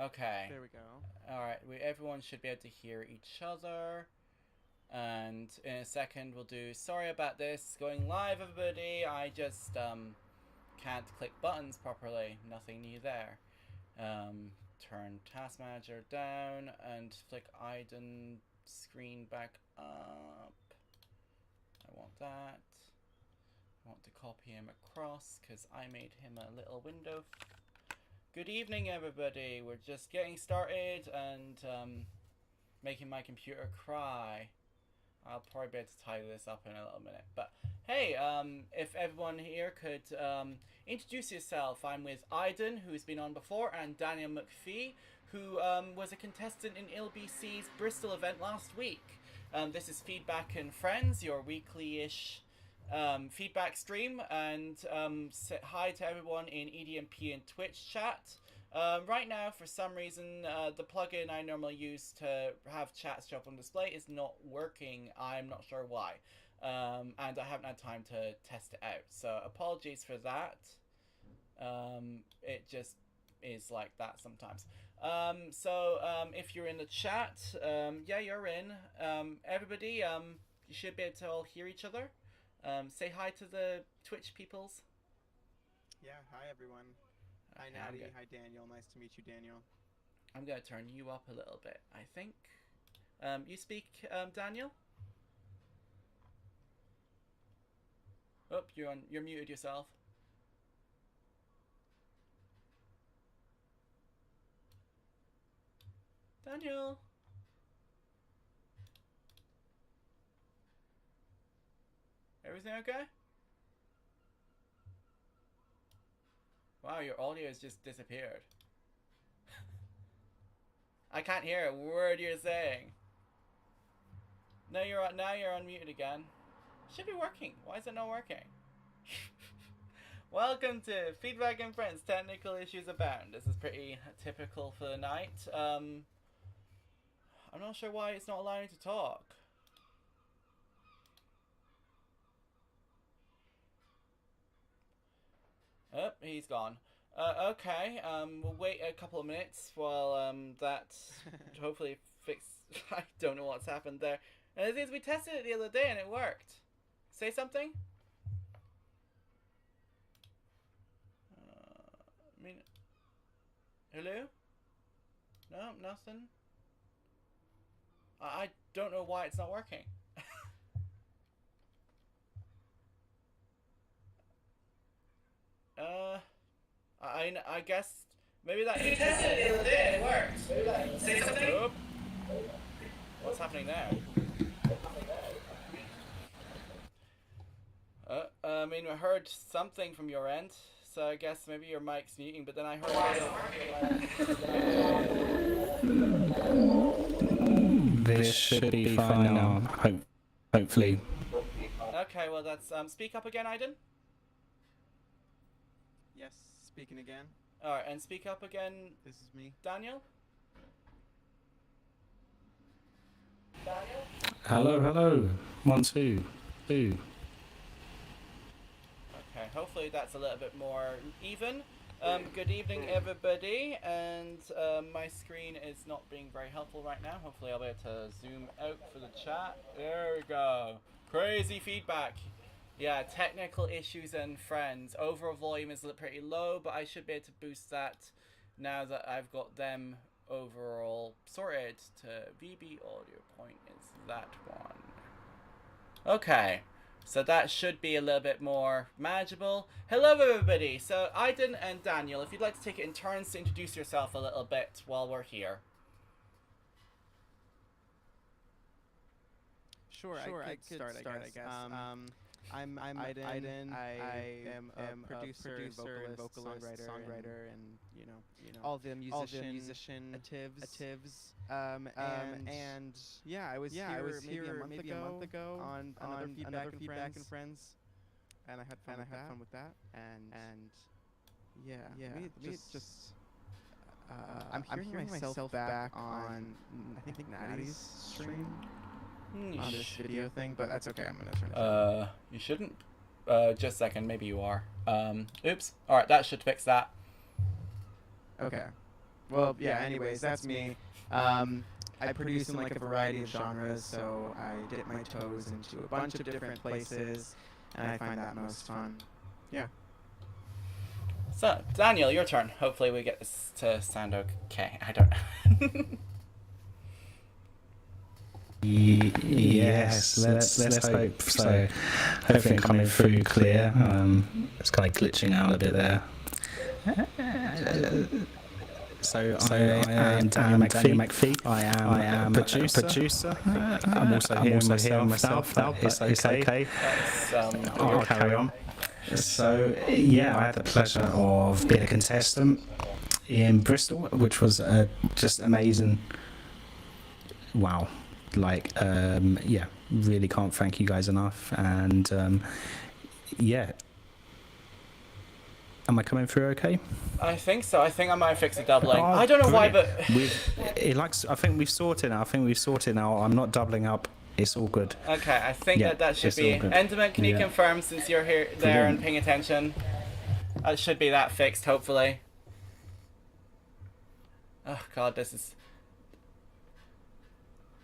Okay. There we go. Alright, everyone should be able to hear each other. And in a second we'll do sorry about this going live, everybody. I just can't click buttons properly. Nothing new there. Turn task manager down and flick IDN screen back up. I want that. I want to copy him across because I made him a little window. Good evening, everybody. We're just getting started and making my computer cry. I'll probably be able to tidy this up in a little minute. But hey, if everyone here could introduce yourself. I'm with IDN, who's been on before, and Daniel MacPhee, who was a contestant in ILBC's Bristol event last week. This is Feedback and Friends, your weekly-ish feedback stream, and say hi to everyone in EDMP and Twitch chat. Right now, for some reason, the plugin I normally use to have chat show up on display is not working. I'm not sure why. And I haven't had time to test it out. So apologies for that. It just is like that sometimes. If you're in the chat, yeah, you're in. Everybody, you should be able to all hear each other. Say hi to the Twitch peoples. Yeah, hi everyone. Hi Natty, hi Daniel. Nice to meet you, Daniel. I'm going to turn you up a little bit, I think. You speak, Daniel? Oh, you're muted yourself. Daniel! Everything okay? Wow, your audio has just disappeared. I can't hear a word you're saying. No, now you're unmuted again. Should be working. Why is it not working? Welcome to Feedback and Friends. Technical issues abound. This is pretty typical for the night. I'm not sure why it's not allowing you to talk. Oh, he's gone. Okay, we'll wait a couple of minutes while that hopefully fix. I don't know what's happened there. And it is, we tested it the other day and it worked. Say something? I mean, hello? No, nothing. I don't know why it's not working. I guess maybe that. You tested it the other day and it worked. Say something. Oh. What's happening now? I mean, I heard something from your end, so I guess maybe your mic's muting, but then I heard. This should be fine now. Hopefully. Okay, well that's speak up again, Aiden. Yes, speaking again. Alright, and speak up again. This is me. Daniel? Hello. 1, 2, 2. Okay, hopefully that's a little bit more even. Good evening, everybody, and my screen is not being very helpful right now. Hopefully I'll be able to zoom out for the chat. There we go. Crazy feedback. Yeah, technical issues and friends. Overall volume is pretty low, but I should be able to boost that now that I've got them overall sorted to VB audio point is that one. Okay, so that should be a little bit more manageable. Hello everybody, so Aiden and Daniel, if you'd like to take it in turns to introduce yourself a little bit while we're here. Sure, I could start, I guess. I'm Aiden. I am a producer and vocalist, songwriter, and you know all the musician atives. And yeah, I was here maybe a month ago on another Feedback and Friends, and I had fun with that. And yeah, I'm hearing myself back on I think Natty's stream. On this video thing, but that's okay. I'm gonna turn it on. You shouldn't. Just a second. Maybe you are. Oops. All right, that should fix that. Okay. well, yeah. Anyways, that's me. I produce in like a variety of genres, so I dip my toes into a bunch of different places, and I find that most fun. Yeah. So, Daniel, your turn. Hopefully we get this to sound okay. I don't know. Yes, let's hope so. Hopefully I'm coming through clear. It's kind of glitching out a bit there. So I am Daniel MacPhee. I am a producer. I'm also here myself. It's okay. I'll carry on. So yeah, I had the pleasure of being a contestant in Bristol, which was just amazing. Wow. Like, yeah, really can't thank you guys enough. And yeah. Am I coming through okay? I think so. I think I might fix the doubling. I don't know why, but I think we've sorted now. I'm not doubling up. It's all good. Okay, I think that should be. Enderman, can you confirm, since you're there and paying attention? It should be that fixed, hopefully. Oh God, this is.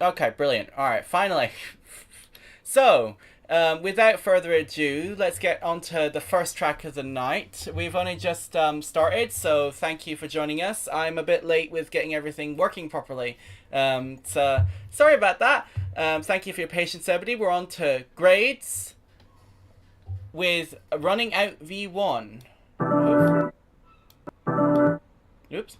Okay, brilliant. All right, finally. So. Without further ado, let's get on to the first track of the night. We've only just started, so thank you for joining us. I'm a bit late with getting everything working properly. So sorry about that. Thank you for your patience, everybody. We're on to grades with Running Out V1. Oops.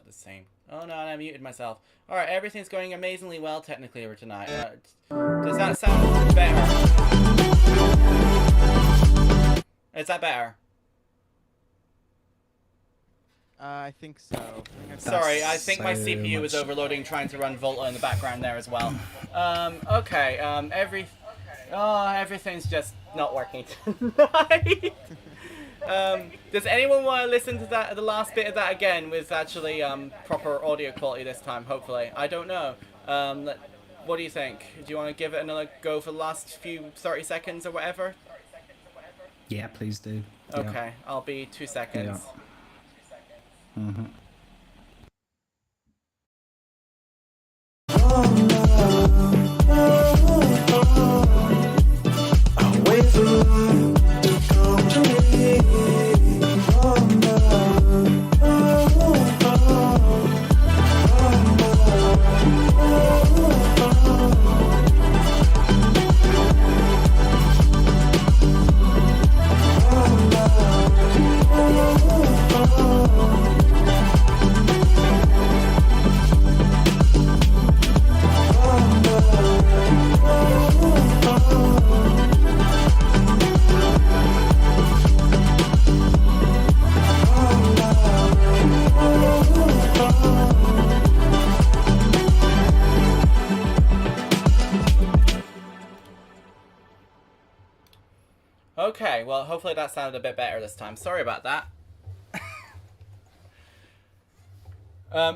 The same. Oh no, I muted myself. Alright, everything's going amazingly well technically over tonight. Does that sound better? Is that better? I think so. Sorry, I think my CPU was overloading trying to run Volta in the background there as well. Okay, everything's just not working tonight. Does anyone want to listen to the last bit of that again with actually proper audio quality this time, hopefully? I don't know. What do you think? Do you want to give it another go for the last few 30 seconds or whatever? Yeah, please do. Okay, yeah. I'll be 2 seconds. Yeah. Mm-hmm. I'll wait for love to come to me. Okay, well, hopefully that sounded a bit better this time. Sorry about that.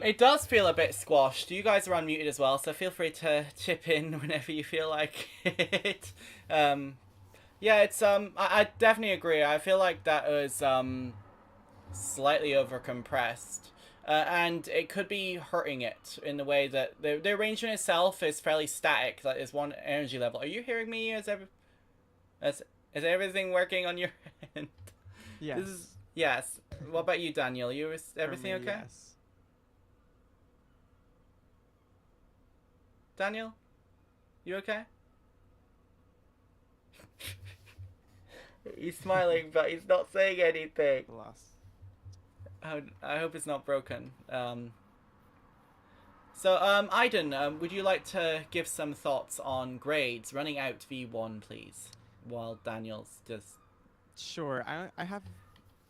It does feel a bit squashed. You guys are unmuted as well, so feel free to chip in whenever you feel like it. Yeah, it's I definitely agree. I feel like that was slightly overcompressed. And it could be hurting it in the way that the arrangement itself is fairly static. That is one energy level. Are you hearing me? Is everything working on your end? Yes. Yes. What about you, Daniel? Everything okay? Yes. Daniel? You okay? He's smiling, but he's not saying anything. Lost. I hope it's not broken. So, Aiden, would you like to give some thoughts on grades running out V1, please? While Daniel's just... Sure. I have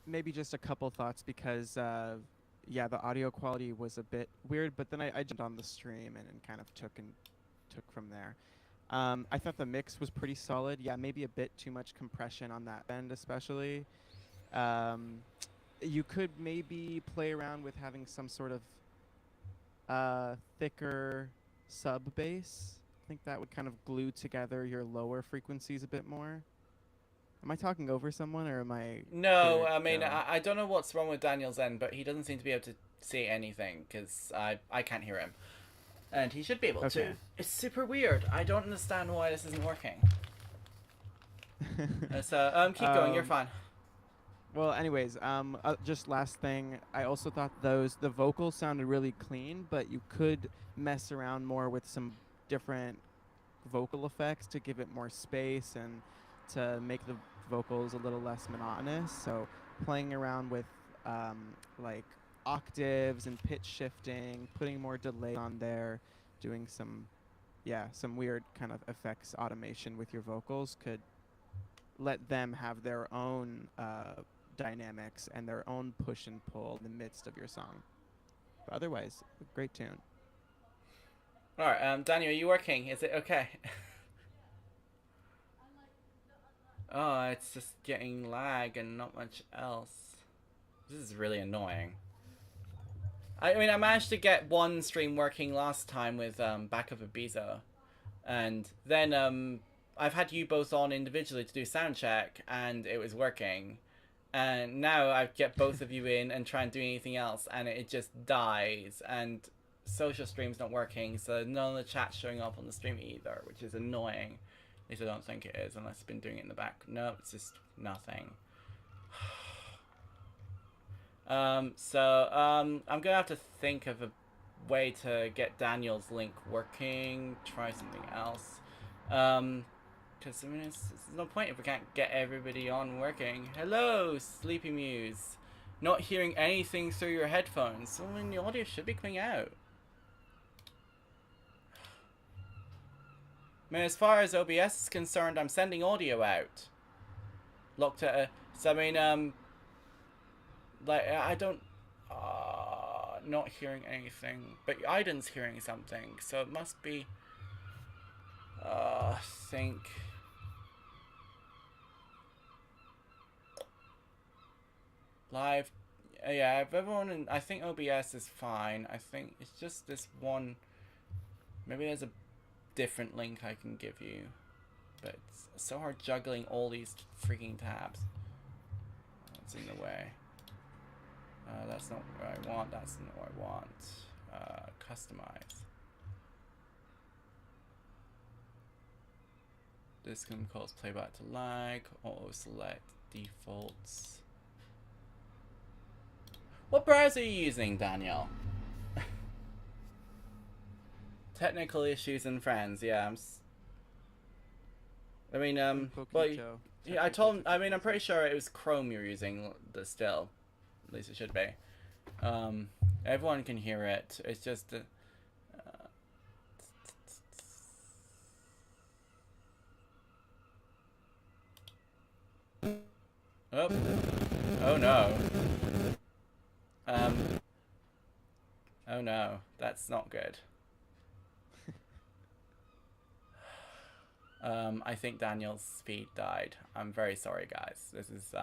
maybe just a couple thoughts because, yeah, the audio quality was a bit weird, but then I jumped on the stream and kind of took from there. I thought the mix was pretty solid. Yeah, maybe a bit too much compression on that end especially. You could maybe play around with having some sort of thicker sub bass. I think that would kind of glue together your lower frequencies a bit more. Am I talking over someone or am I... No, I mean, I don't know what's wrong with Daniel's end, but he doesn't seem to be able to say anything because I can't hear him. And he should be able to. It's super weird. I don't understand why this isn't working. So, keep going, you're fine. Well, anyways, just last thing, I also thought the vocals sounded really clean, but you could mess around more with some different vocal effects to give it more space and to make the vocals a little less monotonous. So playing around with like octaves and pitch shifting, putting more delay on there, doing some weird kind of effects automation with your vocals could let them have their own dynamics and their own push and pull in the midst of your song. But otherwise, a great tune. All right, Daniel, are you working? Is it okay? Oh, it's just getting lag and not much else. This is really annoying. I mean, I managed to get one stream working last time with backup of Bezo, and then I've had you both on individually to do sound check, and it was working. And now I get both of you in and try and do anything else, and it just dies. And social stream's not working, so none of the chat's showing up on the stream either, which is annoying. At least I don't think it is, unless I've been doing it in the back. No, it's just nothing. I'm gonna have to think of a way to get Daniel's link working. Try something else. Because I mean, there's no point if we can't get everybody on working. Hello, Sleepy Muse. Not hearing anything through your headphones. So I mean, the audio should be coming out. I mean, as far as OBS is concerned, I'm sending audio out. Locked at So I mean, like I don't, not hearing anything, but Aiden's hearing something, so it must be, think. Live, yeah, if everyone in, I think OBS is fine. I think it's just this one, maybe there's a different link I can give you, but it's so hard juggling all these freaking tabs. It's in the way. That's not what I want, that's not what I want. Customize. This can cause playback to lag, auto select defaults. What browser are you using, Daniel? Technical issues and friends, yeah. I mean, well, yeah, I told him, I mean, I'm pretty sure it was Chrome you're using still. At least it should be. Everyone can hear it. It's just... oh. Oh no. Oh no, that's not good. I think Daniel's feed died. I'm very sorry, guys. This is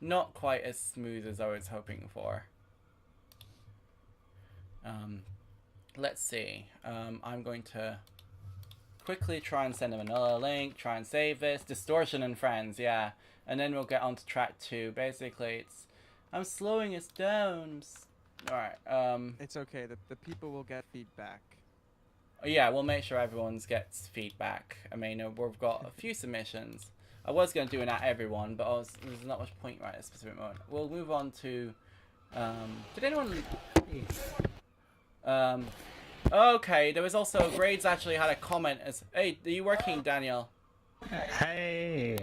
not quite as smooth as I was hoping for. Let's see. I'm going to quickly try and send him another link, try and save this. Distortion and friends, yeah. And then we'll get on to track 2. Basically, it's... I'm slowing us down. Alright, It's okay, the people will get feedback. yeah, we'll make sure everyone gets feedback. I mean, we've got a few submissions. I was going to do an at everyone, but there's not much point right at a specific moment. We'll move on to... did anyone... okay, there was also... Grades actually had a comment as... Hey, are you working, Daniel? Hey!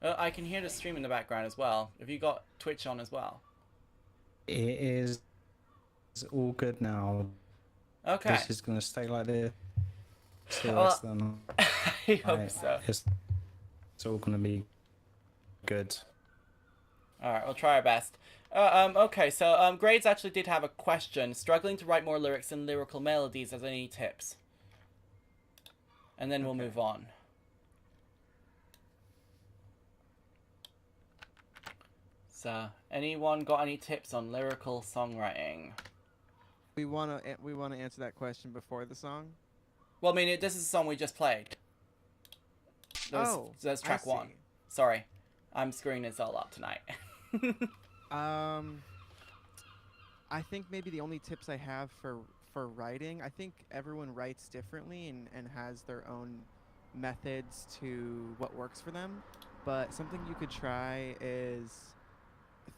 I can hear the stream in the background as well. Have you got Twitch on as well? It is all good now. Okay. This is going to stay like this. Well, I hope so. It's all going to be good. Alright, we'll try our best. Okay, so Grades actually did have a question. Struggling to write more lyrics and lyrical melodies. Has any tips? And then we'll move on. So, anyone got any tips on lyrical songwriting? We wanna answer that question before the song. Well, I mean, this is the song we just played. That's track 1. Sorry, I'm screwing this all up tonight. I think maybe the only tips I have for writing, I think everyone writes differently and has their own methods to what works for them. But something you could try is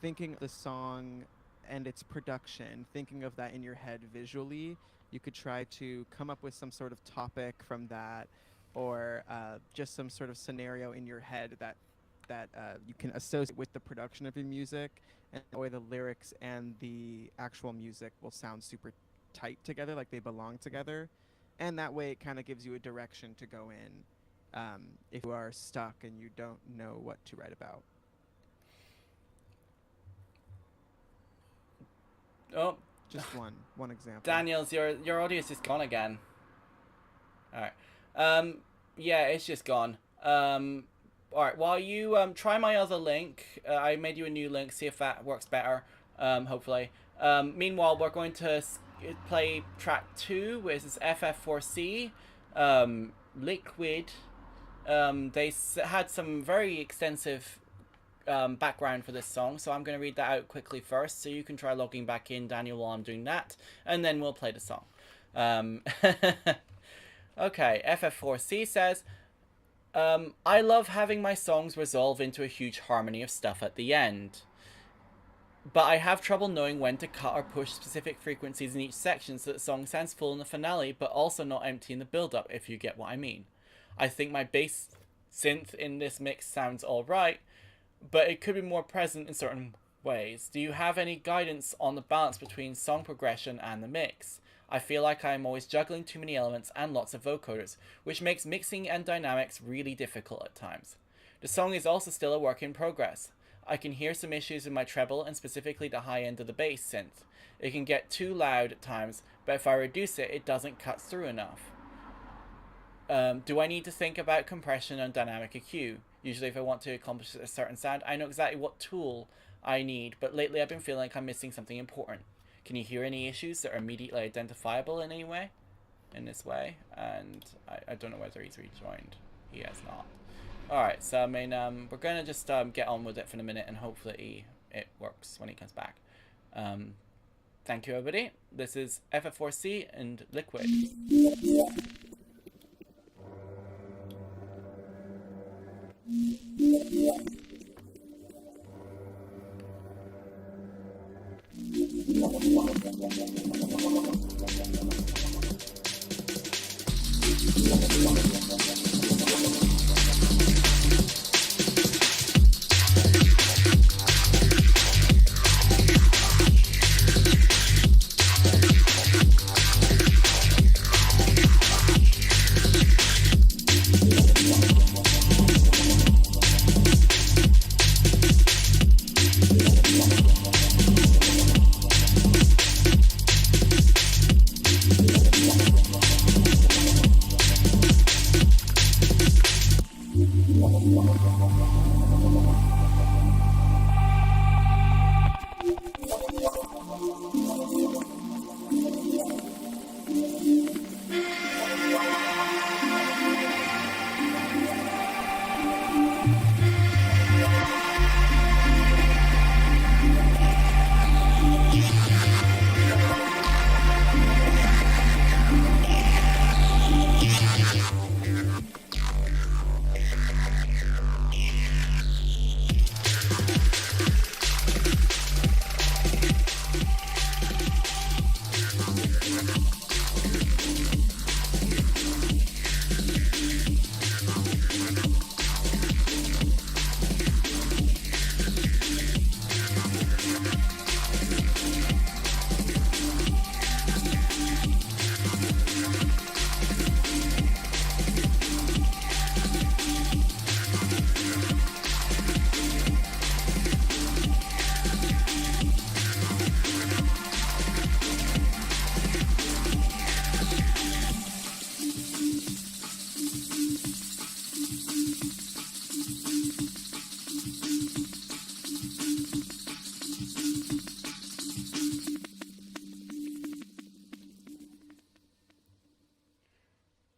thinking of the song and its production, thinking of that in your head visually. You could try to come up with some sort of topic from that, or just some sort of scenario in your head that you can associate with the production of your music, and the way the lyrics and the actual music will sound super tight together, like they belong together. And that way it kind of gives you a direction to go in if you are stuck and you don't know what to write about. Oh, just one example. Daniel's your audio is just gone again. All right. Yeah, it's just gone. All right. While you try my other link, I made you a new link. See if that works better. Hopefully. Meanwhile, we're going to play track 2, which is FF4C, Liquid. They had some very extensive background for this song, so I'm going to read that out quickly first, so you can try logging back in, Daniel, while I'm doing that, and then we'll play the song. Okay, FF4C says, I love having my songs resolve into a huge harmony of stuff at the end, but I have trouble knowing when to cut or push specific frequencies in each section so that the song sounds full in the finale, but also not empty in the build-up, if you get what I mean. I think my bass synth in this mix sounds alright, but it could be more present in certain ways. Do you have any guidance on the balance between song progression and the mix? I feel like I'm always juggling too many elements and lots of vocoders, which makes mixing and dynamics really difficult at times. The song is also still a work in progress. I can hear some issues in my treble and specifically the high end of the bass synth. It can get too loud at times, but if I reduce it, it doesn't cut through enough. Do I need to think about compression and dynamic EQ? Usually if I want to accomplish a certain sound, I know exactly what tool I need, but lately I've been feeling like I'm missing something important. Can you hear any issues that are immediately identifiable in any way? In this way? And I don't know whether he's rejoined. He has not. Alright, so I mean, we're going to just get on with it for a minute and hopefully it works when he comes back. Thank you, everybody. This is FF4C and Liquid.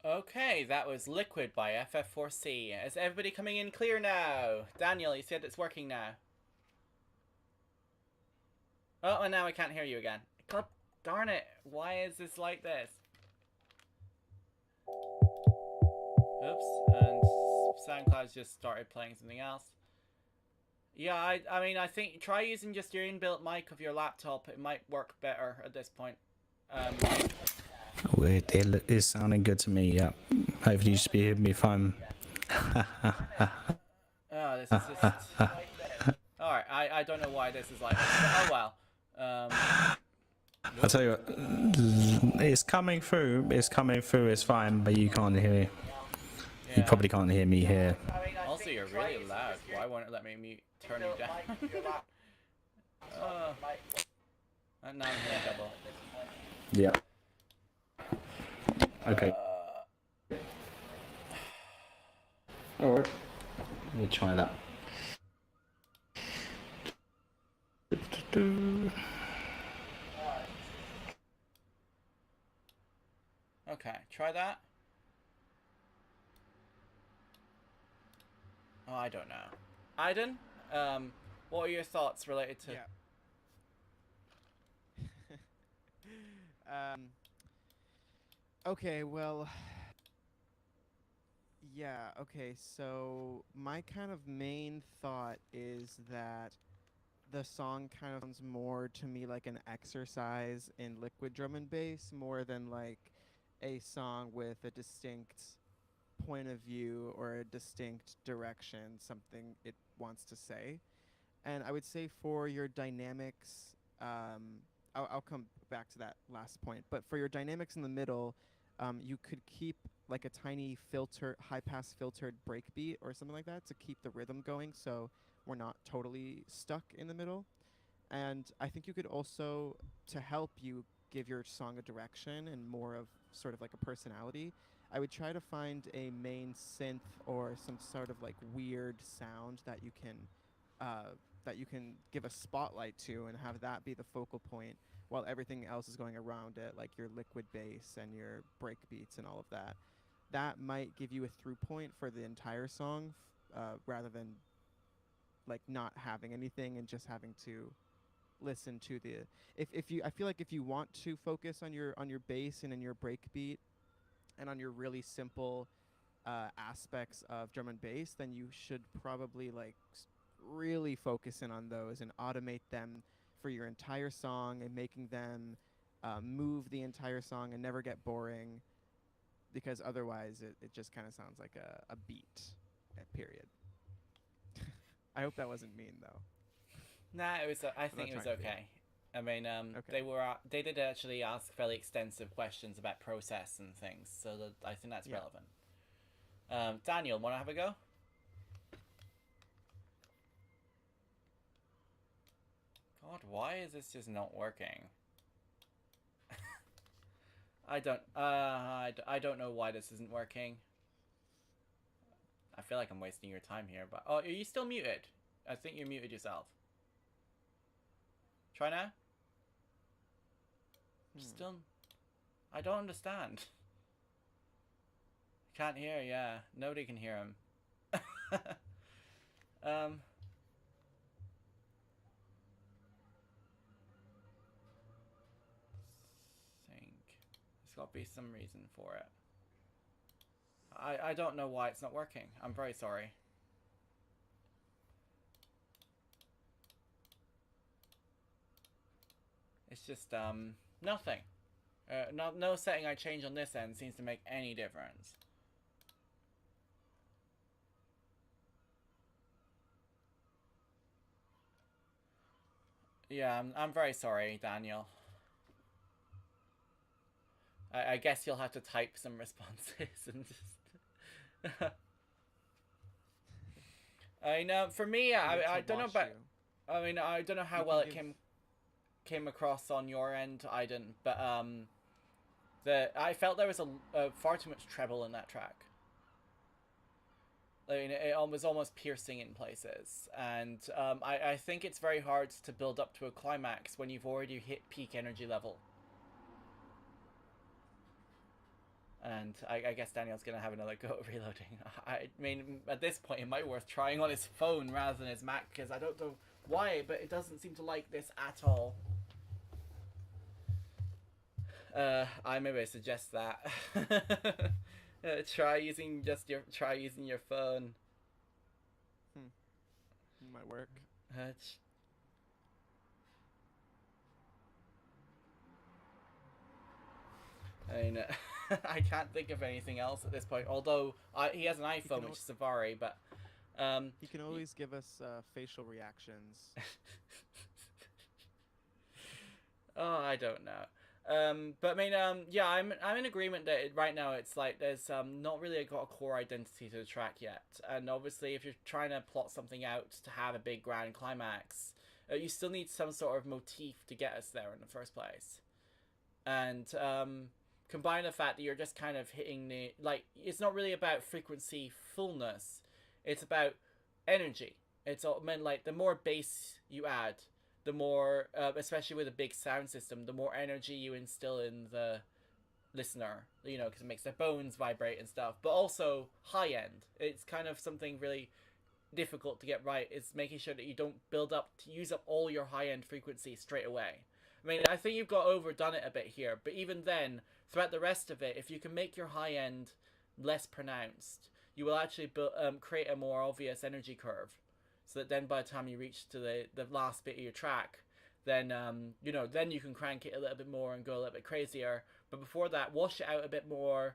Okay, that was Liquid by FF4C. Is everybody coming in clear now? Daniel, you said it's working now. Oh, and now I can't hear you again. God darn it, why is this like this? Oops, and SoundCloud's just started playing something else. Yeah, I mean, I think try using just your inbuilt mic of your laptop. It might work better at this point. Oh, it is sounding good to me, yeah. Hopefully you should be hearing me fine. Oh, this is just... Alright, I don't know why this is like this, but oh well. I'll tell you what, it's coming through, it's fine, but you can't hear me. Yeah. You probably can't hear me here. Also, you're really loud. Why won't it let me turn you down? And now I'm hearing double. Yeah. Okay. Alright. Let me try that. Okay, try that. Oh, I don't know. Aiden, what are your thoughts related to... Yeah. Okay, well, yeah, okay, so my kind of main thought is that the song kind of sounds more to me like an exercise in liquid drum and bass more than like a song with a distinct point of view or a distinct direction, something it wants to say. And I would say for your dynamics, I'll come back to that last point, but for your dynamics in the middle, you could keep like a tiny high pass filtered breakbeat or something like that to keep the rhythm going, so we're not totally stuck in the middle. And I think you could also, to help you give your song a direction and more of sort of like a personality, I would try to find a main synth or some sort of like weird sound that you can give a spotlight to and have that be the focal point while everything else is going around it, like your liquid bass and your break beats and all of that. That might give you a through point for the entire song, rather than like not having anything and just having to listen to the if you I feel like if you want to focus on your bass and in your break beat and on your really simple aspects of drum and bass, then you should probably like really focus in on those and automate them for your entire song and making them move the entire song and never get boring, because otherwise it just kind of sounds like a beat, period. I hope that wasn't mean though. Nah, it was. I think it was okay. I mean, Okay. they did actually ask fairly extensive questions about process and things, so that I think that's relevant. Daniel, want to have a go? God, why is this just not working? I don't know why this isn't working. I feel like I'm wasting your time here, but are you still muted? I think you muted yourself. Try now. Still, I don't understand. Can't hear. Yeah, nobody can hear him. Think there's got to be some reason for it. I don't know why it's not working. I'm very sorry. It's just nothing. No setting I change on this end seems to make any difference. Yeah, I'm very sorry, Daniel. I guess you'll have to type some responses and just. I know. For me, I don't know about. I mean, I don't know how well it came across on your end. I didn't, but I felt there was a far too much treble in that track. I mean, it was almost piercing in places, and I think it's very hard to build up to a climax when you've already hit peak energy level. And I guess Daniel's gonna have another go at reloading. I mean, at this point, it might be worth trying on his phone rather than his Mac, because I don't know why, but it doesn't seem to like this at all. Maybe suggest that. Try using your phone. Might work. I mean, I can't think of anything else at this point. Although he has an iPhone, which is Safari, but he can always give us facial reactions. Oh, I don't know. But I mean, yeah, I'm in agreement that right now it's like there's not really got a core identity to the track yet, and obviously if you're trying to plot something out to have a big grand climax, you still need some sort of motif to get us there in the first place, and combine the fact that you're just kind of hitting it's not really about frequency fullness, it's about energy. It's all meant like the more bass you add, the more, especially with a big sound system, the more energy you instill in the listener, because it makes their bones vibrate and stuff. But also high end, it's kind of something really difficult to get right, is making sure that you don't use up all your high end frequency straight away. I mean, I think you've got overdone it a bit here, but even then, throughout the rest of it, if you can make your high end less pronounced, you will actually create a more obvious energy curve, so that then by the time you reach to the last bit of your track, then then you can crank it a little bit more and go a little bit crazier. But before that, wash it out a bit more,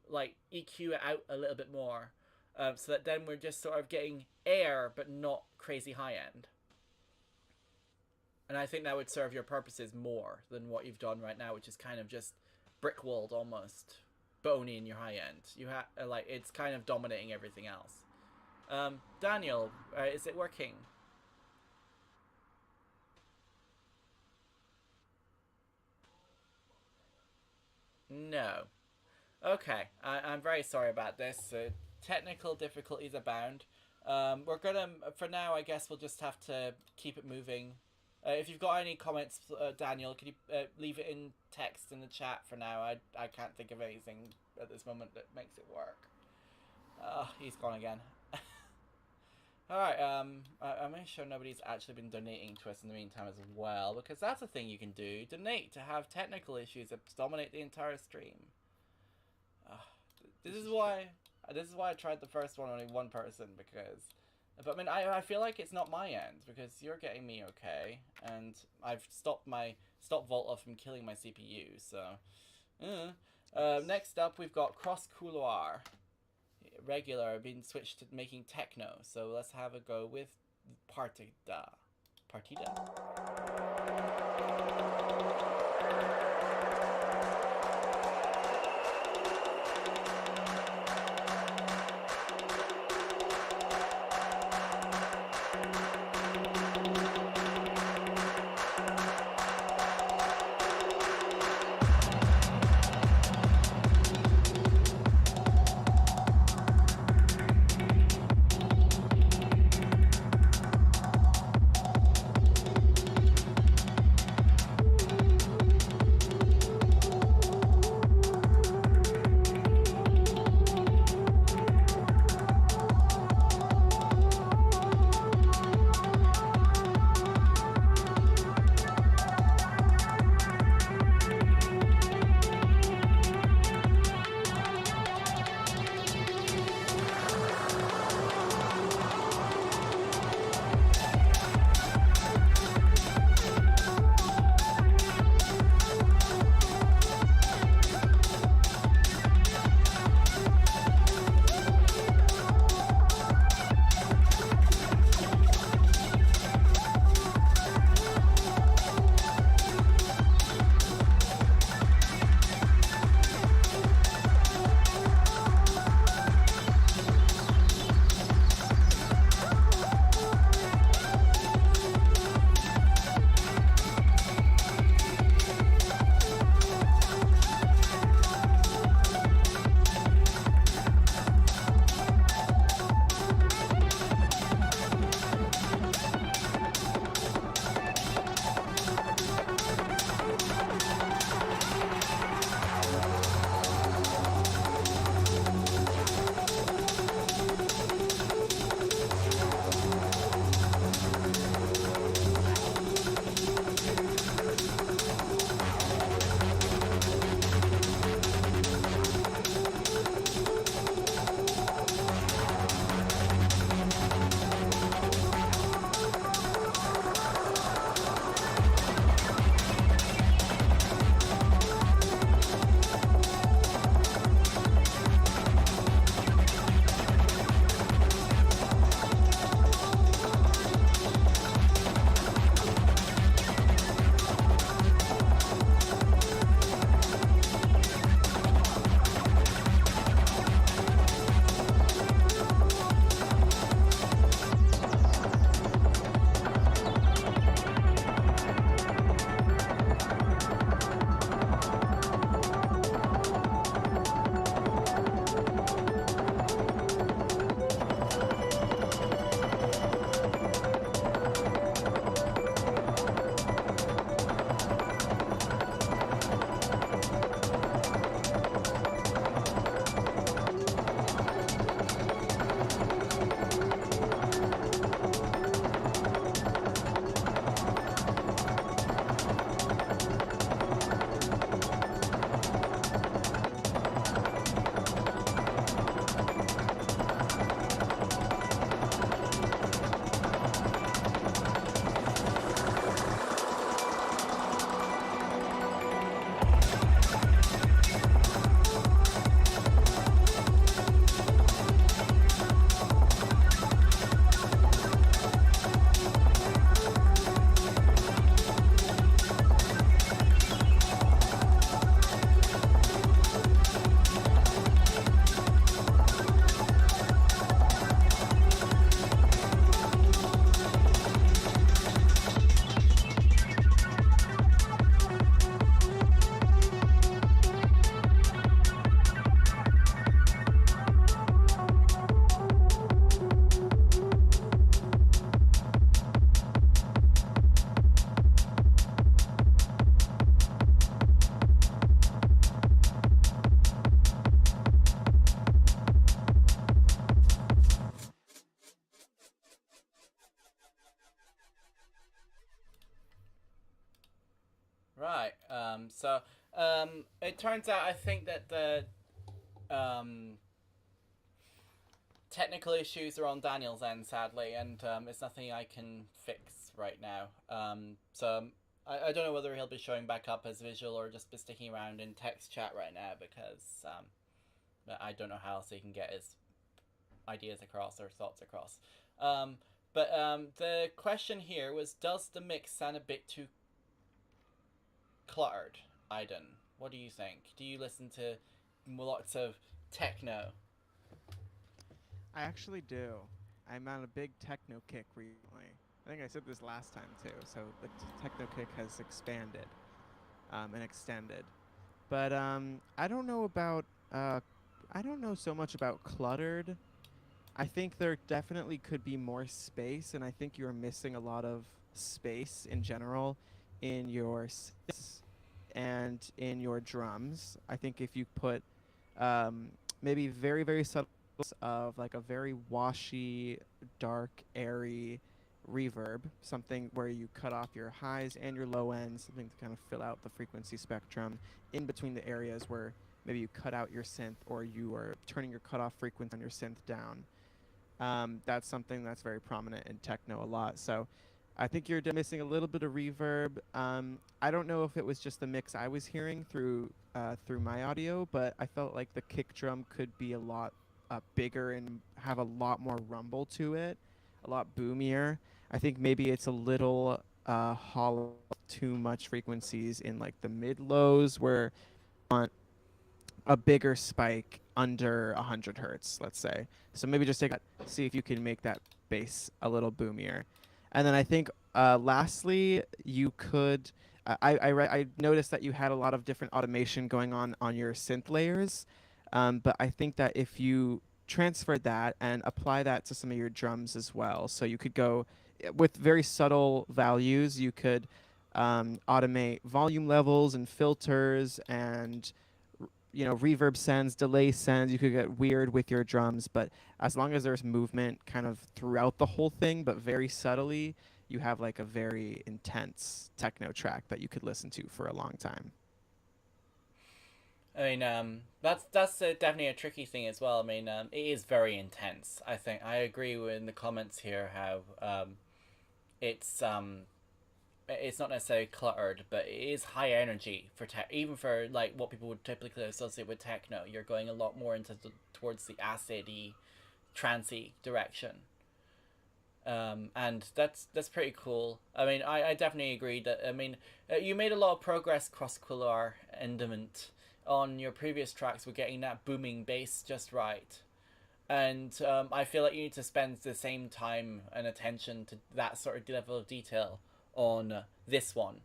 like EQ it out a little bit more, so that then we're just sort of getting air but not crazy high end. And I think that would serve your purposes more than what you've done right now, which is kind of just brick walled almost, but only in your high end. You have like it's kind of dominating everything else. Daniel, is it working? No. Okay, I'm very sorry about this. Technical difficulties abound. We're gonna, for now, I guess we'll just have to keep it moving. If you've got any comments, Daniel, can you leave it in text in the chat for now? I can't think of anything at this moment that makes it work. He's gone again. Alright, I'm make sure nobody's actually been donating to us in the meantime as well, because that's a thing you can do. Donate to have technical issues that dominate the entire stream. This is why I tried the first one, only one person, because... But I mean, I feel like it's not my end, because you're getting me okay, and I've stopped Volta from killing my CPU, so... next up, we've got Cross Couloir. Regular being switched to making techno, so let's have a go with Partida. It turns out I think that the technical issues are on Daniel's end, sadly, and it's nothing I can fix right now. I don't know whether he'll be showing back up as visual or just be sticking around in text chat right now, because I don't know how else he can get his ideas across or thoughts across. The question here was, does the mix sound a bit too cluttered, Aiden? What do you think? Do you listen to lots of techno? I actually do. I'm on a big techno kick recently. I think I said this last time too. So the techno kick has expanded and extended. But I don't know about. I don't know so much about cluttered. I think there definitely could be more space, and I think you're missing a lot of space in general in your synths and in your drums. I think if you put maybe very, very subtle of like a very washy, dark, airy reverb, something where you cut off your highs and your low ends, something to kind of fill out the frequency spectrum in between the areas where maybe you cut out your synth or you are turning your cutoff frequency on your synth down. That's something that's very prominent in techno a lot. So I think you're missing a little bit of reverb. I don't know if it was just the mix I was hearing through my audio, but I felt like the kick drum could be a lot bigger and have a lot more rumble to it, a lot boomier. I think maybe it's a little hollow, too much frequencies in like the mid lows where you want a bigger spike under 100 hertz, let's say. So maybe just see if you can make that bass a little boomier. And then I think lastly, you could, I noticed that you had a lot of different automation going on your synth layers. But I think that if you transferred that and apply that to some of your drums as well, so you could go with very subtle values, you could automate volume levels and filters and reverb sends, delay sends. You could get weird with your drums, but as long as there's movement kind of throughout the whole thing, but very subtly, you have like a very intense techno track that you could listen to for a long time. I mean, that's definitely a tricky thing as well. I mean, it is very intense. I think I agree with the comments here how it's not necessarily cluttered, but it is high energy for even for like what people would typically associate with techno. You're going a lot more towards the acid-y, trancey direction. And that's pretty cool. I mean, I definitely agree that, I mean, you made a lot of progress cross-couloir endament on your previous tracks with getting that booming bass just right. And I feel like you need to spend the same time and attention to that sort of level of detail on this one.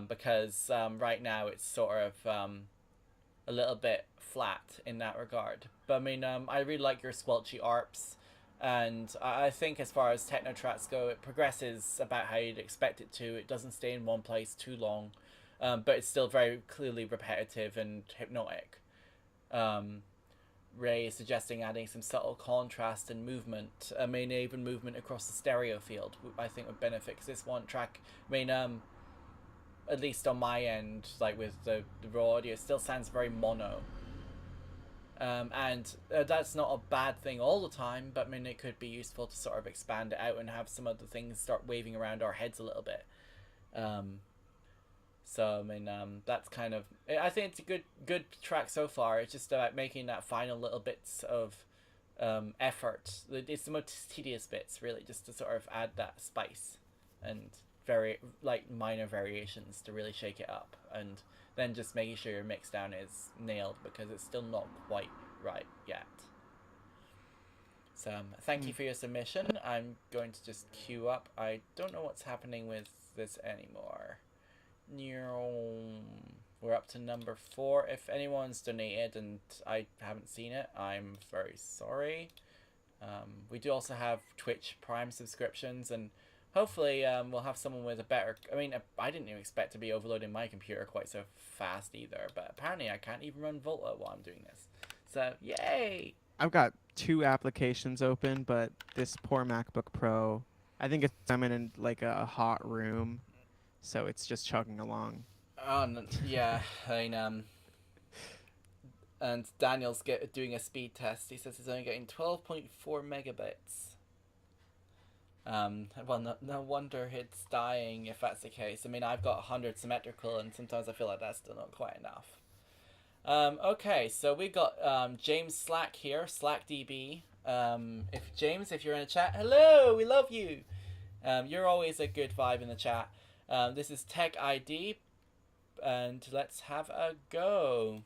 Because right now it's sort of a little bit flat in that regard. But I mean, I really like your squelchy arps. And I think as far as techno tracks go, it progresses about how you'd expect it to. It doesn't stay in one place too long. But it's still very clearly repetitive and hypnotic. Ray is suggesting adding some subtle contrast and movement. I mean, even movement across the stereo field, I think would benefit. Because this one track, I mean, at least on my end, like with the raw audio, it still sounds very mono. And that's not a bad thing all the time, but I mean, it could be useful to sort of expand it out and have some other things start waving around our heads a little bit. So I mean, that's kind of, I think it's a good track so far. It's just about making that final little bits of effort. It's the most tedious bits, really, just to sort of add that spice and very like minor variations to really shake it up, and then just making sure your mix down is nailed, because it's still not quite right yet. So thank you for your submission. I'm going to just queue up. I don't know what's happening with this anymore. We're up to number 4. If anyone's donated and I haven't seen it, I'm very sorry. We do also have Twitch Prime subscriptions, and hopefully we'll have someone with a better... I mean, I didn't even expect to be overloading my computer quite so fast either, but apparently I can't even run Volta while I'm doing this. So, yay! I've got 2 applications open, but this poor MacBook Pro, I think I'm in like a hot room, so it's just chugging along. Yeah, I mean, and Daniel's doing a speed test. He says he's only getting 12.4 megabits. Well, no wonder it's dying if that's the case. I mean, I've got 100 symmetrical, and sometimes I feel like that's still not quite enough. Okay, so we got James Slack here, SlackDB. If you're in the chat, hello, we love you. You're always a good vibe in the chat. This is Tech ID, and let's have a go.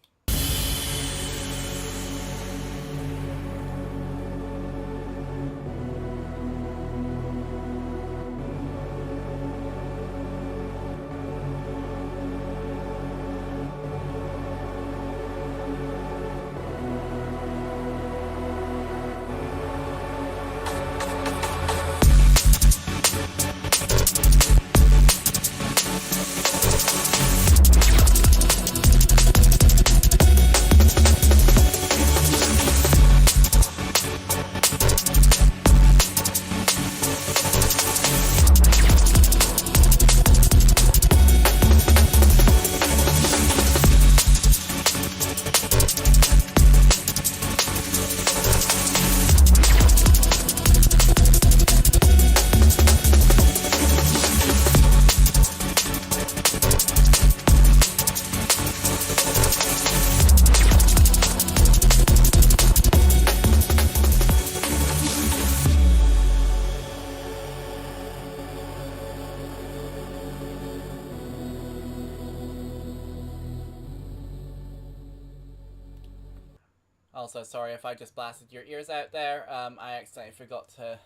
Also, sorry if I just blasted your ears out there. I accidentally forgot to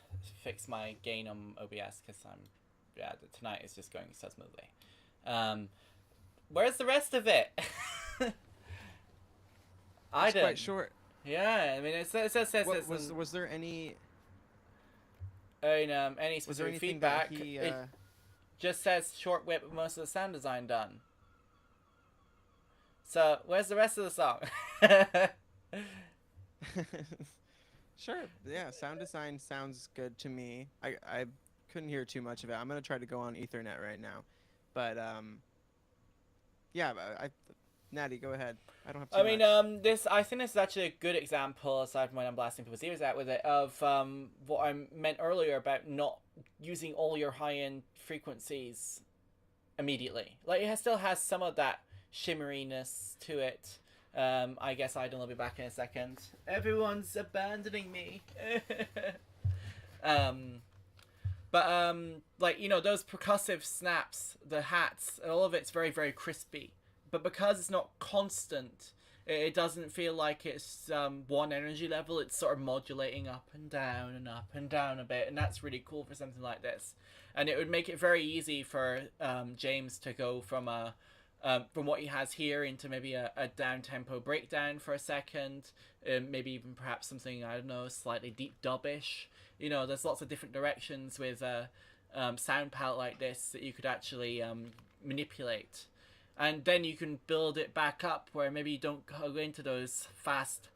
fix my gain on OBS because tonight is just going so smoothly. Where's the rest of it? I didn't. Quite short. Yeah, I mean, it says was there any? Any specific feedback? It just says short whip with most of the sound design done. So where's the rest of the song? Sure. Yeah, sound design sounds good to me. I couldn't hear too much of it. I'm gonna try to go on Ethernet right now, but yeah. Natty, go ahead. I don't have too much. I think this is actually a good example, aside from when I'm blasting people's ears out with it, of what I meant earlier about not using all your high-end frequencies immediately. Like, it still has some of that shimmeriness to it. I guess IDN will be back in a second. Everyone's abandoning me. Like, you know, those percussive snaps, the hats, all of it's very, very crispy. But because it's not constant, it doesn't feel like it's one energy level. It's sort of modulating up and down a bit, and that's really cool for something like this. And it would make it very easy for James to go from what he has here into maybe a down-tempo breakdown for a second, maybe even perhaps something, I don't know, slightly deep dub-ish. You know, there's lots of different directions with a sound palette like this that you could actually manipulate. And then you can build it back up where maybe you don't go into those fast,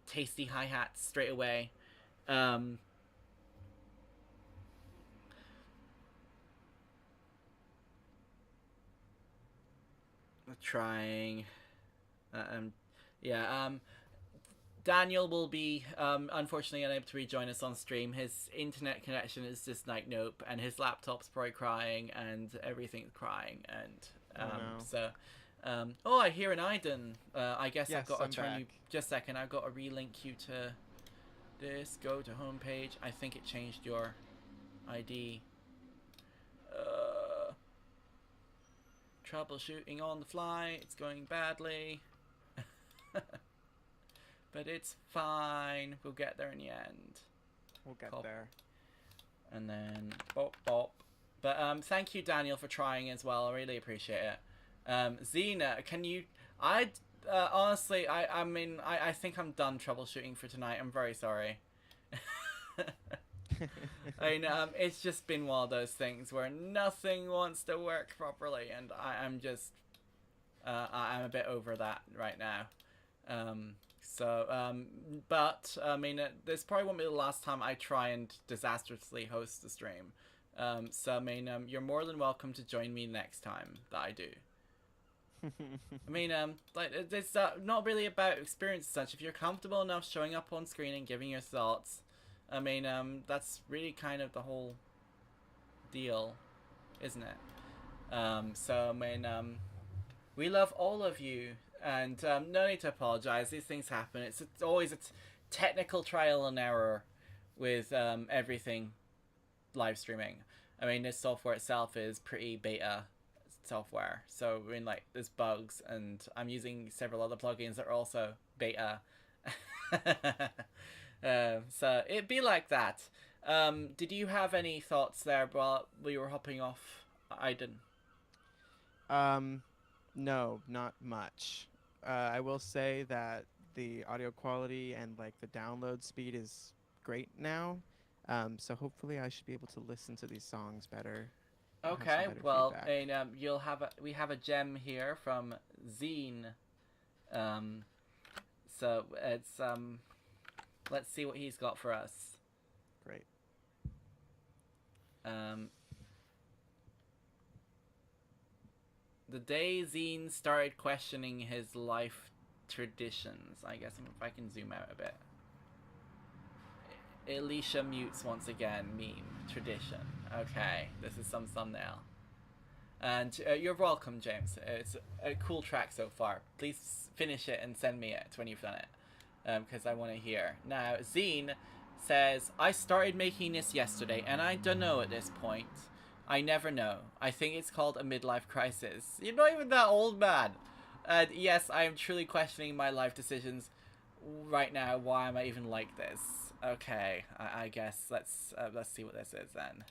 tasty hi-hats straight away. Trying. Daniel will be unfortunately unable to rejoin us on stream. His internet connection is just like nope, and his laptop's probably crying, and everything's crying, and I hear an IDN. I guess yes, I've got to turn back. you just a second. I've got to relink you to this. Go to homepage. I think it changed your ID. Troubleshooting on the fly. It's going badly. But it's fine. We'll get there in the end. We'll get there. And then bop bop. But thank you, Daniel, for trying as well. I really appreciate it. Xena, can you? Honestly, I think I'm done troubleshooting for tonight. I'm very sorry. I mean, it's just been one of those things where nothing wants to work properly, and I'm just, I'm a bit over that right now. But I mean, this probably won't be the last time I try and disastrously host the stream. So I mean, you're more than welcome to join me next time that I do. I mean, like it's not really about experience as such. If you're comfortable enough showing up on screen and giving your thoughts, I mean, that's really kind of the whole deal, isn't it? So I mean, we love all of you, and no need to apologize. These things happen. It's always a technical trial and error with everything live streaming. I mean, this software itself is pretty beta software, so I mean, like, there's bugs, and I'm using several other plugins that are also beta. So it'd be like that. Did you have any thoughts there while we were hopping off? I didn't. No, not much. I will say that the audio quality and like the download speed is great now. So hopefully I should be able to listen to these songs better. Okay, well, and we have a gem here from Zine. So it's let's see what he's got for us. Great. The day Zine started questioning his life traditions. I guess if I can zoom out a bit. Alicia mutes once again. Meme. Tradition. Okay, this is some thumbnail. And you're welcome, James. It's a cool track so far. Please finish it and send me it when you've done it. Because I want to hear. Now, Zine says, I started making this yesterday, and I don't know at this point. I never know. I think it's called a midlife crisis. You're not even that old, man. And yes, I am truly questioning my life decisions right now. Why am I even like this? Okay, I guess let's see what this is then.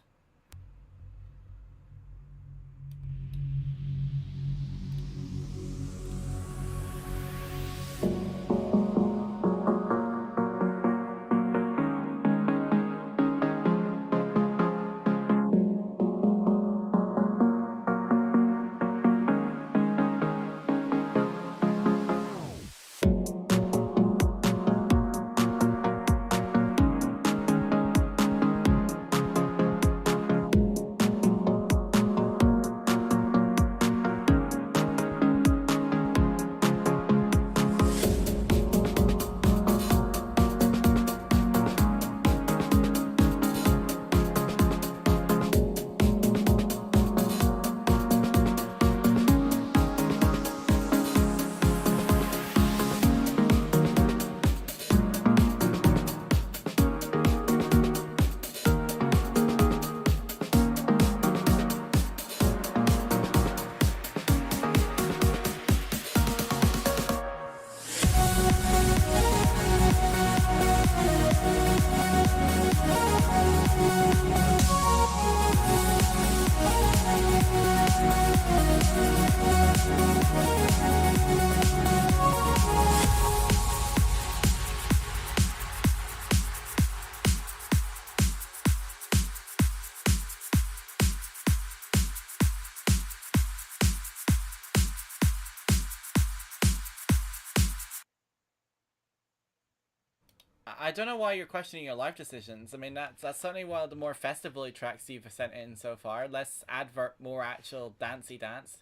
I don't know why you're questioning your life decisions. I mean, that's certainly one of the more festively tracks you've sent in so far. Less advert, more actual dancey dance.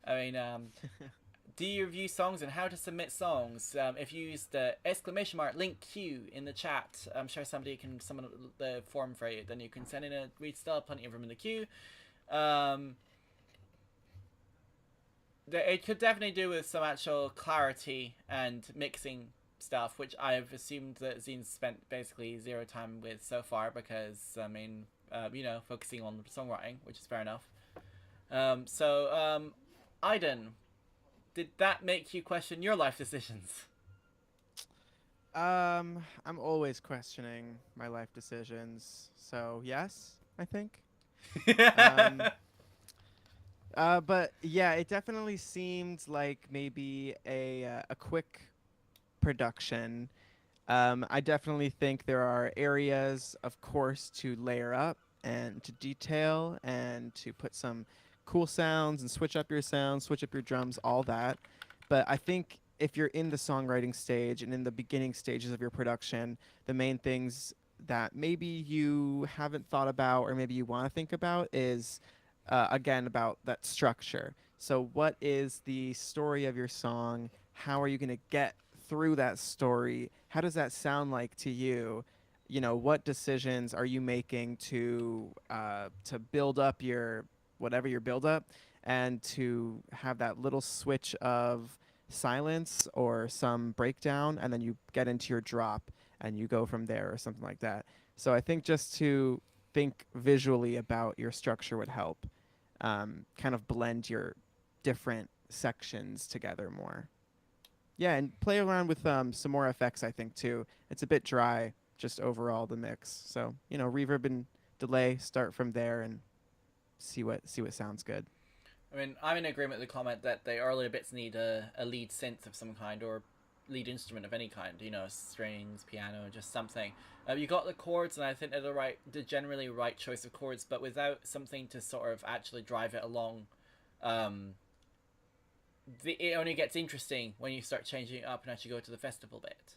I mean, do you review songs and how to submit songs? If you use the exclamation mark link Q in the chat, I'm sure somebody can summon the form for you. Then you can send in a. We still have plenty of room in the queue. It could definitely do with some actual clarity and mixing stuff, which I've assumed that Zine's spent basically zero time with so far, because I mean, you know, focusing on songwriting, which is fair enough. Aiden, did that make you question your life decisions? I'm always questioning my life decisions, so yes, I think. But yeah, it definitely seemed like maybe a quick production. I definitely think there are areas, of course, to layer up and to detail and to put some cool sounds and switch up your sounds, switch up your drums, all that. But I think if you're in the songwriting stage and in the beginning stages of your production, the main things that maybe you haven't thought about or maybe you want to think about is, again, about that structure. So what is the story of your song? How are you going to get through that story? How does that sound like to you? You know, what decisions are you making to build up your whatever your build up, and to have that little switch of silence or some breakdown, and then you get into your drop and you go from there or something like that. So I think just to think visually about your structure would help kind of blend your different sections together more. Yeah, and play around with some more effects, I think, too. It's a bit dry, just overall, the mix. So, you know, reverb and delay, start from there and see what sounds good. I mean, I'm in agreement with the comment that the earlier bits need a lead synth of some kind, or lead instrument of any kind, you know, strings, piano, just something. You got the chords, and I think they're the generally right choice of chords, but without something to sort of actually drive it along, it only gets interesting when you start changing it up and actually go to the festival bit.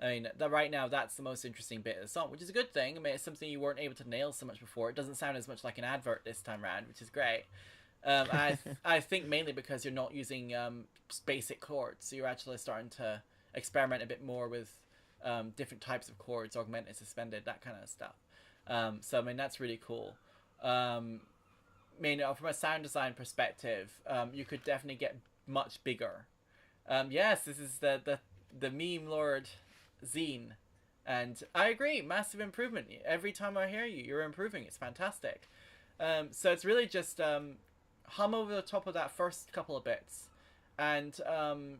I mean, right now, that's the most interesting bit of the song, which is a good thing. I mean, it's something you weren't able to nail so much before. It doesn't sound as much like an advert this time around, which is great. I think mainly because you're not using basic chords, so you're actually starting to experiment a bit more with different types of chords, augmented, suspended, that kind of stuff. So I mean, that's really cool. I mean, from a sound design perspective, you could definitely get much bigger. Yes, this is the meme lord Zine, and I agree, massive improvement. Every time I hear you, you're improving. It's fantastic. So it's really just hum over the top of that first couple of bits, and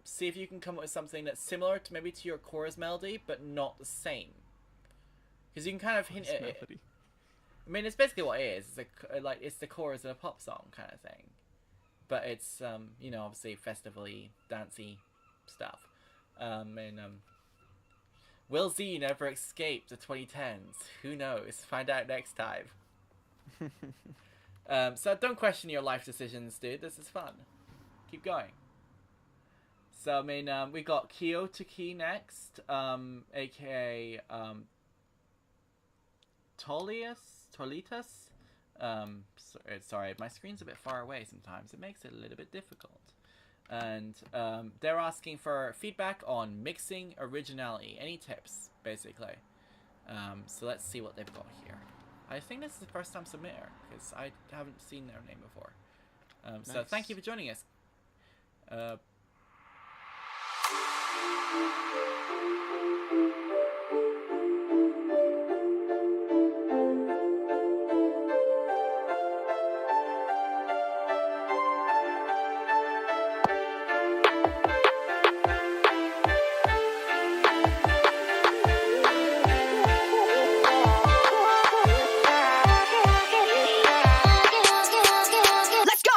see if you can come up with something that's similar to maybe to your chorus melody, but not the same. Because you can kind of hint at it. I mean, it's basically what it is. It's it's the chorus of a pop song kind of thing, but it's you know, obviously festivally, dancey stuff. Will Zine ever escape the 2010s? Who knows? Find out next time. So don't question your life decisions, dude. This is fun. Keep going. So I mean, we got Kyotoki next, aka Tolitas. Sorry, my screen's a bit far away sometimes. It makes it a little bit difficult. And they're asking for feedback on mixing originality. Any tips, basically. So let's see what they've got here. I think this is the first time submitter, because I haven't seen their name before. Nice. So thank you for joining us. Let's go!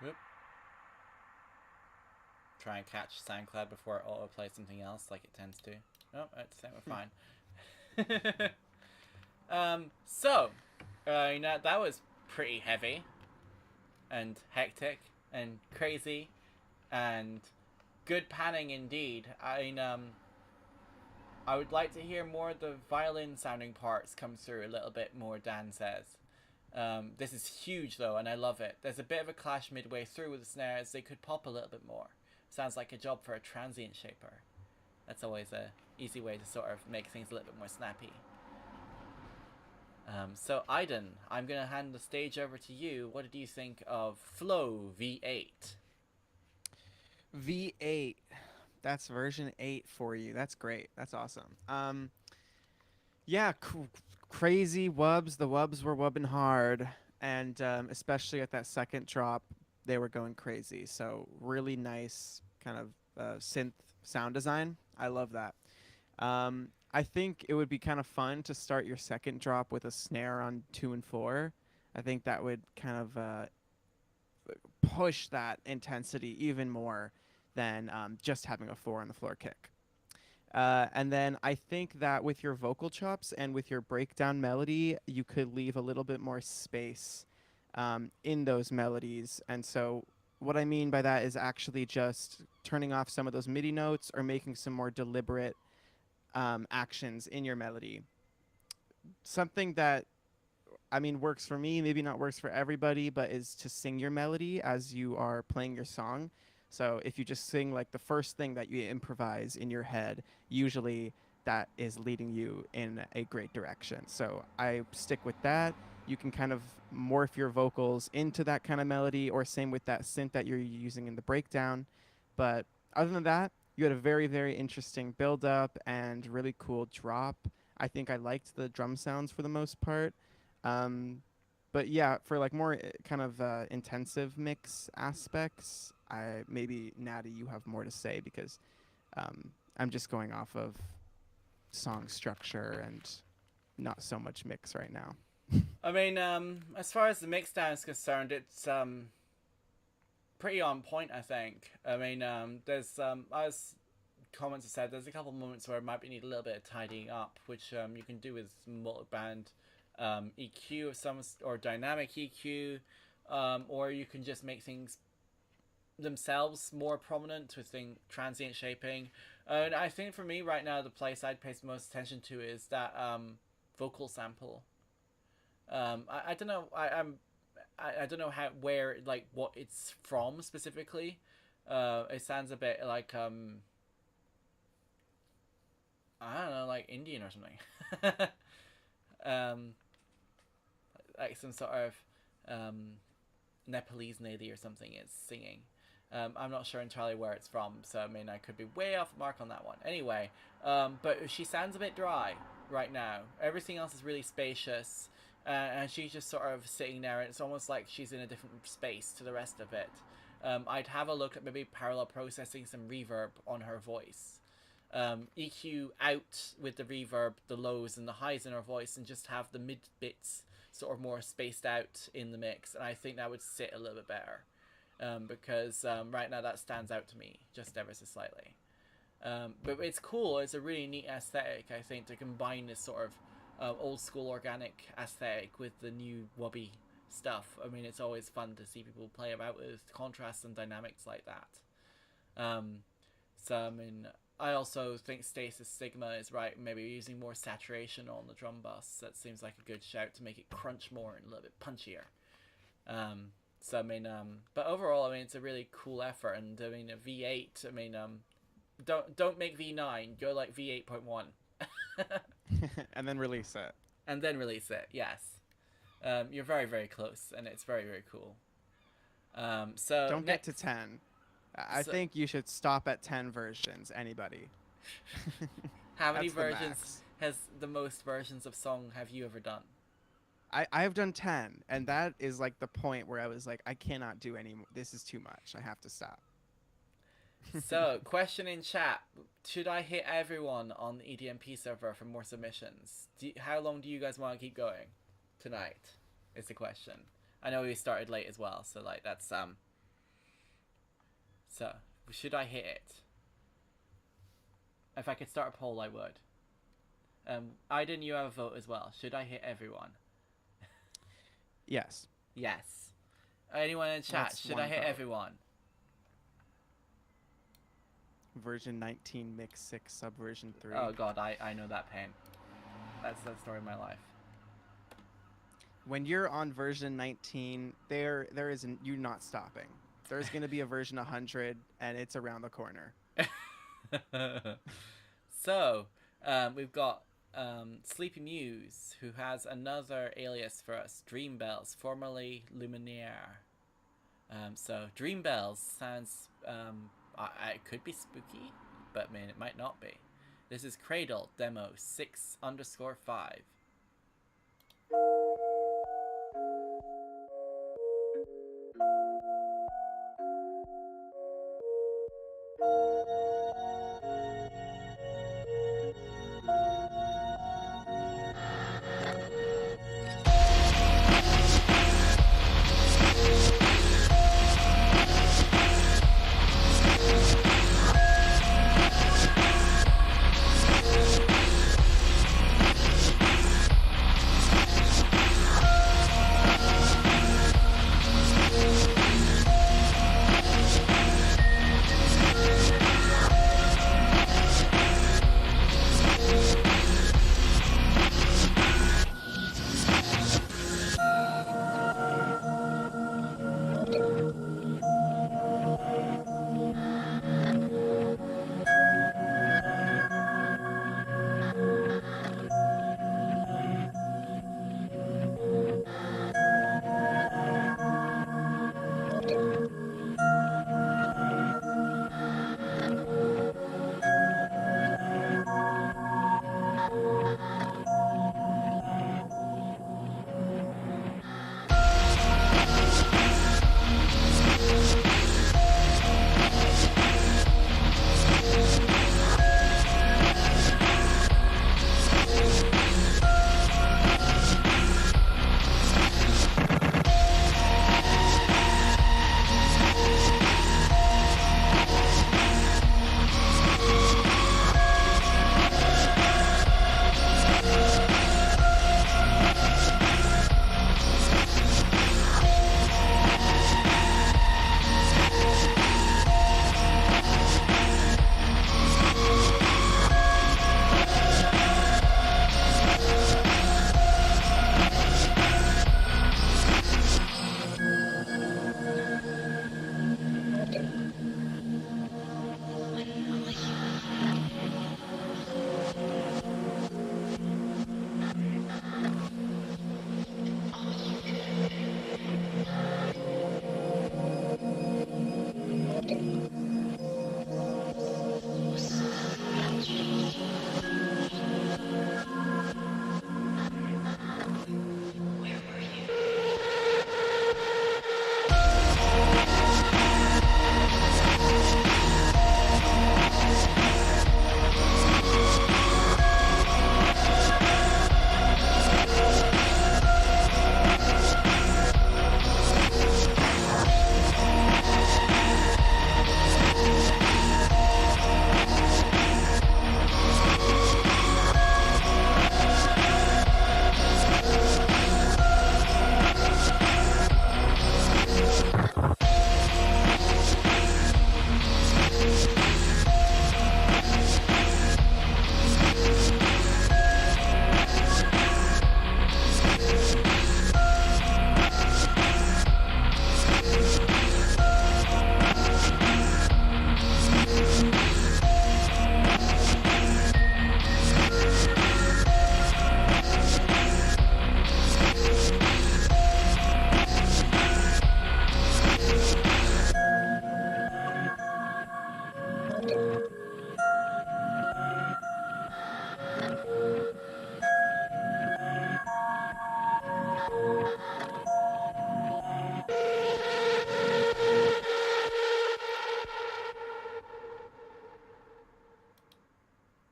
Whoop. Try and catch SoundCloud before it auto-plays something else like it tends to. Oh, it's saying we're fine. So, that was pretty heavy and hectic and crazy and good panning indeed. I would like to hear more of the violin sounding parts come through a little bit more, Dan says. This is huge though, and I love it. There's a bit of a clash midway through with the snares. They could pop a little bit more. Sounds like a job for a transient shaper. That's always a easy way to sort of make things a little bit more snappy. So Aiden, I'm going to hand the stage over to you. What did you think of Flow V8? V8. That's version 8 for you. That's great. That's awesome. Yeah, crazy wubs. The wubs were wubbing hard. And especially at that second drop, they were going crazy. So really nice kind of synth sound design. I love that. I think it would be kind of fun to start your second drop with a snare on 2 and 4. I think that would kind of push that intensity even more than just having a 4 on the floor kick. And then I think that with your vocal chops and with your breakdown melody, you could leave a little bit more space in those melodies. And so what I mean by that is actually just turning off some of those MIDI notes or making some more deliberate actions in your melody. Something that, I mean, works for me, maybe not works for everybody, but is to sing your melody as you are playing your song. So if you just sing like the first thing that you improvise in your head, usually that is leading you in a great direction. So I stick with that. You can kind of morph your vocals into that kind of melody, or same with that synth that you're using in the breakdown. But other than that, you had a very, very interesting build up and really cool drop. I think I liked the drum sounds for the most part. But yeah, for like more kind of intensive mix aspects, maybe Natty, you have more to say, because I'm just going off of song structure and not so much mix right now. I mean, as far as the mix down is concerned, it's pretty on point, I think. I mean, there's as comments have said, there's a couple moments where it might need a little bit of tidying up, which you can do with multi-band EQ of some, or dynamic EQ, or you can just make things themselves more prominent with transient shaping. And I think for me right now, the place I'd pay most attention to is that vocal sample. I don't know. I don't know where, like, what it's from specifically. It sounds a bit like I don't know, like Indian or something. Like some sort of Nepalese lady or something is singing. I'm not sure entirely where it's from, so I mean, I could be way off the mark on that one. Anyway, but she sounds a bit dry right now. Everything else is really spacious, and she's just sort of sitting there, and it's almost like she's in a different space to the rest of it. I'd have a look at maybe parallel processing some reverb on her voice. EQ out with the reverb, the lows and the highs in her voice, and just have the mid bits sort of more spaced out in the mix, and I think that would sit a little bit better. Because right now that stands out to me just ever so slightly. But it's cool. It's a really neat aesthetic, I think, to combine this sort of old school organic aesthetic with the new wubby stuff. I mean, it's always fun to see people play about with contrasts and dynamics like that. So, I mean, I also think Stasis Sigma is right, maybe using more saturation on the drum bus. That seems like a good shout to make it crunch more and a little bit punchier. So I mean, but overall, I mean, it's a really cool effort, and I mean, a V8. I mean, don't make V9. Go like V8.1. And then release it. And then release it. Yes. You're very, very close, and it's very, very cool. So don't get to 10. I think you should stop at 10 versions. Anybody? How many versions has the most versions of song have you ever done? I have done 10, and that is like the point where I was like, I cannot do any more. This is too much. I have to stop. So, question in chat. Should I hit everyone on the EDMP server for more submissions? How long do you guys want to keep going? Tonight is the question. I know we started late as well, so like that's So, should I hit it? If I could start a poll, I would. Aiden, you have a vote as well. Should I hit everyone? Yes. Yes. Anyone in chat, should I hit everyone? Version 19, Mix 6, Subversion 3. Oh god, I know that pain. That's the story of my life. When you're on version 19, there isn't, you're not stopping. There's going to be a version 100, and it's around the corner. So, we've got Sleepy Muse, who has another alias for us, Dream Bells, formerly Luminaire. So, Dream Bells sounds, it could be spooky, but I mean, it might not be. This is Cradle Demo 6_5.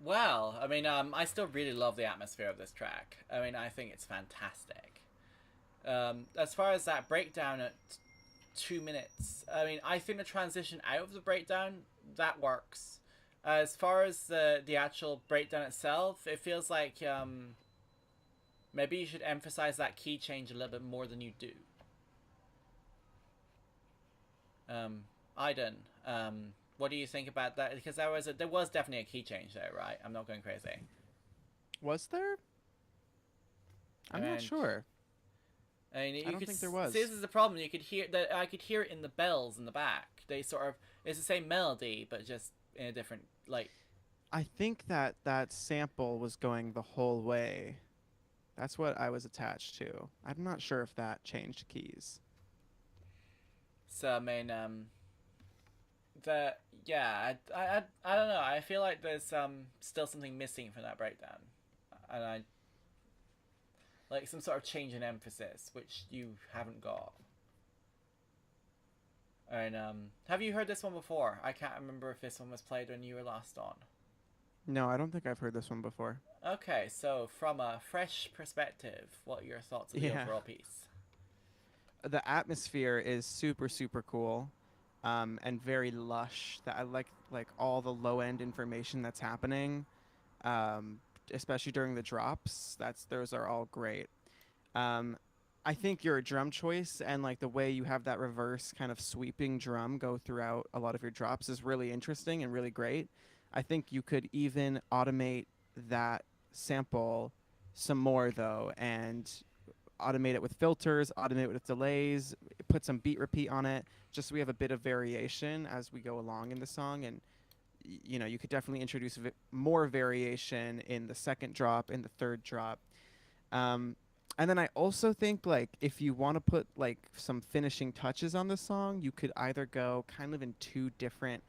Well, I mean, I still really love the atmosphere of this track. I mean, I think it's fantastic. As far as that breakdown at 2 minutes. I mean, I think the transition out of the breakdown, that works. As far as the actual breakdown itself, it feels like maybe you should emphasize that key change a little bit more than you do. Aiden, what do you think about that? Because there was definitely a key change there, right? I'm not going crazy. Was there? I'm not sure. I mean, I don't think there was. See, this is the problem. You could hear that. I could hear it in the bells in the back. They sort of, it's the same melody, but just in a different, like. I think that sample was going the whole way. That's what I was attached to. I'm not sure if that changed keys. So I mean, I don't know. I feel like there's still something missing from that breakdown, and I like some sort of change in emphasis, which you haven't got. And have you heard this one before? I can't remember if this one was played when you were last on. No, I don't think I've heard this one before. Okay, so from a fresh perspective, what are your thoughts on the overall piece? The atmosphere is super, super cool, and very lush. That I like all the low end information that's happening, especially during the drops. Those are all great. I think your drum choice and like the way you have that reverse kind of sweeping drum go throughout a lot of your drops is really interesting and really great. I think you could even automate that sample some more though, and automate it with filters, automate it with delays, put some beat repeat on it, just so we have a bit of variation as we go along in the song. And you know, you could definitely introduce more variation in the second drop, in the third drop. And then I also think like if you want to put like some finishing touches on the song, you could either go kind of in two different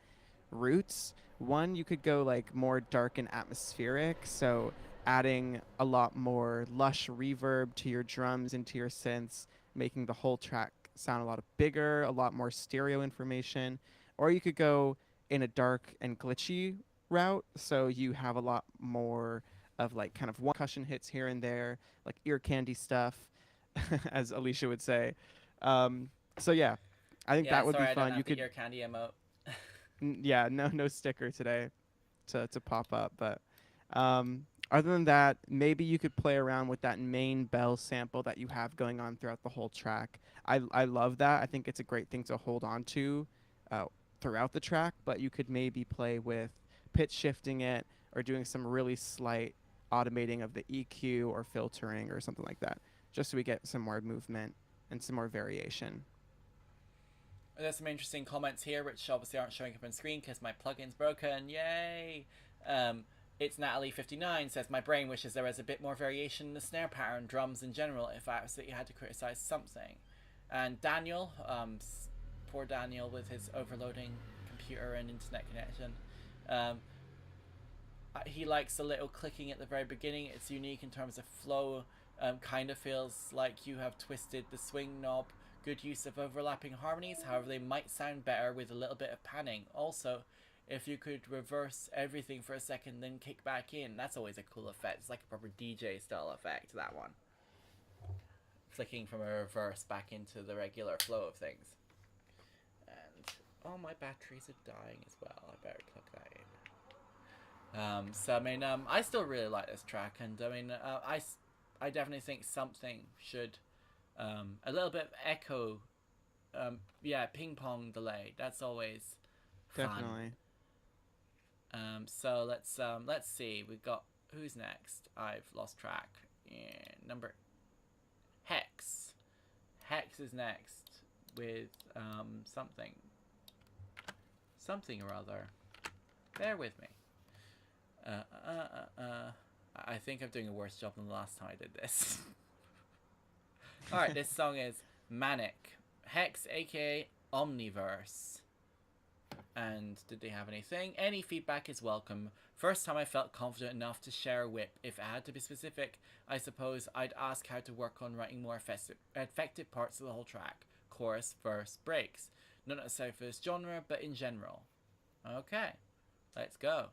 routes. One, you could go like more dark and atmospheric, so adding a lot more lush reverb to your drums and to your synths, making the whole track sound a lot bigger, a lot more stereo information. Or you could go in a dark and glitchy route, so you have a lot more of like kind of one percussion hits here and there, like ear candy stuff, as Alicia would say. So yeah, I think that would be fun. You could ear candy emote. Yeah, no sticker today to pop up, but other than that, maybe you could play around with that main bell sample that you have going on throughout the whole track. I love that. I think it's a great thing to hold on to throughout the track, but you could maybe play with pitch shifting it or doing some really slight automating of the EQ or filtering or something like that, just so we get some more movement and some more variation. There's some interesting comments here, which obviously aren't showing up on screen because my plugin's broken. Yay! It's Natalie59 says, my brain wishes there was a bit more variation in the snare pattern, drums in general, if I absolutely had to criticize something. And Daniel, poor Daniel with his overloading computer and internet connection, he likes a little clicking at the very beginning. It's unique in terms of flow. Kind of feels like you have twisted the swing knob. Good use of overlapping harmonies, however they might sound better with a little bit of panning. Also, if you could reverse everything for a second then kick back in, that's always a cool effect. It's like a proper DJ style effect, that one. Flicking from a reverse back into the regular flow of things. And oh, my batteries are dying as well. I better plug that in. So I mean, I still really like this track, and I mean, I definitely think something should a little bit of echo, ping pong delay. That's always fun. Definitely. So let's see. We've got who's next. I've lost track. Number Hex. Hex is next with something or other. Bear with me. I think I'm doing a worse job than the last time I did this. Alright, this song is Manic. Hex, aka Omniverse. And did they have anything? Any feedback is welcome. First time I felt confident enough to share a whip. If it had to be specific, I suppose I'd ask how to work on writing more effective parts of the whole track. Chorus, verse, breaks. Not necessarily for this genre, but in general. Okay, let's go.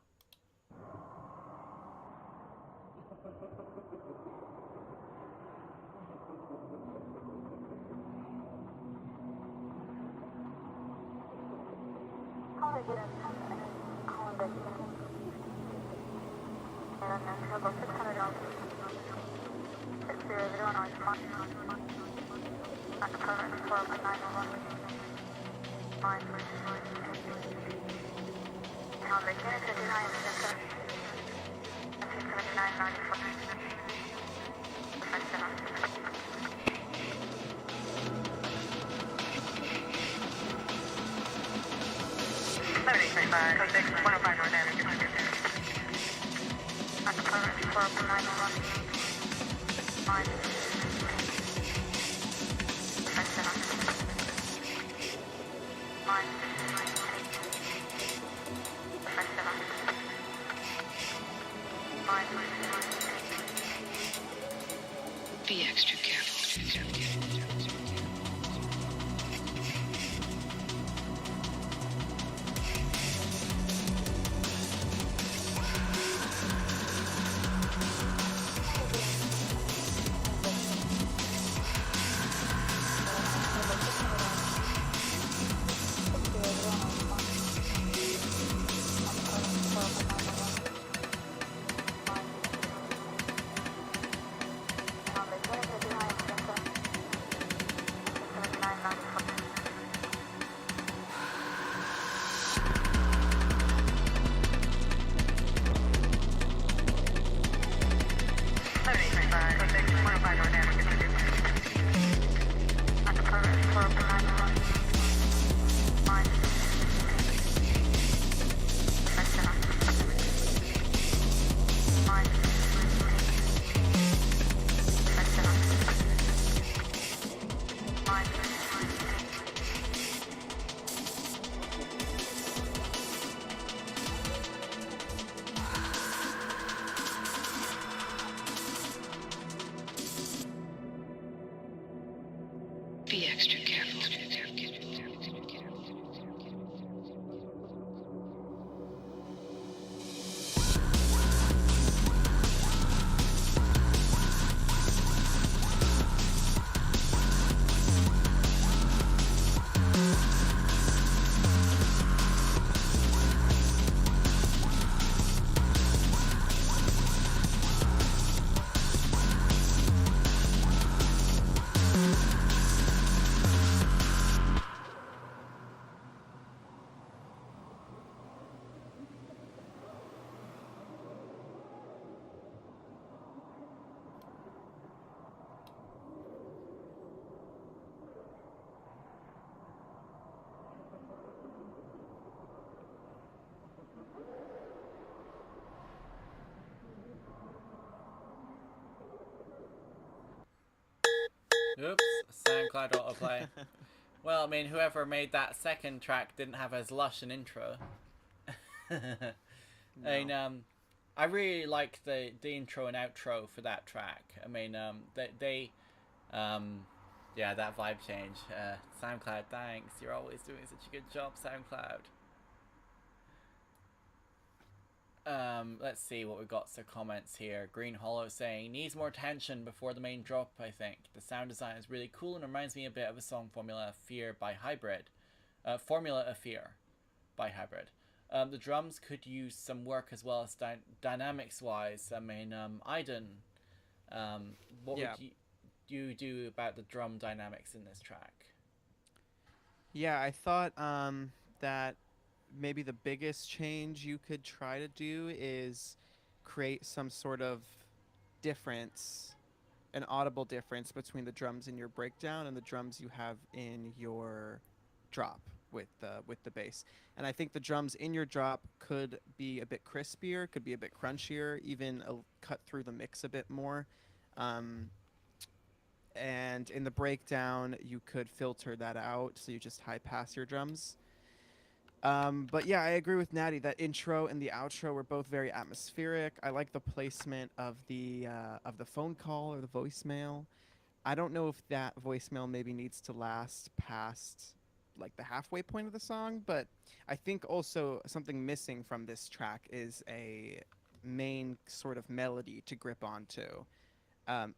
Be extra careful. Be extra careful. Oops, SoundCloud autoplay. Well, I mean, whoever made that second track didn't have as lush an intro. No. I mean, I really like the intro and outro for that track. I mean, yeah, that vibe change. SoundCloud, thanks. You're always doing such a good job, SoundCloud. Let's see what we've got. Some comments here. Green Hollow saying, needs more tension before the main drop, I think. The sound design is really cool and reminds me a bit of a song Formula of Fear by Hybrid. Formula of Fear by Hybrid. The drums could use some work as well as dynamics wise. I mean, IDN, what would you do about the drum dynamics in this track? Yeah, I thought that maybe the biggest change you could try to do is create some sort of difference, an audible difference between the drums in your breakdown and the drums you have in your drop with the bass. And I think the drums in your drop could be a bit crispier, could be a bit crunchier, even cut through the mix a bit more. And in the breakdown, you could filter that out, so you just high pass your drums. But yeah, I agree with Natty that intro and the outro were both very atmospheric. I like the placement of the phone call or the voicemail. I don't know if that voicemail maybe needs to last past like the halfway point of the song, but I think also something missing from this track is a main sort of melody to grip onto.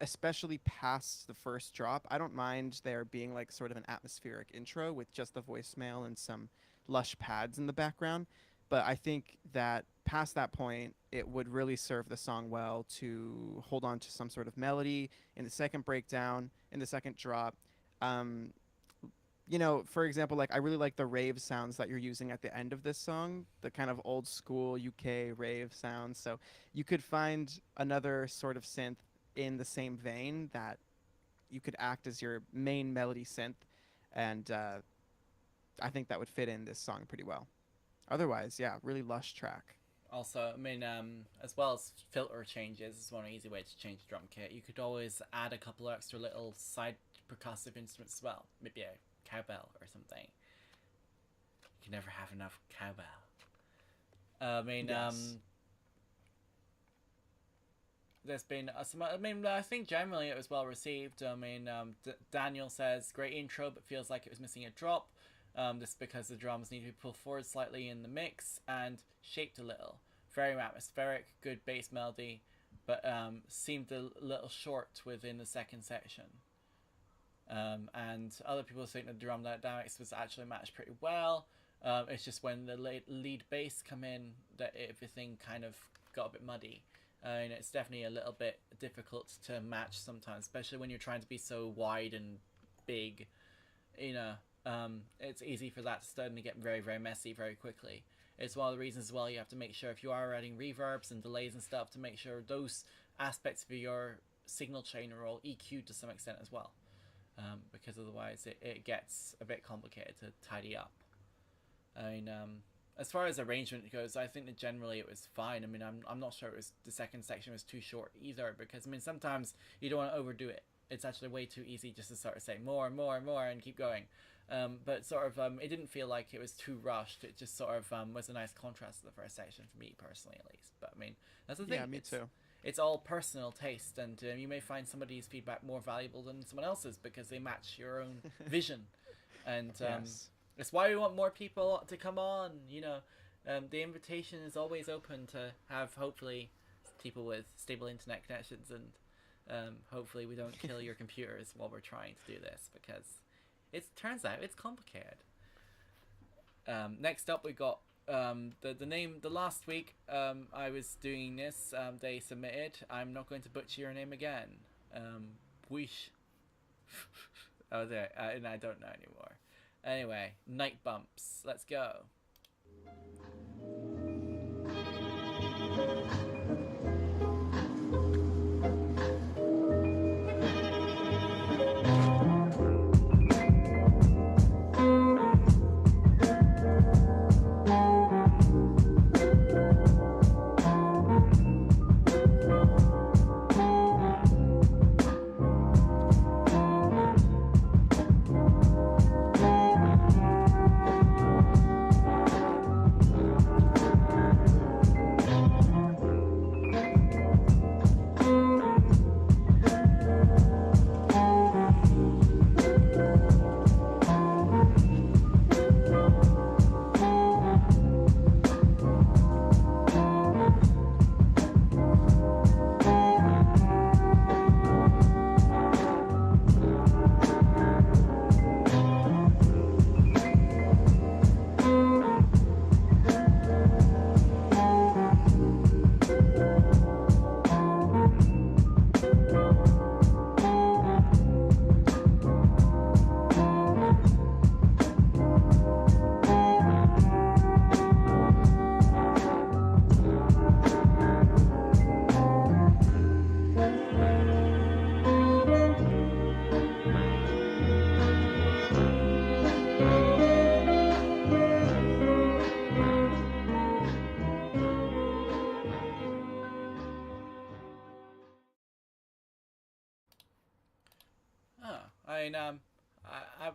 Especially past the first drop. I don't mind there being like sort of an atmospheric intro with just the voicemail and some lush pads in the background. But I think that past that point, it would really serve the song well to hold on to some sort of melody in the second breakdown, in the second drop. Um, for example, like I really like the rave sounds that you're using at the end of this song, the kind of old school UK rave sounds. So you could find another sort of synth in the same vein that you could act as your main melody synth, and I think that would fit in this song pretty well. Otherwise, yeah, really lush track. Also, I mean, as well as filter changes, is one easy way to change the drum kit. You could always add a couple of extra little side percussive instruments as well. Maybe a cowbell or something. You can never have enough cowbell. I mean, Yes. There's been some. I mean, I think generally it was well received. I mean, Daniel says great intro, but feels like it was missing a drop. This is because the drums need to be pulled forward slightly in the mix and shaped a little. Very atmospheric, good bass melody, but seemed a little short within the second section. And other people think the drum dynamics was actually matched pretty well. It's just when the lead bass come in that everything kind of got a bit muddy. And it's definitely a little bit difficult to match sometimes, especially when you're trying to be so wide and big. It's easy for that to suddenly get very, very messy very quickly. It's one of the reasons as well you have to make sure if you are adding reverbs and delays and stuff to make sure those aspects of your signal chain are all EQ'd to some extent as well. Because otherwise it gets a bit complicated to tidy up. I mean, as far as arrangement goes, I think that generally it was fine. I mean, I'm not sure the second section was too short either, because I mean sometimes you don't want to overdo it. It's actually way too easy just to sort of say more and more and more and keep going. But sort of it didn't feel like it was too rushed. It just sort of was a nice contrast to the first section for me personally, at least. But I mean, that's the thing. Yeah, me too. It's all personal taste, and you may find somebody's feedback more valuable than someone else's because they match your own vision. And Yes. it's why we want more people to come on. The invitation is always open to have hopefully people with stable internet connections, and hopefully we don't kill your computers while we're trying to do this, because it turns out it's complicated. Next up we got the last week I was doing this, they submitted, I'm not going to butcher your name again, Wish. Oh, there, and I don't know anymore. Anyway, Night Bumps, let's go.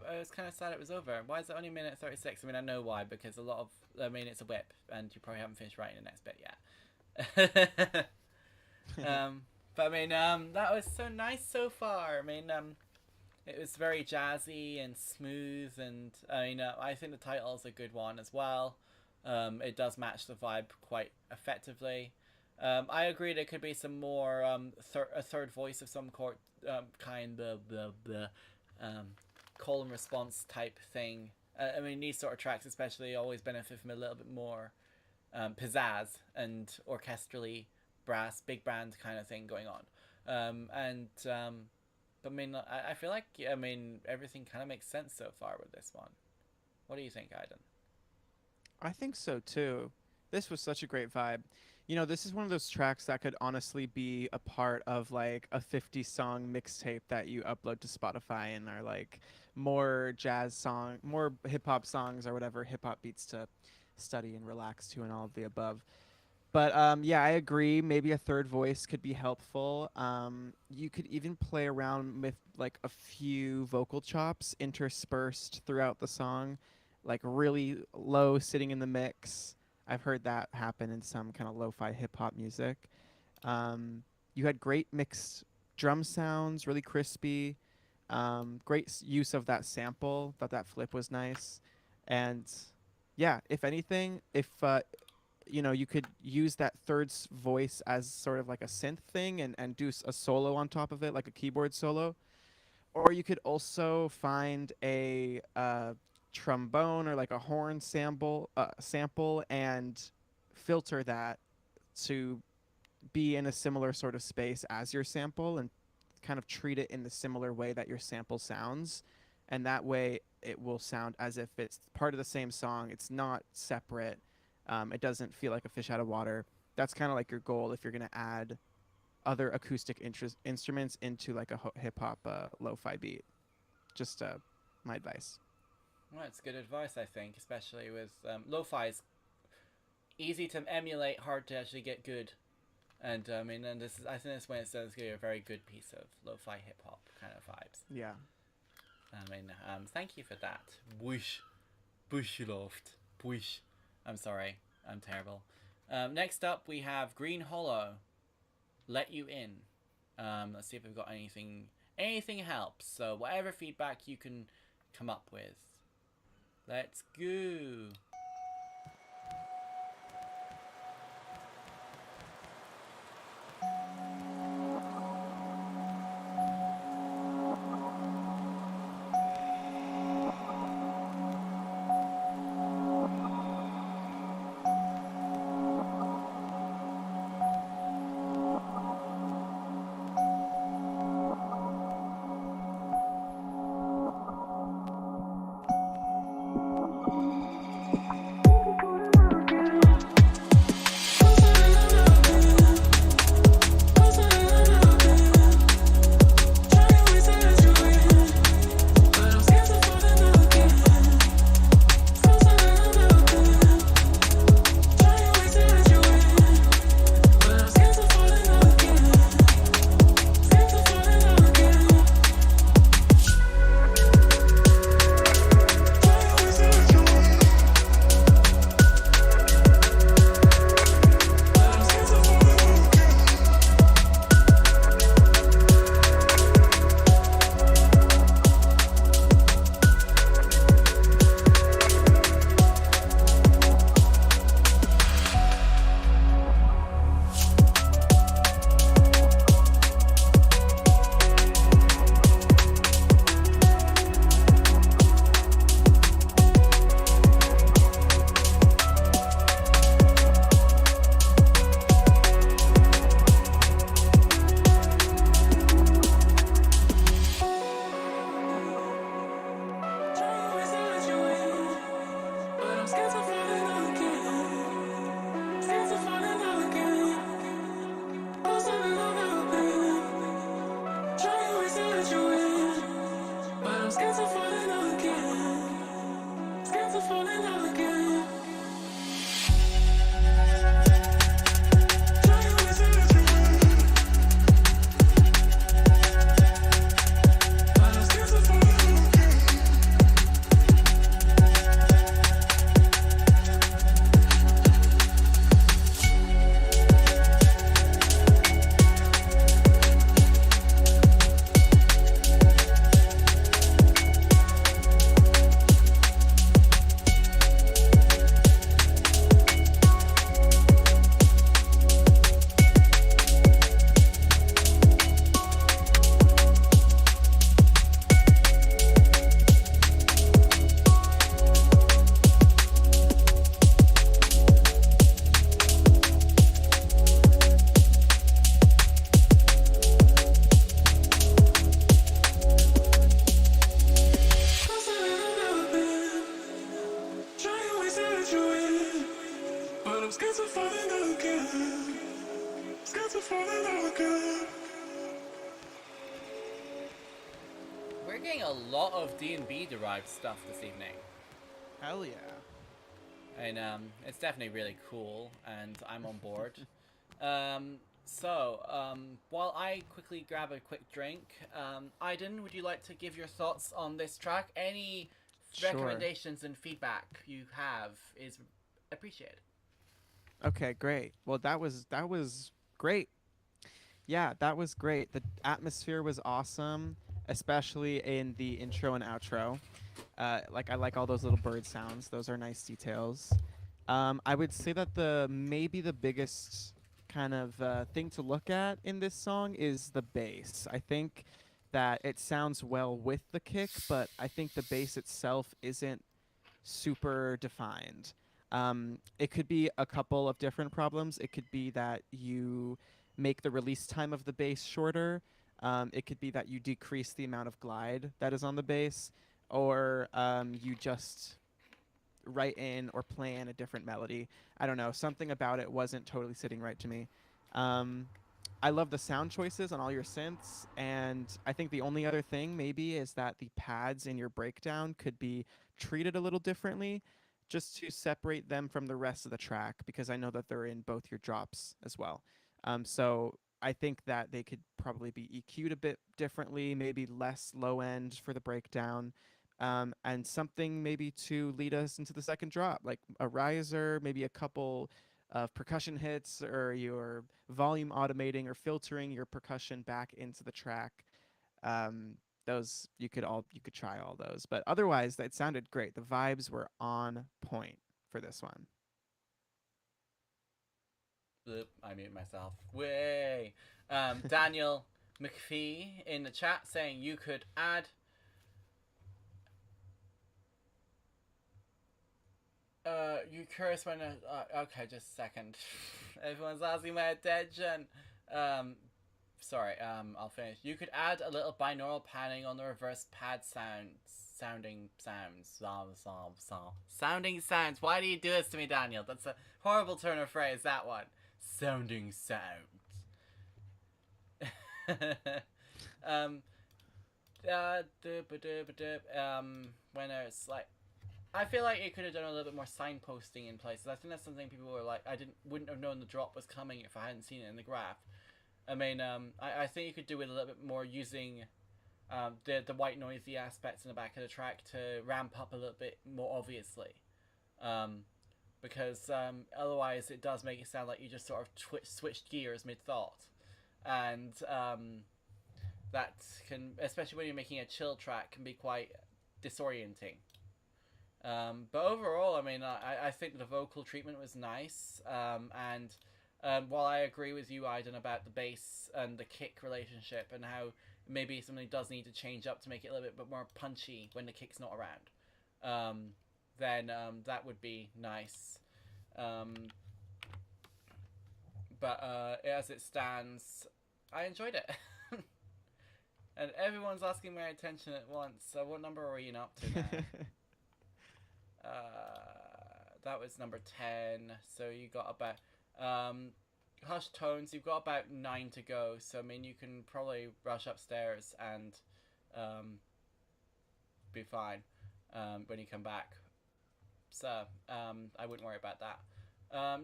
I was kind of sad it was over. Why is it only minute 36? I mean, I know why, because it's a whip, and you probably haven't finished writing the next bit yet. But I mean, that was so nice so far. I mean, it was very jazzy and smooth, and I mean, I think the title is a good one as well. It does match the vibe quite effectively. I agree there could be some more a third voice of some kind of call and response type thing I mean, these sort of tracks especially always benefit from a little bit more pizzazz and orchestrally brass, big band kind of thing going on. But I mean, I feel like, I mean, everything kind of makes sense so far with this one. What do you think, Aiden? I think so too. This was such a great vibe. You know, this is one of those tracks that could honestly be a part of like a 50-song mixtape that you upload to Spotify and are like more jazz song, more hip hop songs or whatever hip hop beats to study and relax to and all of the above. But yeah, I agree. Maybe a third voice could be helpful. You could even play around with like a few vocal chops interspersed throughout the song, like really low sitting in the mix. I've heard that happen in some kind of lo-fi hip hop music. You had great mixed drum sounds, really crispy. Great use of that sample. Thought that flip was nice. And yeah, if anything, if you know, you could use that third voice as sort of like a synth thing and do a solo on top of it, like a keyboard solo. Or you could also find a trombone or like a horn sample and filter that to be in a similar sort of space as your sample and kind of treat it in the similar way that your sample sounds. And that way it will sound as if it's part of the same song. It's not separate. It doesn't feel like a fish out of water. That's kind of like your goal if you're going to add other acoustic instruments into like a hip hop lo-fi beat. Just my advice. Well, it's good advice, I think, especially with lo-fi is easy to emulate, hard to actually get good. And I mean, and this is, I think this one is going to be a very good piece of lo-fi hip hop kind of vibes. Yeah. I mean, thank you for that. Bush loft. Bush. I'm sorry. I'm terrible. Next up, we have Green Hollow. Let You In. Let's see if we've got anything. Anything helps. So whatever feedback you can come up with. Let's go. lot of D&B derived stuff this evening. Hell yeah. And it's definitely really cool, and I'm on board. While I quickly grab a quick drink, Aiden, would you like to give your thoughts on this track? Any recommendations and feedback you have is appreciated. Okay, great. Well, that was great. Yeah, that was great. The atmosphere was awesome, especially in the intro and outro. I like all those little bird sounds. Those are nice details. I would say that maybe the biggest kind of thing to look at in this song is the bass. I think that it sounds well with the kick, but I think the bass itself isn't super defined. It could be a couple of different problems. It could be that you make the release time of the bass shorter. It could be that you decrease the amount of glide that is on the bass, or you just write in or plan a different melody. I don't know. Something about it wasn't totally sitting right to me. I love the sound choices on all your synths, and I think the only other thing maybe is that the pads in your breakdown could be treated a little differently, just to separate them from the rest of the track, because I know that they're in both your drops as well. So I think that they could probably be EQ'd a bit differently, maybe less low end for the breakdown, and something maybe to lead us into the second drop, like a riser, maybe a couple of percussion hits, or your volume automating or filtering your percussion back into the track. Those you could try all those, but otherwise that sounded great. The vibes were on point for this one. I mute myself. Way. Daniel MacPhee in the chat saying you could add you curse when okay, just a second. Everyone's asking my attention. Sorry, I'll finish. You could add a little binaural panning on the reverse pad sounding sounds. Sounding sounds. Why do you do this to me, Daniel? That's a horrible turn of phrase, that one. Sounding sounds. When it's like, I feel like it could have done a little bit more signposting in places. I think that's something people were like, wouldn't have known the drop was coming if I hadn't seen it in the graph. I mean, I think you could do it a little bit more using the white noisy aspects in the back of the track to ramp up a little bit more obviously. Because otherwise it does make it sound like you just sort of switched gears mid-thought. And that can, especially when you're making a chill track, can be quite disorienting. But overall, I mean, I think the vocal treatment was nice. And while I agree with you, Aiden, about the bass and the kick relationship and how maybe something does need to change up to make it a little bit more punchy when the kick's not around, then that would be nice. But as it stands, I enjoyed it. And everyone's asking my attention at once, so what number are we up to now? That was number 10, so you got about... Hushed Tones, you've got about 9 to go, so I mean you can probably rush upstairs and be fine when you come back. So I wouldn't worry about that.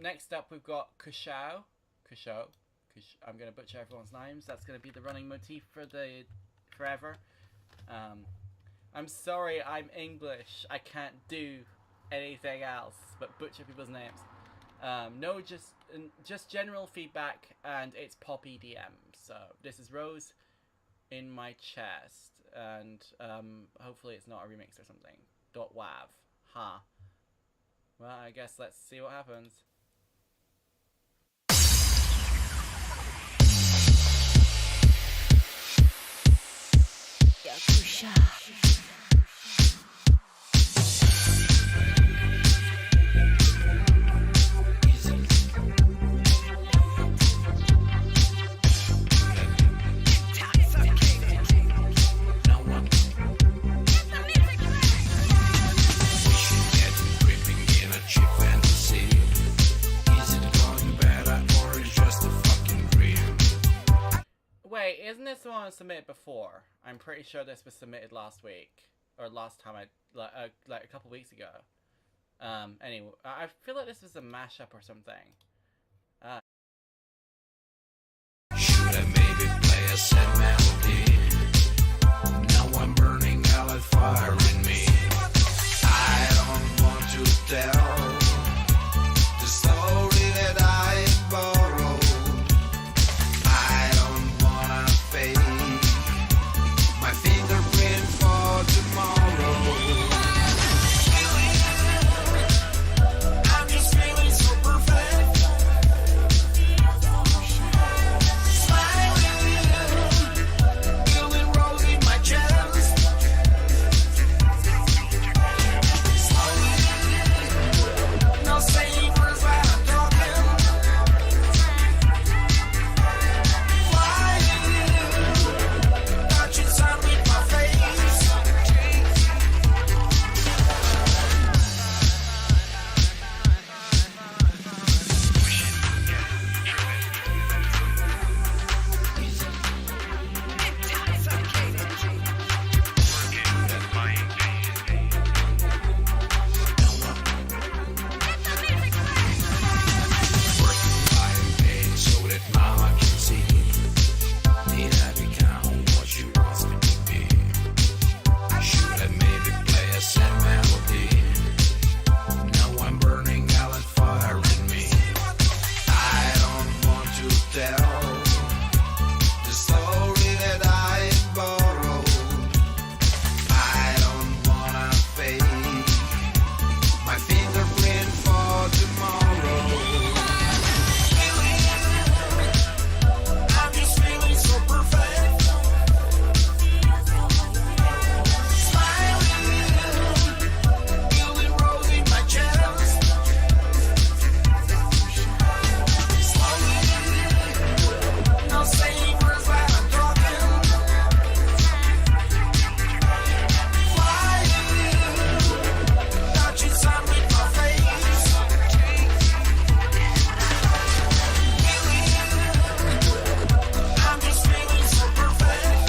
Next up we've got Kushao. I'm going to butcher everyone's names. That's going to be the running motif for the forever. I'm sorry, I'm English. I can't do anything else but butcher people's names. No, just general feedback, and it's pop EDM. So this is Rose in My Chest, and hopefully it's not a remix or something. .wav. Huh. Well, I guess let's see what happens. Wait, isn't this the one one was submitted before. I'm pretty sure this was submitted last week or last time like a couple weeks ago. Anyway, I feel like this was a mashup or something. Should I maybe play a sad melody? Now I'm burning out like fire in me. I don't want to tell the story that I borrowed. I don't wanna fade my fingerprint for tomorrow. I'm just feeling so perfect. Smiling, feeling rose in my chest. Slowly, no saying words while I'm talking. Flying, touching sun with my face. So that mama can see. Need I become what you want me to be? Should I maybe play a sad melody? Now I'm burning out like fire in me. I don't want to tell the story that I borrowed. I don't wanna fade my fingerprint for tomorrow. I'm just feeling so perfect. Smiling, feeling rose in my chest. Slowly, no saying words while I'm talking. Flying, touching sun with my face. I'm just feeling so perfect.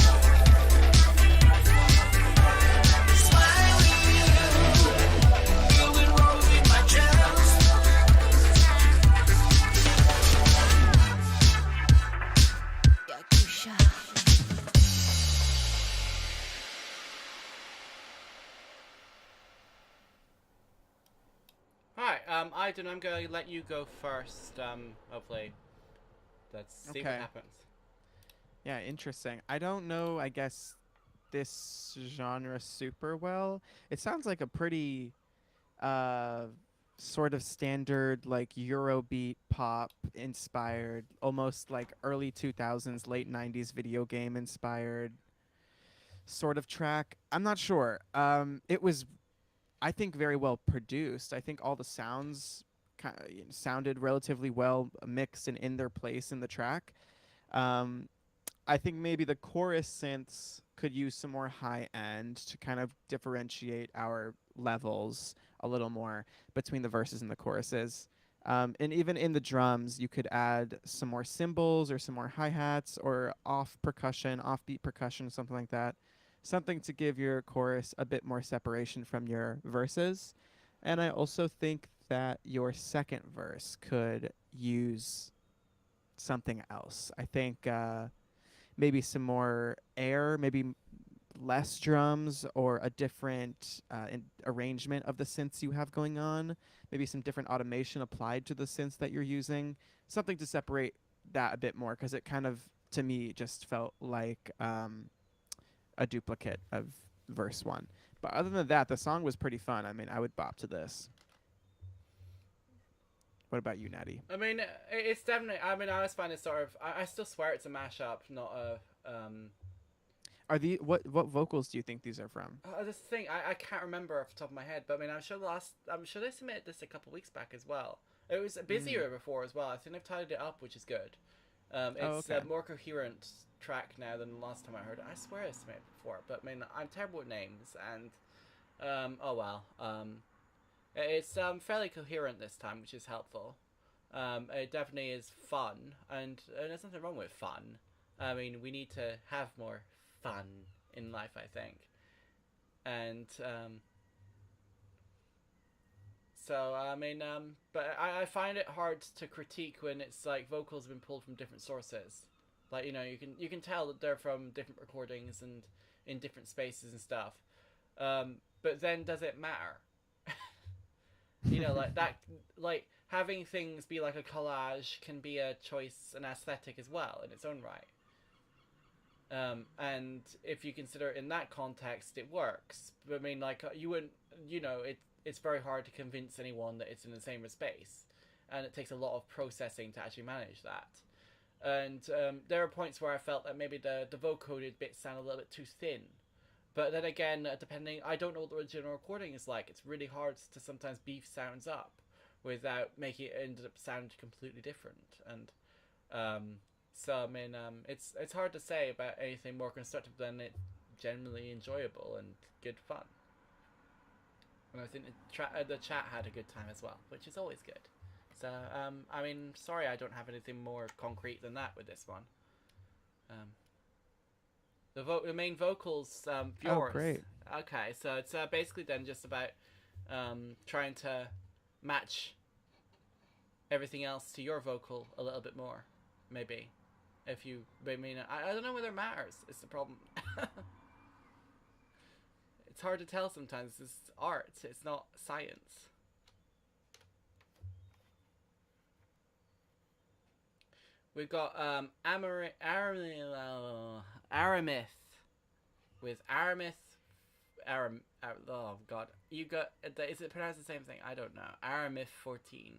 Smiling, feeling rose in my chest. Hi, Aiden, I'm going to let you go first. Hopefully, let's see what Okay. happens. Yeah, interesting. I don't know, I guess, this genre super well. It sounds like a pretty sort of standard, like Eurobeat pop inspired, almost like early 2000s, late 90s video game inspired sort of track. I'm not sure. It was, I think, very well produced. I think all the sounds sounded relatively well mixed and in their place in the track. I think maybe the chorus synths could use some more high end to kind of differentiate our levels a little more between the verses and the choruses. And even in the drums, you could add some more cymbals or some more hi-hats or offbeat percussion, something like that. Something to give your chorus a bit more separation from your verses. And I also think that your second verse could use something else. I think maybe some more air, maybe less drums, or a different arrangement of the synths you have going on. Maybe some different automation applied to the synths that you're using. Something to separate that a bit more, because it kind of, to me, just felt like a duplicate of verse 1. But other than that, the song was pretty fun. I mean, I would bop to this. What about you, Natty? I mean, it's definitely. I mean, I always find it sort of. I still swear it's a mashup, not a. Are the what vocals do you think these are from? This thing I can't remember off the top of my head, but I mean, I'm sure they submitted this a couple weeks back as well. It was busier before as well. I think they've tidied it up, which is good. It's a more coherent track now than the last time I heard it. I swear I submitted before, but I mean, I'm terrible with names, and oh well. It's fairly coherent this time, which is helpful. It definitely is fun, and there's nothing wrong with fun. I mean, we need to have more fun in life, I think. And so I mean, but I find it hard to critique when it's like vocals have been pulled from different sources. Like, you know, you can tell that they're from different recordings and in different spaces and stuff. But then does it matter? You know, like that, like having things be like a collage can be a choice, an aesthetic as well in its own right. And if you consider it in that context, it works. But I mean, like, you wouldn't, you know, it's very hard to convince anyone that it's in the same space, and it takes a lot of processing to actually manage that. And there are points where I felt that maybe the vocoded bits sound a little bit too thin. But then again, depending, I don't know what the original recording is like. It's really hard to sometimes beef sounds up without making it end up sound completely different. And so I mean, it's hard to say about anything more constructive than it generally enjoyable and good fun. And I think the chat had a good time as well, which is always good. So I mean, sorry I don't have anything more concrete than that with this one. The main vocals, yours. Oh, great. Okay, so it's basically then just about trying to match everything else to your vocal a little bit more, maybe. If you, I mean, I don't know whether it matters. It's the problem. It's hard to tell sometimes. It's art. It's not science. We've got Aramith with Aramith. Oh god, you got. Is it pronounced the same thing? I don't know. Aramith 14.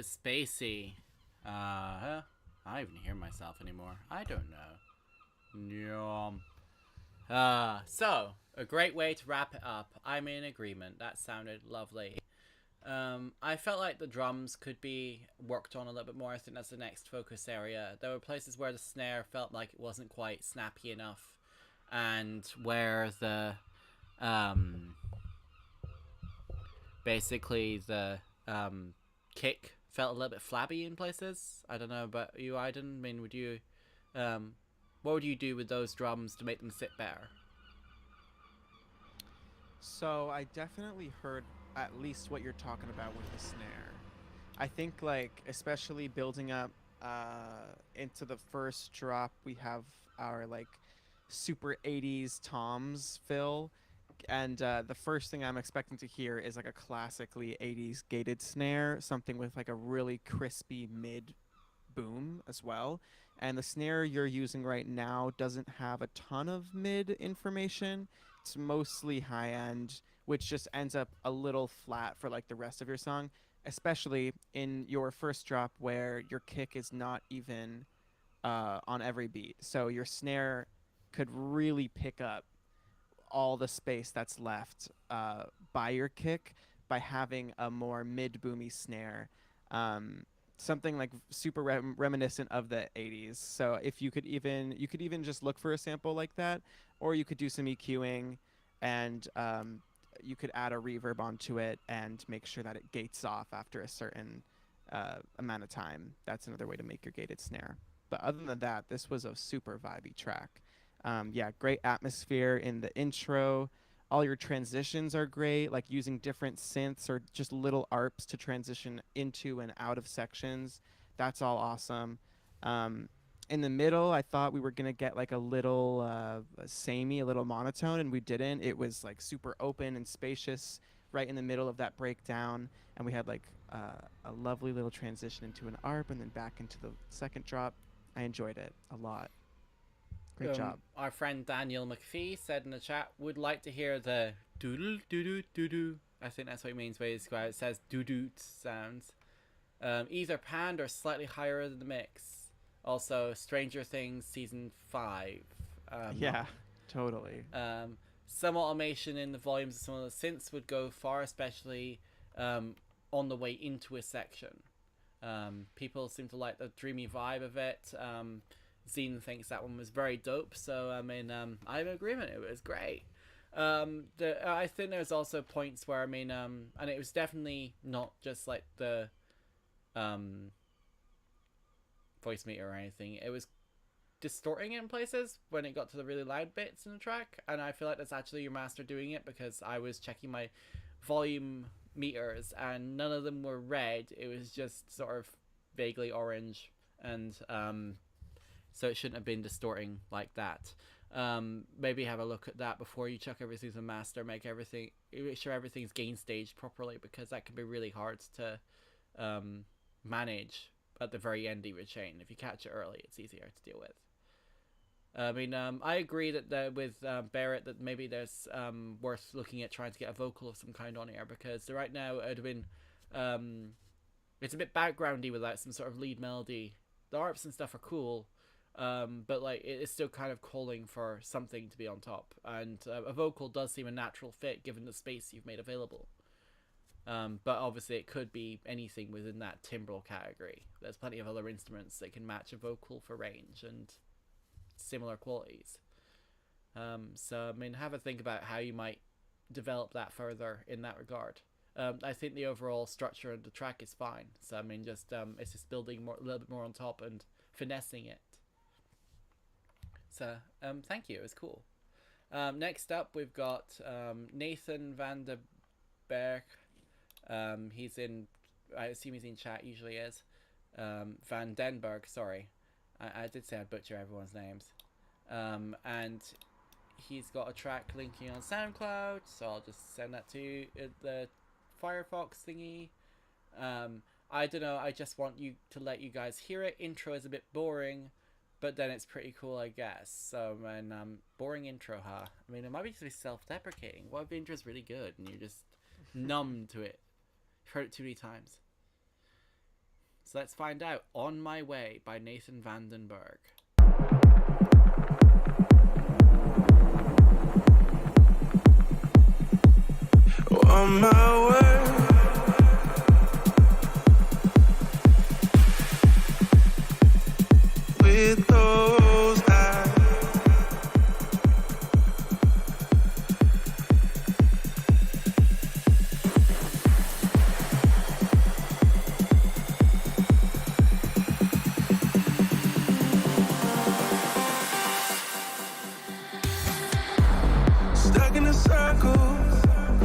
was spacey. I don't even hear myself anymore. I don't know. So, a great way to wrap it up. I'm in agreement. That sounded lovely. I felt like the drums could be worked on a little bit more. I think that's the next focus area. There were places where the snare felt like it wasn't quite snappy enough, and where the basically the kick felt a little bit flabby in places. I don't know about you, Aiden. I mean, would you what would you do with those drums to make them sit better? So I definitely heard at least what you're talking about with the snare. I think, like, especially building up into the first drop, we have our like super 80s toms fill, and the first thing I'm expecting to hear is like a classically 80s gated snare, something with like a really crispy mid boom as well. And the snare you're using right now doesn't have a ton of mid information. It's mostly high end, which just ends up a little flat for like the rest of your song, especially in your first drop where your kick is not even on every beat. So your snare could really pick up all the space that's left by your kick by having a more mid boomy snare. Something like super reminiscent of the 80s. So if you could even just look for a sample like that, or you could do some EQing, and you could add a reverb onto it and make sure that it gates off after a certain amount of time. That's another way to make your gated snare. But other than that, this was a super vibey track. Yeah, great atmosphere in the intro. All your transitions are great, like using different synths or just little arps to transition into and out of sections. That's all awesome. In the middle, I thought we were going to get like a little samey, a little monotone, and we didn't. It was like super open and spacious right in the middle of that breakdown. And we had like a lovely little transition into an arp and then back into the second drop. I enjoyed it a lot. Great job. Our friend Daniel MacPhee said in the chat, would like to hear the doodle doodoo doodoo. I think that's what he means by it says doodoo sounds. Either panned or slightly higher than the mix. Also, Stranger Things season 5. Yeah, totally. Some automation in the volumes of some of the synths would go far, especially on the way into a section. People seem to like the dreamy vibe of it. Zine thinks that one was very dope, so I mean, I'm in agreement. It was great. I think there's also points where, I mean, and it was definitely not just like the voice meter or anything. It was distorting in places when it got to the really loud bits in the track, and I feel like that's actually your master doing it, because I was checking my volume meters and none of them were red. It was just sort of vaguely orange, and so it shouldn't have been distorting like that. Maybe have a look at that before you chuck everything to master. Make sure everything's gain staged properly, because that can be really hard to manage at the very end of your chain. If you catch it early, it's easier to deal with. I mean, I agree that with Barrett that maybe there's worth looking at trying to get a vocal of some kind on here, because right now it would have been it's a bit backgroundy without some sort of lead melody. The arps and stuff are cool, but like it is still kind of calling for something to be on top, and a vocal does seem a natural fit given the space you've made available. But obviously it could be anything within that timbral category. There's plenty of other instruments that can match a vocal for range and similar qualities. So I mean, have a think about how you might develop that further in that regard. I think the overall structure of the track is fine. So I mean, just it's just building a little bit more on top and finessing it. So thank you. It was cool. Next up, we've got Nathan van der Berg. He's in. I assume he's in chat. Usually is. Van den Berg. Sorry, I did say I'd butcher everyone's names. And he's got a track linking on SoundCloud, so I'll just send that to the Firefox thingy. I don't know, I just want to let you guys hear it. Intro is a bit boring, but then it's pretty cool, I guess. So, man, boring intro, huh? I mean, it might be just self-deprecating. What if the intro is really good and you're just numb to it? You've heard it too many times. So let's find out. On My Way by Nathan Vandenberg. On my way, with those eyes, stuck in a circle,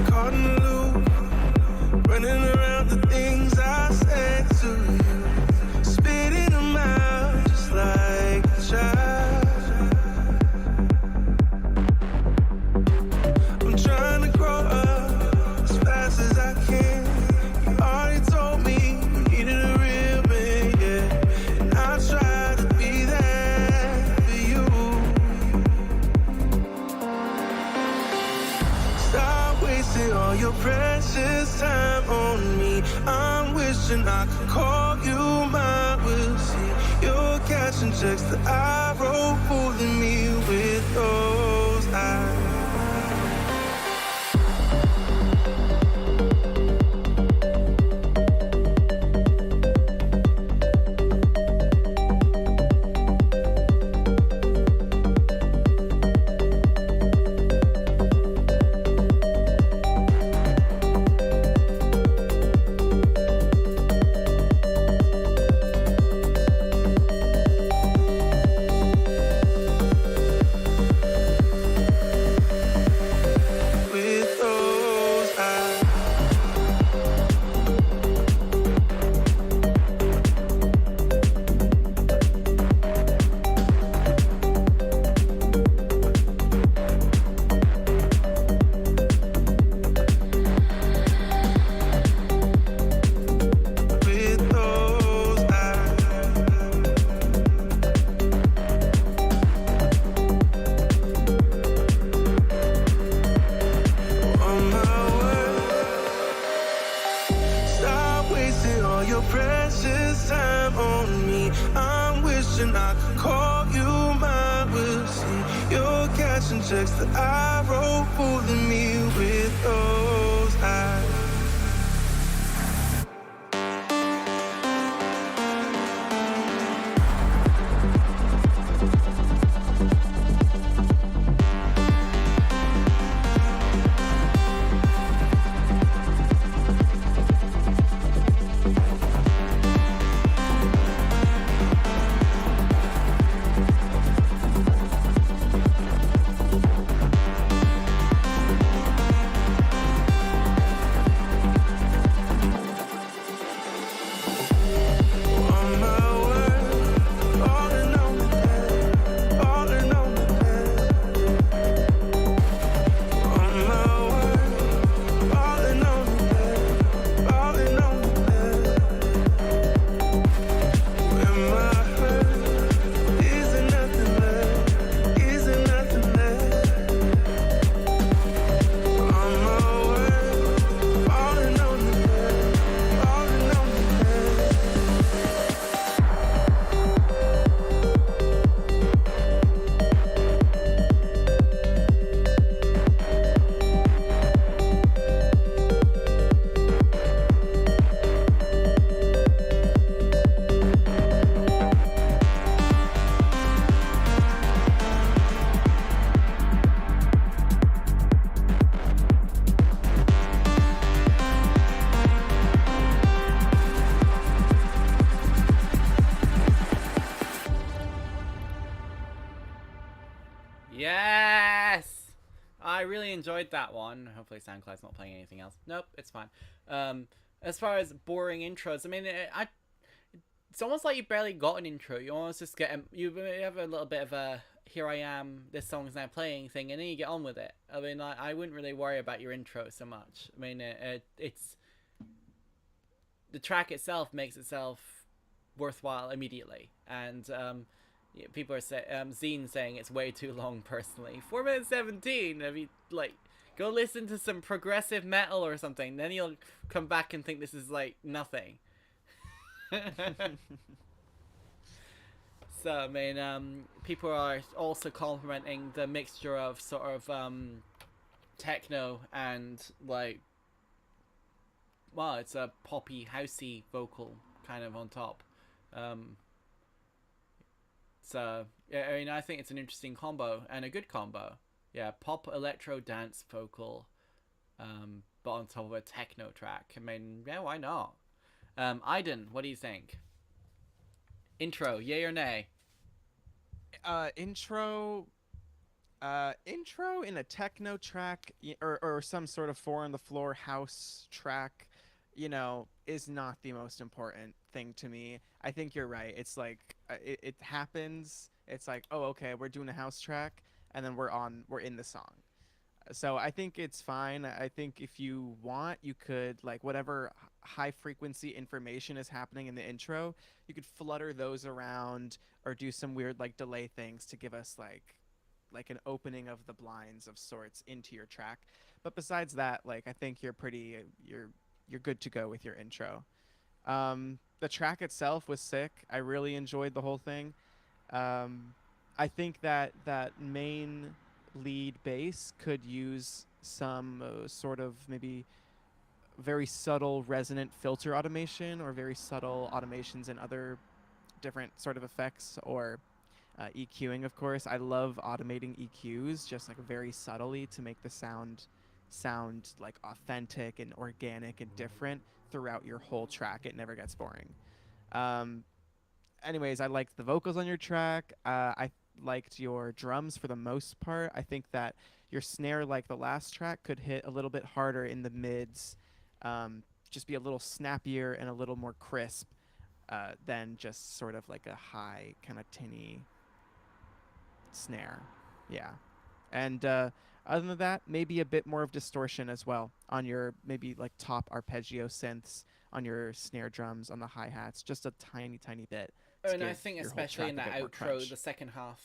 caught in a loop, running around the things I said to you, spitting them out just like a child. I'm trying to grow up as fast as I can. You already told me you needed a real man, yeah, and I try to be there for you. Stop wasting all your precious time on me. I'm wishing I could call you mine. We'll see. You're catching checks that I wrote, fooling me with those eyes. With those eyes. With those eyes. On my way. Stop wasting all your precious time on me. I'm wishing I could call you mine. We'll see. You're catching checks that I wrote, fooling me with those eyes. On my way, falling on the bed, falling on the bed. On my way, falling on the bed, falling on the bed. When my hurt isn't nothing left, isn't nothing left. On my way, falling on the bed, falling on the bed. Yes! I really enjoyed that one. Hopefully SoundCloud's not playing anything else. Nope, it's fine. As far as boring intros, I mean, it's almost like you barely got an intro. You almost just get you have a little bit of a here I am, this song's now playing thing, and then you get on with it. I mean, I wouldn't really worry about your intro so much. I mean, it's the track itself makes itself worthwhile immediately, and people are Zine saying it's way too long. Personally, 4 minutes 17. I mean, like, go listen to some progressive metal or something, then you'll come back and think this is like nothing. So I mean, people are also complimenting the mixture of sort of techno and like, well, it's a poppy, housey vocal kind of on top. So yeah, I mean, I think it's an interesting combo and a good combo. Yeah, pop, electro, dance, vocal, but on top of a techno track. I mean, yeah, why not? Aiden, what do you think? Intro, yay or nay? Intro in a techno track or some sort of 4 on the floor house track, is not the most important thing to me. I think you're right. It's like it happens. It's like, oh, okay, we're doing a house track, and then we're in the song. So I think it's fine. I think if you want, you could, like, whatever high frequency information is happening in the intro, you could flutter those around or do some weird like delay things to give us like an opening of the blinds of sorts into your track. But besides that, like, I think you're good to go with your intro. The track itself was sick. I really enjoyed the whole thing. I think that main lead bass could use some sort of maybe very subtle resonant filter automation or very subtle automations and other different sort of effects, or EQing, of course. I love automating EQs just like very subtly to make the sound like authentic and organic and different throughout your whole track. It never gets boring. Anyways, I liked the vocals on your track. I liked your drums for the most part. I think that your snare, like the last track, could hit a little bit harder in the mids, just be a little snappier and a little more crisp than just sort of like a high kind of tinny snare. Yeah. And other than that, maybe a bit more of distortion as well on your maybe like top arpeggio synths, on your snare drums, on the hi-hats, just a tiny bit. And I think especially in that outro, the second half,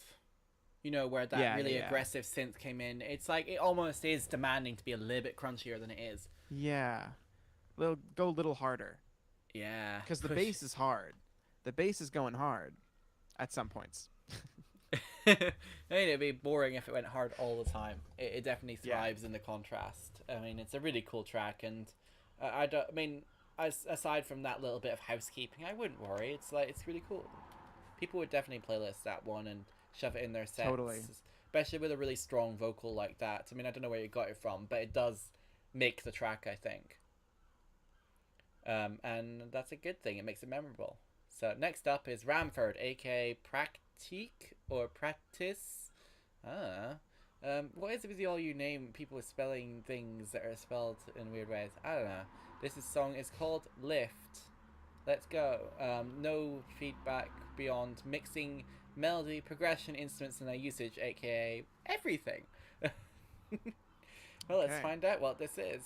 where that really aggressive synth came in, it's like it almost is demanding to be a little bit crunchier than it is. Yeah. Go a little harder. Yeah. Because the bass is hard. The bass is going hard at some points. I mean, it'd be boring if it went hard all the time. It definitely thrives in the contrast. I mean, it's a really cool track, and aside from that little bit of housekeeping, I wouldn't worry. It's really cool. People would definitely playlist that one and shove it in their sets. Totally. Especially with a really strong vocal like that. I mean, I don't know where you got it from, but it does make the track, I think. And that's a good thing. It makes it memorable. So next up is Ramford, aka Practique or Practice. What is it with all you name people spelling things that are spelled in weird ways? I don't know. This song is called Lift. Let's go. No feedback beyond mixing, melody, progression, instruments, and their usage, aka everything. Well, let's find out what this is.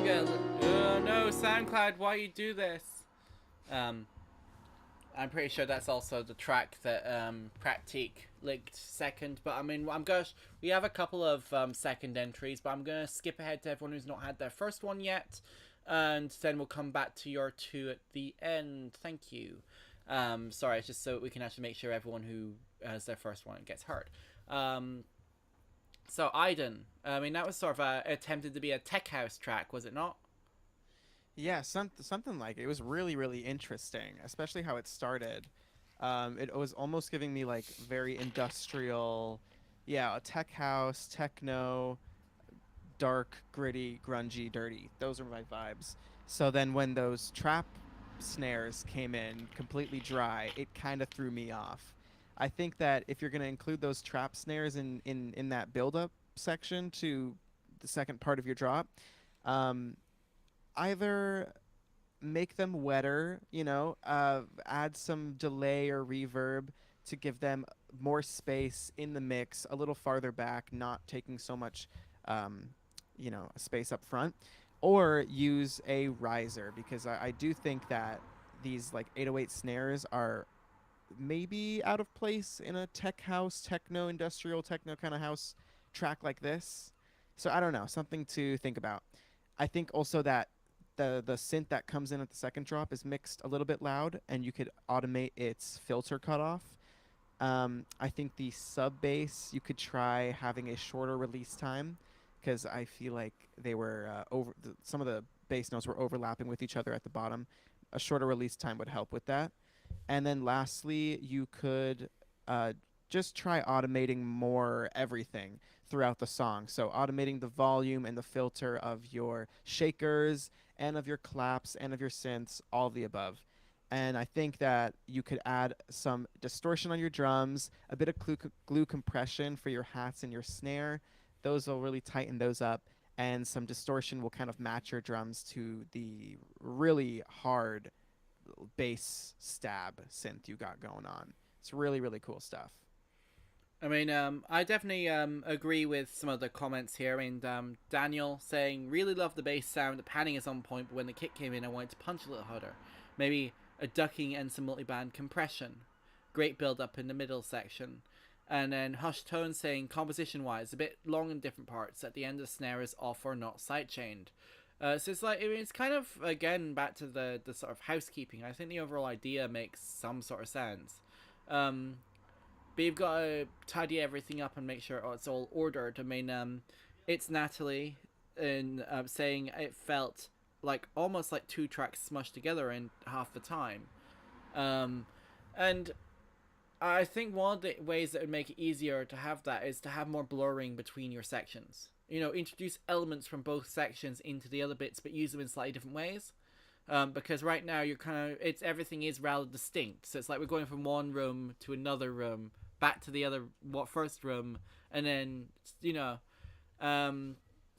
No, SoundCloud, why you do this? I'm pretty sure that's also the track that Praktik linked second. But I mean, we have a couple of second entries, but I'm gonna skip ahead to everyone who's not had their first one yet, and then we'll come back to your two at the end. Thank you. Sorry, it's just so we can actually make sure everyone who has their first one gets heard. So IDN, I mean, that was sort of attempted to be a tech house track, was it not? Yeah, something like it. It was really, really interesting, especially how it started. It was almost giving me like very industrial, yeah, a tech house, techno, dark, gritty, grungy, dirty. Those are my vibes. So then when those trap snares came in completely dry, it kind of threw me off. I think that if you're going to include those trap snares in that build-up section to the second part of your drop, either make them wetter, add some delay or reverb to give them more space in the mix, a little farther back, not taking so much, space up front, or use a riser, because I do think that these like 808 snares are maybe out of place in a tech house, techno, industrial techno kind of house track like this. So I don't know, something to think about. I think also that the synth that comes in at the second drop is mixed a little bit loud, and you could automate its filter cutoff. I think the sub bass, you could try having a shorter release time, because I feel like they were some of the bass notes were overlapping with each other at the bottom. A shorter release time would help with that. And then lastly, you could just try automating more everything throughout the song. So automating the volume and the filter of your shakers and of your claps and of your synths, all of the above. And I think that you could add some distortion on your drums, a bit of glue compression for your hats and your snare. Those will really tighten those up. And some distortion will kind of match your drums to the really hard bass stab synth you got going on. It's really, really cool stuff. I mean, I definitely agree with some of the comments here. I mean, Daniel saying, really love the bass sound. The panning is on point, but when the kick came in, I wanted to punch a little harder. Maybe a ducking and some multiband compression. Great build up in the middle section. And then Hush Tone saying, composition-wise, a bit long in different parts. At the end, the snare is off or not sidechained. So it's like, I mean, it's kind of, again, back to the sort of housekeeping. I think the overall idea makes some sort of sense. But you've got to tidy everything up and make sure it's all ordered. I mean, it's Natalie in saying it felt like almost like two tracks smushed together in half the time. And I think one of the ways that would make it easier to have that is to have more blurring between your sections. Introduce elements from both sections into the other bits, but use them in slightly different ways. Because right now you're everything is rather distinct. So it's like we're going from one room to another room, back to the first room, and then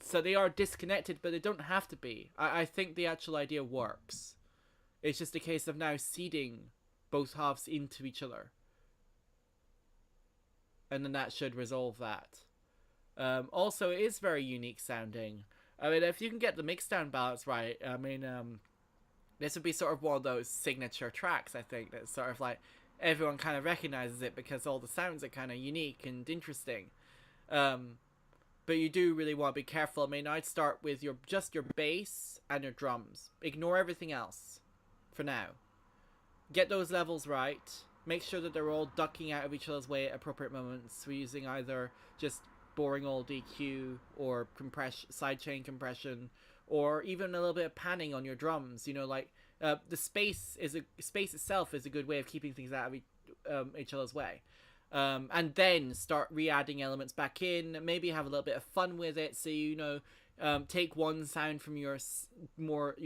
so they are disconnected, but they don't have to be. I think the actual idea works. It's just a case of now seeding both halves into each other, and then that should resolve that. Also, it is very unique sounding. I mean, if you can get the mix down balance right, I mean, this would be sort of one of those signature tracks, I think, that's sort of like everyone kind of recognizes it because all the sounds are kind of unique and interesting. But you do really want to be careful. I mean, I'd start with just your bass and your drums. Ignore everything else for now. Get those levels right. Make sure that they're all ducking out of each other's way at appropriate moments. We're using either just boring old EQ or sidechain compression, or even a little bit of panning on your drums. The space itself is a good way of keeping things out of each other's way. And then start re-adding elements back in. Maybe have a little bit of fun with it. So take one sound from your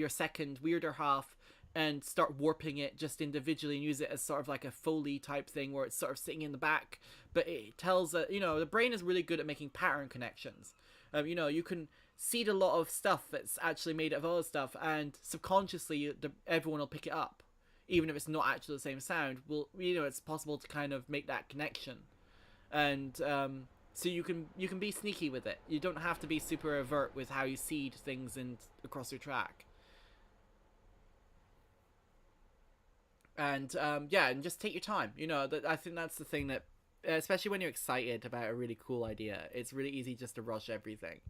second weirder half and start warping it just individually and use it as sort of like a Foley type thing where it's sort of sitting in the back, but it tells that the brain is really good at making pattern connections. You can seed a lot of stuff that's actually made of other stuff, and subconsciously everyone will pick it up, even if it's not actually the same sound. It's possible to kind of make that connection. And So you can be sneaky with it. You don't have to be super overt with how you seed things across your track. And and just take your time. I think that's the thing that, especially when you're excited about a really cool idea, it's really easy just to rush everything.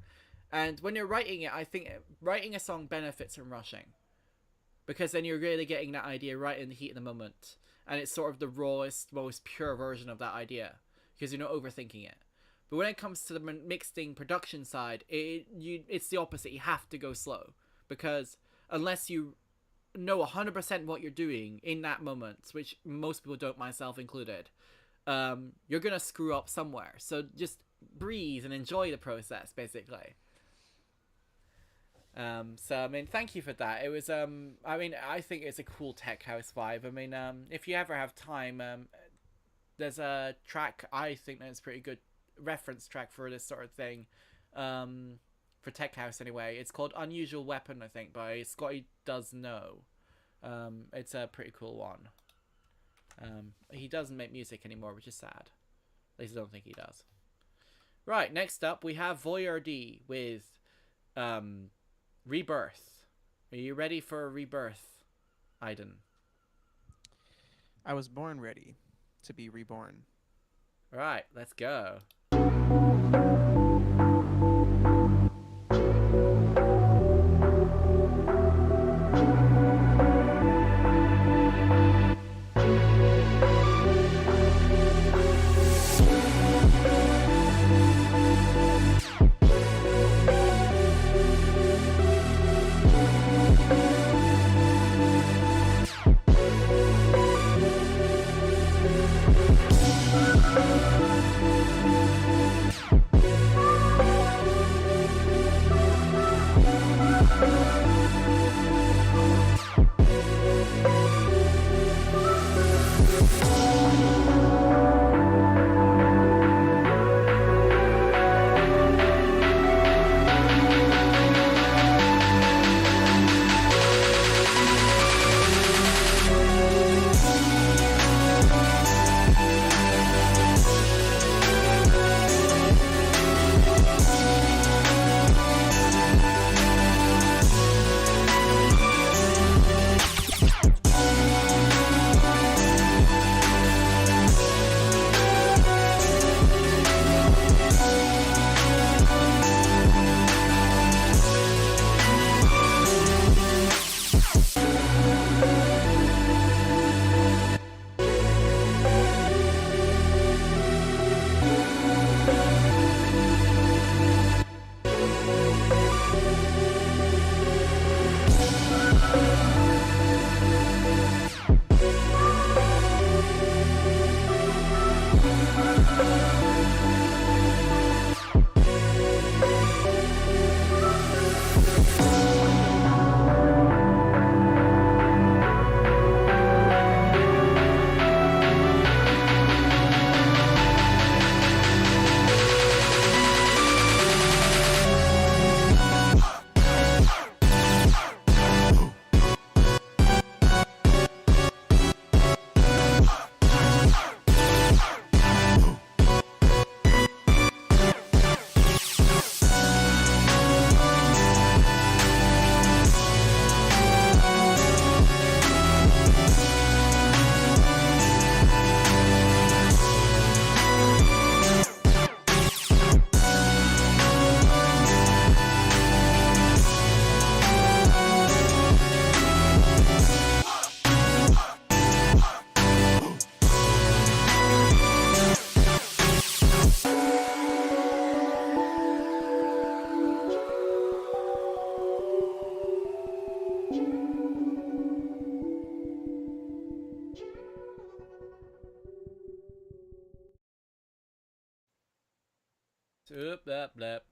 And when you're writing it, I think writing a song benefits from rushing, because then you're really getting that idea right in the heat of the moment, and it's sort of the rawest, most pure version of that idea, because you're not overthinking it. But when it comes to the mixing production side, it's the opposite. You have to go slow, because unless you know 100% what you're doing in that moment, which most people don't, myself included, you're gonna screw up somewhere. So just breathe and enjoy the process, basically. So I mean, thank you for that. It was I mean, I think it's a cool tech house vibe. I mean, if you ever have time, there's a track I think that's pretty good reference track for this sort of thing, for tech house anyway. It's called Unusual Weapon, I think, by Scotty Does Know. It's a pretty cool one. He doesn't make music anymore, which is sad. At least I don't think he does. Right, next up we have Voyeur D with Rebirth. Are you ready for a rebirth, Aiden? I was born ready to be reborn. Right, let's go.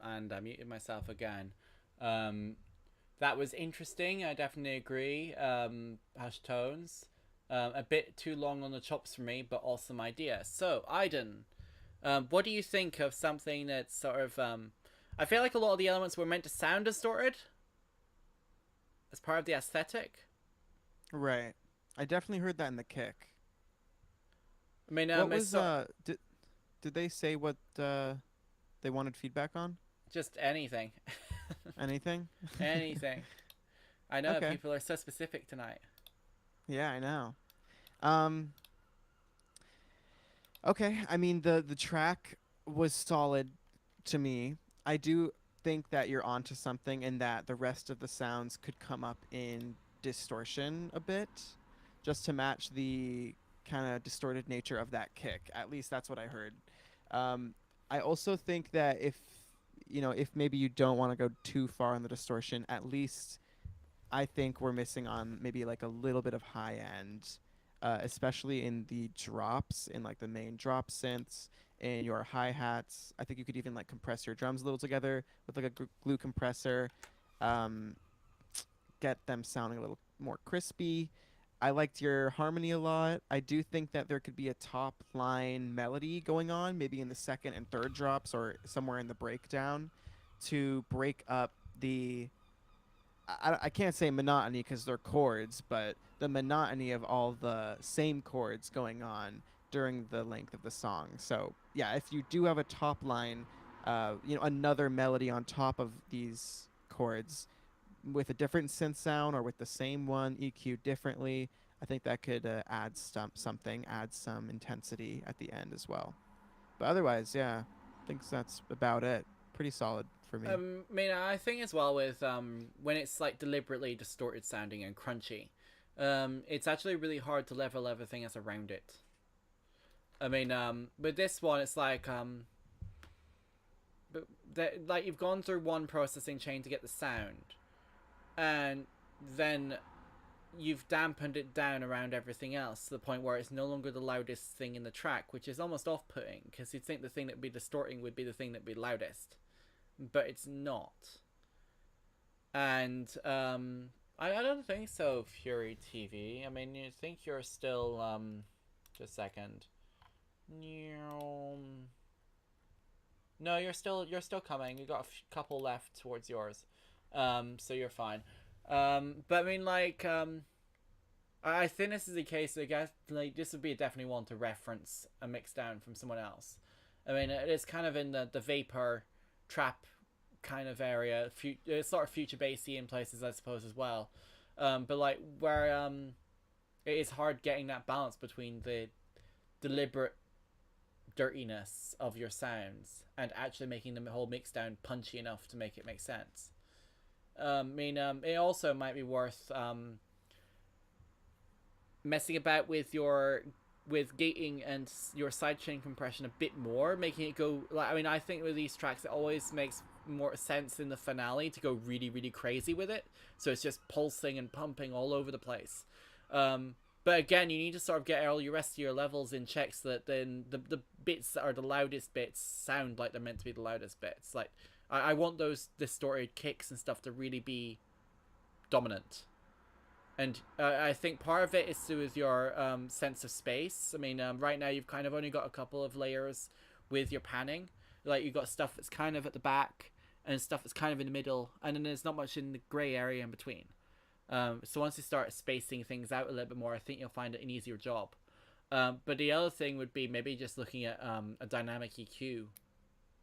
And I muted myself again. That was interesting. I definitely agree. Hush tones. A bit too long on the chops for me, but awesome idea. So, Aiden, what do you think of something that's sort of... I feel like a lot of the elements were meant to sound distorted as part of the aesthetic. Right. I definitely heard that in the kick. I mean, what was did they say what they wanted feedback on? Just anything. Anything? Anything. I know Okay. people are so specific tonight. Yeah, I know. Okay, I mean the track was solid to me. I do think that you're onto something in that the rest of the sounds could come up in distortion a bit just to match the kind of distorted nature of that kick. At least that's what I heard. Um, I also think that if maybe you don't want to go too far on the distortion, at least I think we're missing on maybe like a little bit of high end, especially in the drops, in like the main drop synths, in your hi hats. I think you could even like compress your drums a little together with like a glue compressor, um, get them sounding a little more crispy. I liked your harmony a lot. I do think that there could be a top line melody going on, maybe in the second and third drops or somewhere in the breakdown, to break up the I can't say monotony because they're chords, but the monotony of all the same chords going on during the length of the song. So yeah, if you do have a top line, another melody on top of these chords with a different synth sound or with the same one EQ differently, I think that could add something, add some intensity at the end as well. But otherwise, yeah, I think that's about it. Pretty solid for me. I think as well with when it's like deliberately distorted sounding and crunchy, it's actually really hard to level everything else around it. With this one, it's like like you've gone through one processing chain to get the sound, and then you've dampened it down around everything else to the point where it's no longer the loudest thing in the track, which is almost off-putting because you'd think the thing that would be distorting would be the thing that would be loudest, but it's not. And I don't think so, Fury TV. I mean, you think you're still just a second. No, you're still coming. You got a couple left towards yours, so you're fine. But I mean, like, I think this is the case. I guess like this would be definitely one to reference a mix down from someone else. I mean, it is kind of in the vapor trap kind of area. It's sort of future bassy in places, I suppose, as well. But like where it is hard getting that balance between the deliberate dirtiness of your sounds and actually making the whole mix down punchy enough to make it make sense. It also might be worth messing about with gating and your sidechain compression a bit more, making it go like I think with these tracks it always makes more sense in the finale to go really, really crazy with it, so it's just pulsing and pumping all over the place. But again, you need to sort of get all your rest of your levels in check so that then the bits that are the loudest bits sound like they're meant to be the loudest bits. Like I want those distorted kicks and stuff to really be dominant. And I think part of it is to do with your sense of space. Right now you've kind of only got a couple of layers with your panning. Like you've got stuff that's kind of at the back and stuff that's kind of in the middle, and then there's not much in the grey area in between. So once you start spacing things out a little bit more, I think you'll find it an easier job. But the other thing would be maybe just looking at a dynamic EQ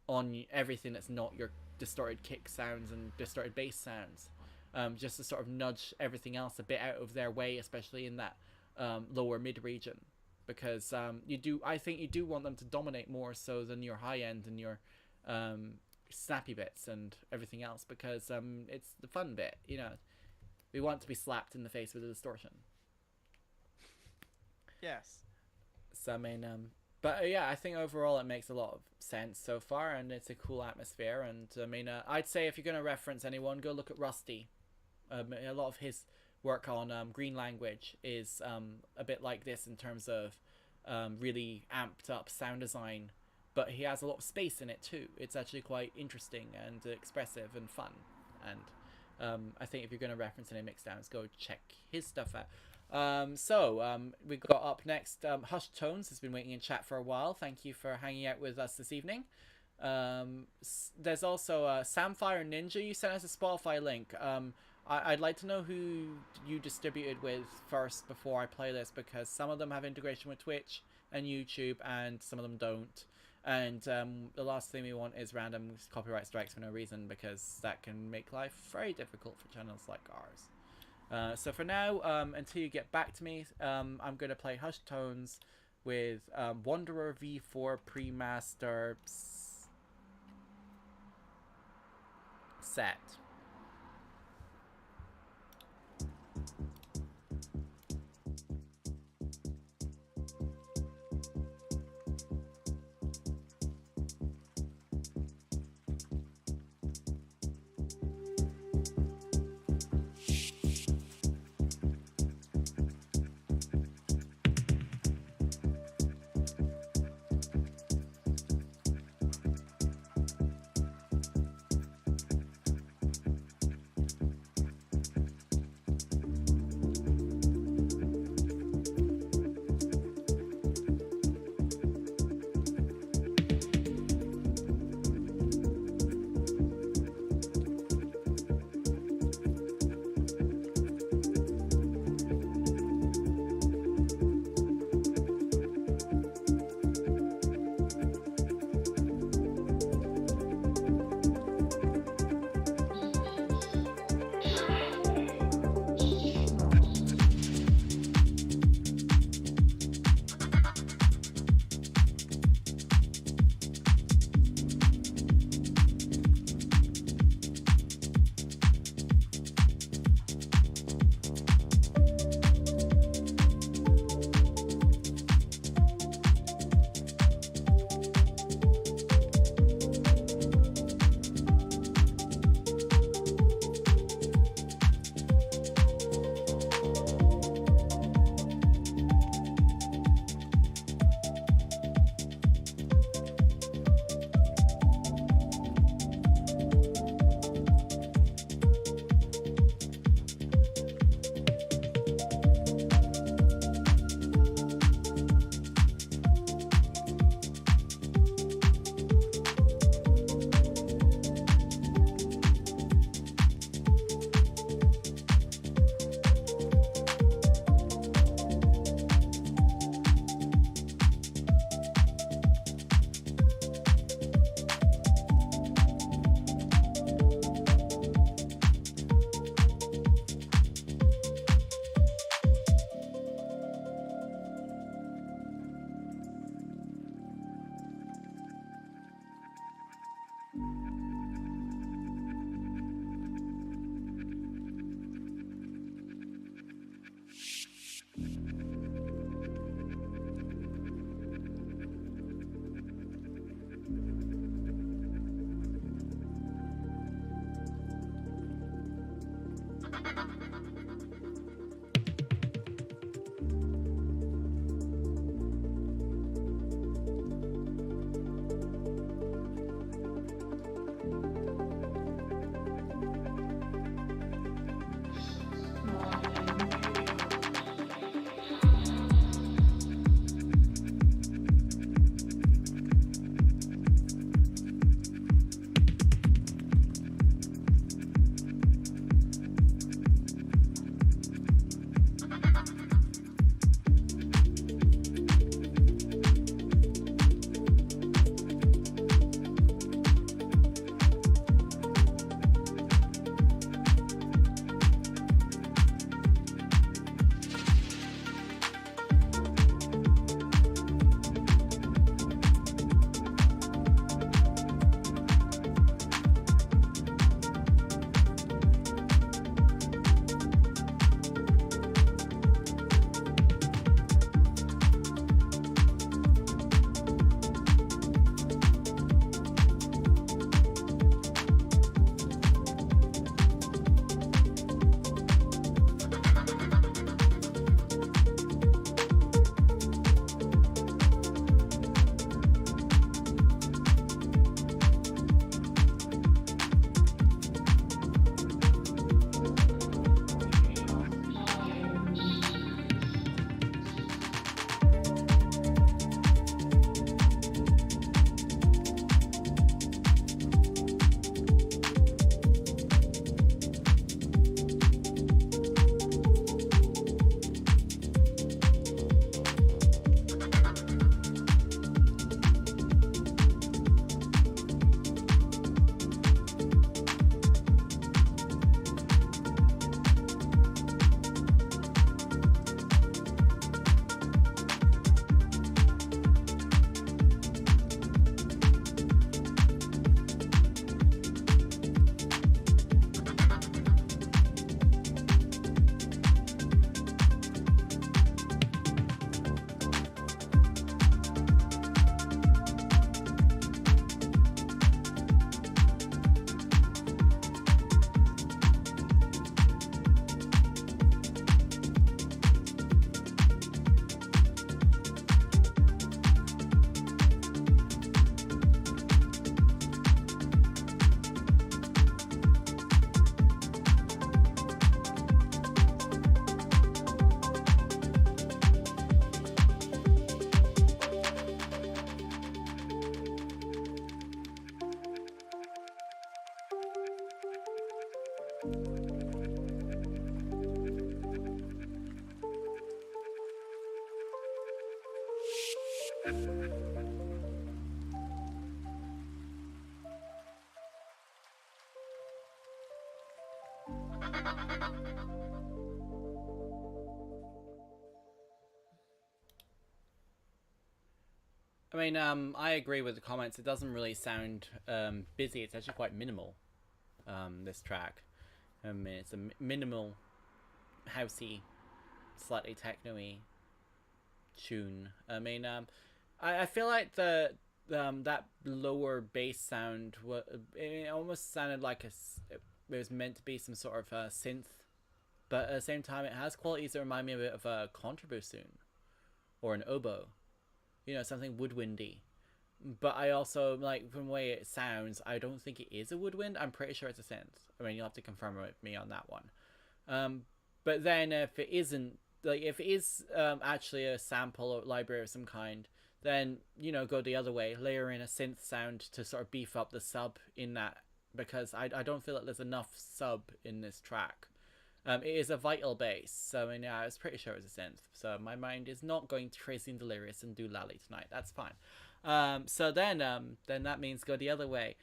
on everything that's not your distorted kick sounds and distorted bass sounds, just to sort of nudge everything else a bit out of their way, especially in that lower mid region, because I think you do want them to dominate more so than your high end and your snappy bits and everything else, because it's the fun bit, we want to be slapped in the face with a distortion. Yes. So but yeah, I think overall it makes a lot of sense so far, and it's a cool atmosphere. And I'd say if you're going to reference anyone, go look at Rusty. A lot of his work on Green Language is a bit like this in terms of really amped up sound design, but he has a lot of space in it too. It's actually quite interesting and expressive and fun. And I think if you're going to reference any mixdowns, go check his stuff out. We got up next Hush Tones has been waiting in chat for a while. Thank you for hanging out with us this evening. There's also Samfire Ninja. You sent us a Spotify link. I'd like to know who you distributed with first before I play this, because some of them have integration with Twitch and YouTube and some of them don't. And the last thing we want is random copyright strikes for no reason, because that can make life very difficult for channels like ours. So for now, until you get back to me, I'm going to play Hushed Tones with Wanderer V4 Pre-Master set. I mean, I agree with the comments. It doesn't really sound busy. It's actually quite minimal. This track, I mean, it's a minimal, housey, slightly techno-y tune. I mean, I feel like the that lower bass sound it almost sounded like it was meant to be some sort of synth, but at the same time, it has qualities that remind me a bit of a contrabassoon or an oboe. You know, something woodwindy. But I also, like, from the way it sounds, I don't think it is a woodwind. I'm pretty sure it's a synth. I mean, you'll have to confirm with me on that one. But then if it isn't, like, if it is actually a sample or library of some kind, then, you know, go the other way. Layer in a synth sound to sort of beef up the sub in that, because I don't feel like there's enough sub in this track. It is a vital bass, so I mean, yeah, I was pretty sure it was a synth. So my mind is not going crazy and delirious and do Lally tonight. That's fine. So then that means go the other way.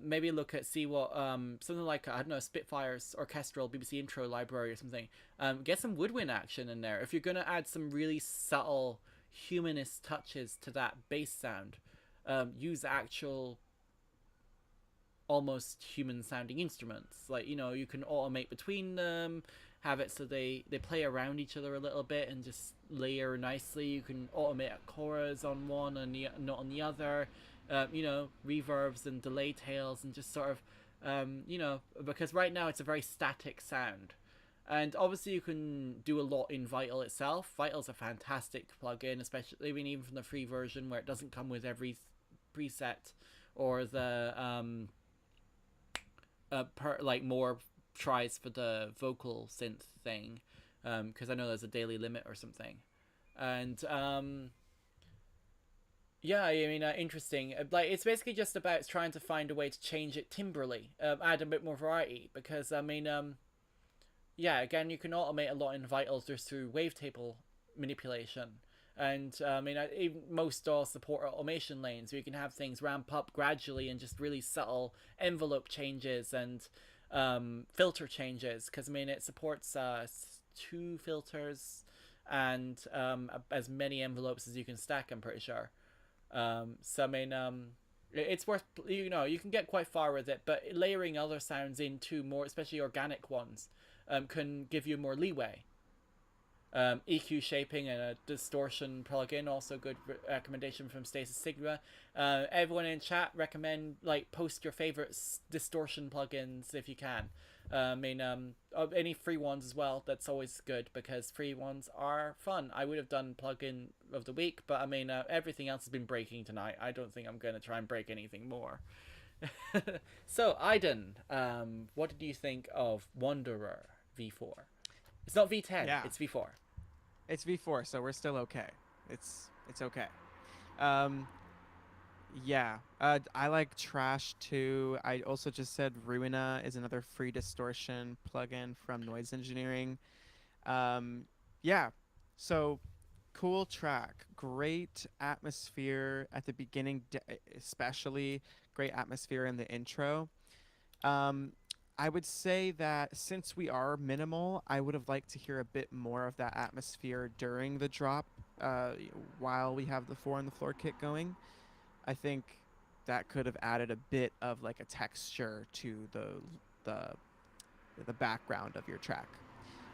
Maybe see what something like, I don't know, Spitfire's orchestral BBC intro library or something. Get some woodwind action in there. If you're gonna add some really subtle humanist touches to that bass sound, use actual almost human sounding instruments. Like, you know, you can automate between them, have it so they play around each other a little bit and just layer nicely. You can automate choras on one and not on the other. You know, reverbs and delay tails, and just sort of you know, because right now it's a very static sound. And obviously you can do a lot in Vital itself. Vital's a fantastic plugin, especially even from the free version where it doesn't come with every preset or the like more tries for the vocal synth thing, because I know there's a daily limit or something. And yeah, I mean, interesting. Like, it's basically just about trying to find a way to change it timbrally, add a bit more variety, because I mean, yeah, again, you can automate a lot in Vitals just through wavetable manipulation. And I mean, even most DAWs support automation lanes, where you can have things ramp up gradually and just really subtle envelope changes and filter changes. Because I mean, it supports 2 filters and as many envelopes as you can stack, I'm pretty sure. So I mean, it's worth, you know, you can get quite far with it, but layering other sounds into more, especially organic ones, can give you more leeway. EQ shaping and a distortion plugin, also good recommendation from Stasis Sigma. Everyone in chat, recommend, like, post your favorite distortion plugins if you can. I mean, any free ones as well. That's always good, because free ones are fun. I would have done plugin of the week, but I mean, everything else has been breaking tonight. I don't think I'm going to try and break anything more. So, Aiden, what did you think of Wanderer V4? It's not V10, yeah. It's V4. It's V4, so we're still okay. It's okay. Yeah. I like Trash too. I also just said Ruina is another free distortion plugin from Noise Engineering. Yeah. So cool track. Great atmosphere at the beginning, especially great atmosphere in the intro. I would say that since we are minimal, I would have liked to hear a bit more of that atmosphere during the drop, while we have the 4 on the floor kit going. I think that could have added a bit of like a texture to the background of your track.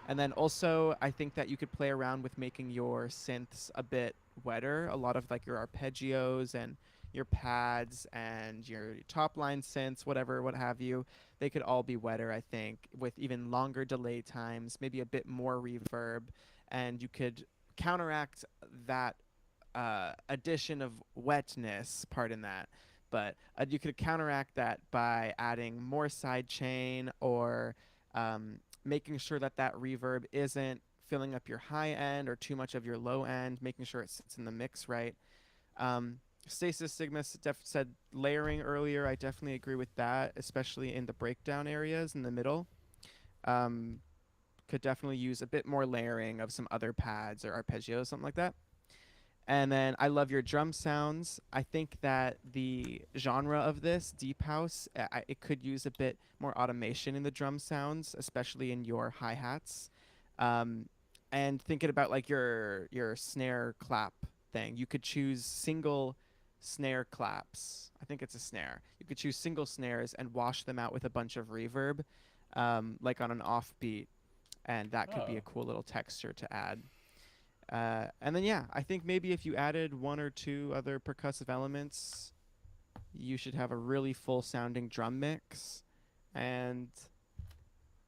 And then also, I think that you could play around with making your synths a bit wetter. A lot of like your arpeggios and your pads and your top line synths, whatever, what have you, they could all be wetter, I think, with even longer delay times, maybe a bit more reverb, and you could counteract that addition of wetness, pardon that, but you could counteract that by adding more sidechain or making sure that that reverb isn't filling up your high end or too much of your low end, making sure it sits in the mix right. Stasis Sigma said layering earlier. I definitely agree with that, especially in the breakdown areas in the middle. Could definitely use a bit more layering of some other pads or arpeggios, something like that. And then I love your drum sounds. I think that the genre of this, deep house, it could use a bit more automation in the drum sounds, especially in your hi-hats. And thinking about like your snare clap thing, you could choose single snare claps. I think it's a snare. You could choose single snares and wash them out with a bunch of reverb, like on an offbeat, and that could be a cool little texture to add. And then yeah, I think maybe if you added one or two other percussive elements, you should have a really full sounding drum mix. And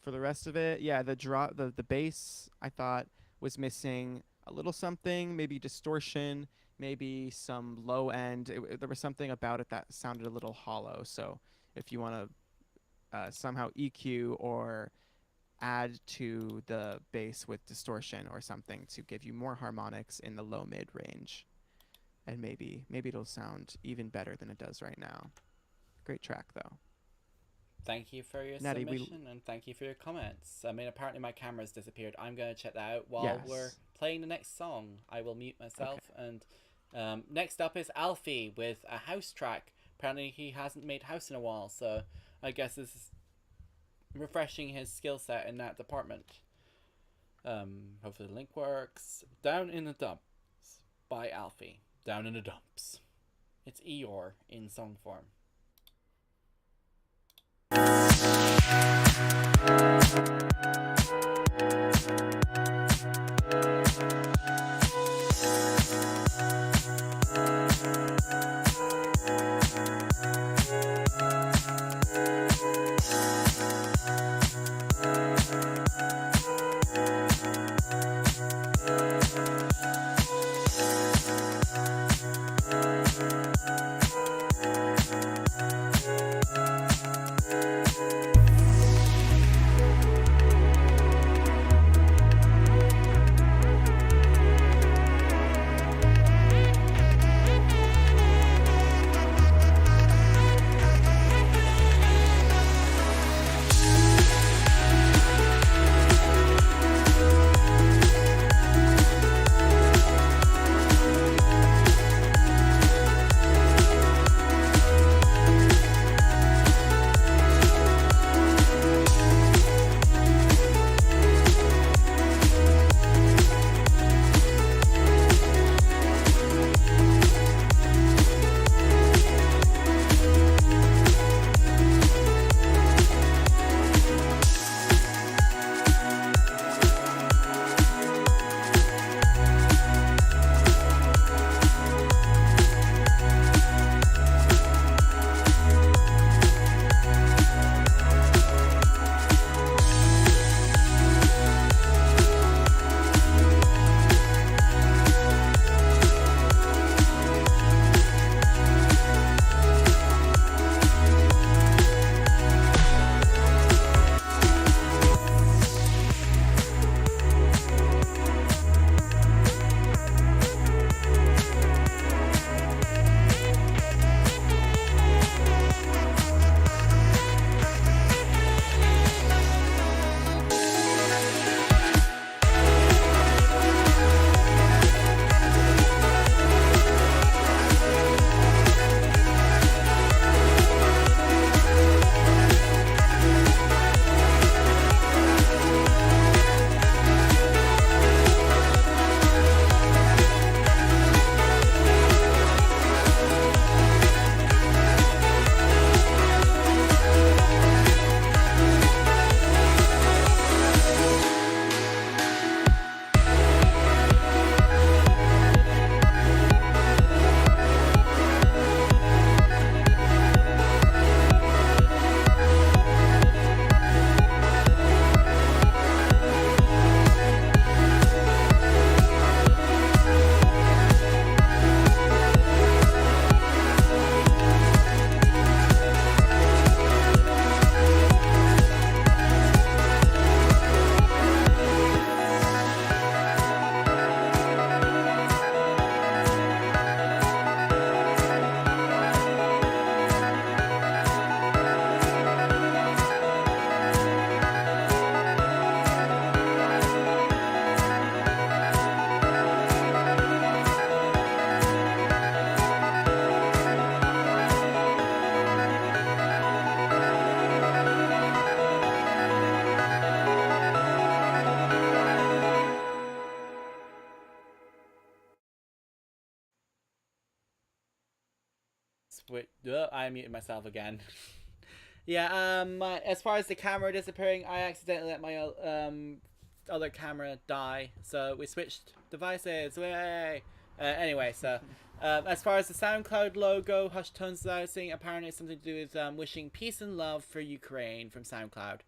for the rest of it, yeah, the bass I thought was missing a little something, maybe distortion, maybe some low end. There was something about it that sounded a little hollow. So if you want to somehow EQ or add to the bass with distortion or something to give you more harmonics in the low mid range, and maybe it'll sound even better than it does right now. Great track though. Thank you for your Natty, submission and thank you for your comments. I mean, apparently my camera's disappeared. I'm going to check that out while we're playing the next song. I will mute myself. Okay. And next up is Alfie with a house track. Apparently he hasn't made house in a while, so I guess this is refreshing his skill set in that department. Hopefully the link works. Down in the Dumps by Alfie. Down in the Dumps. It's Eeyore in song form. Wait, I muted myself again. Yeah, as far as the camera disappearing, I accidentally let my other camera die, so we switched devices. Way. Anyway, so as far as the SoundCloud logo, Hush Tones Lousing, apparently it's something to do with wishing peace and love for Ukraine from SoundCloud.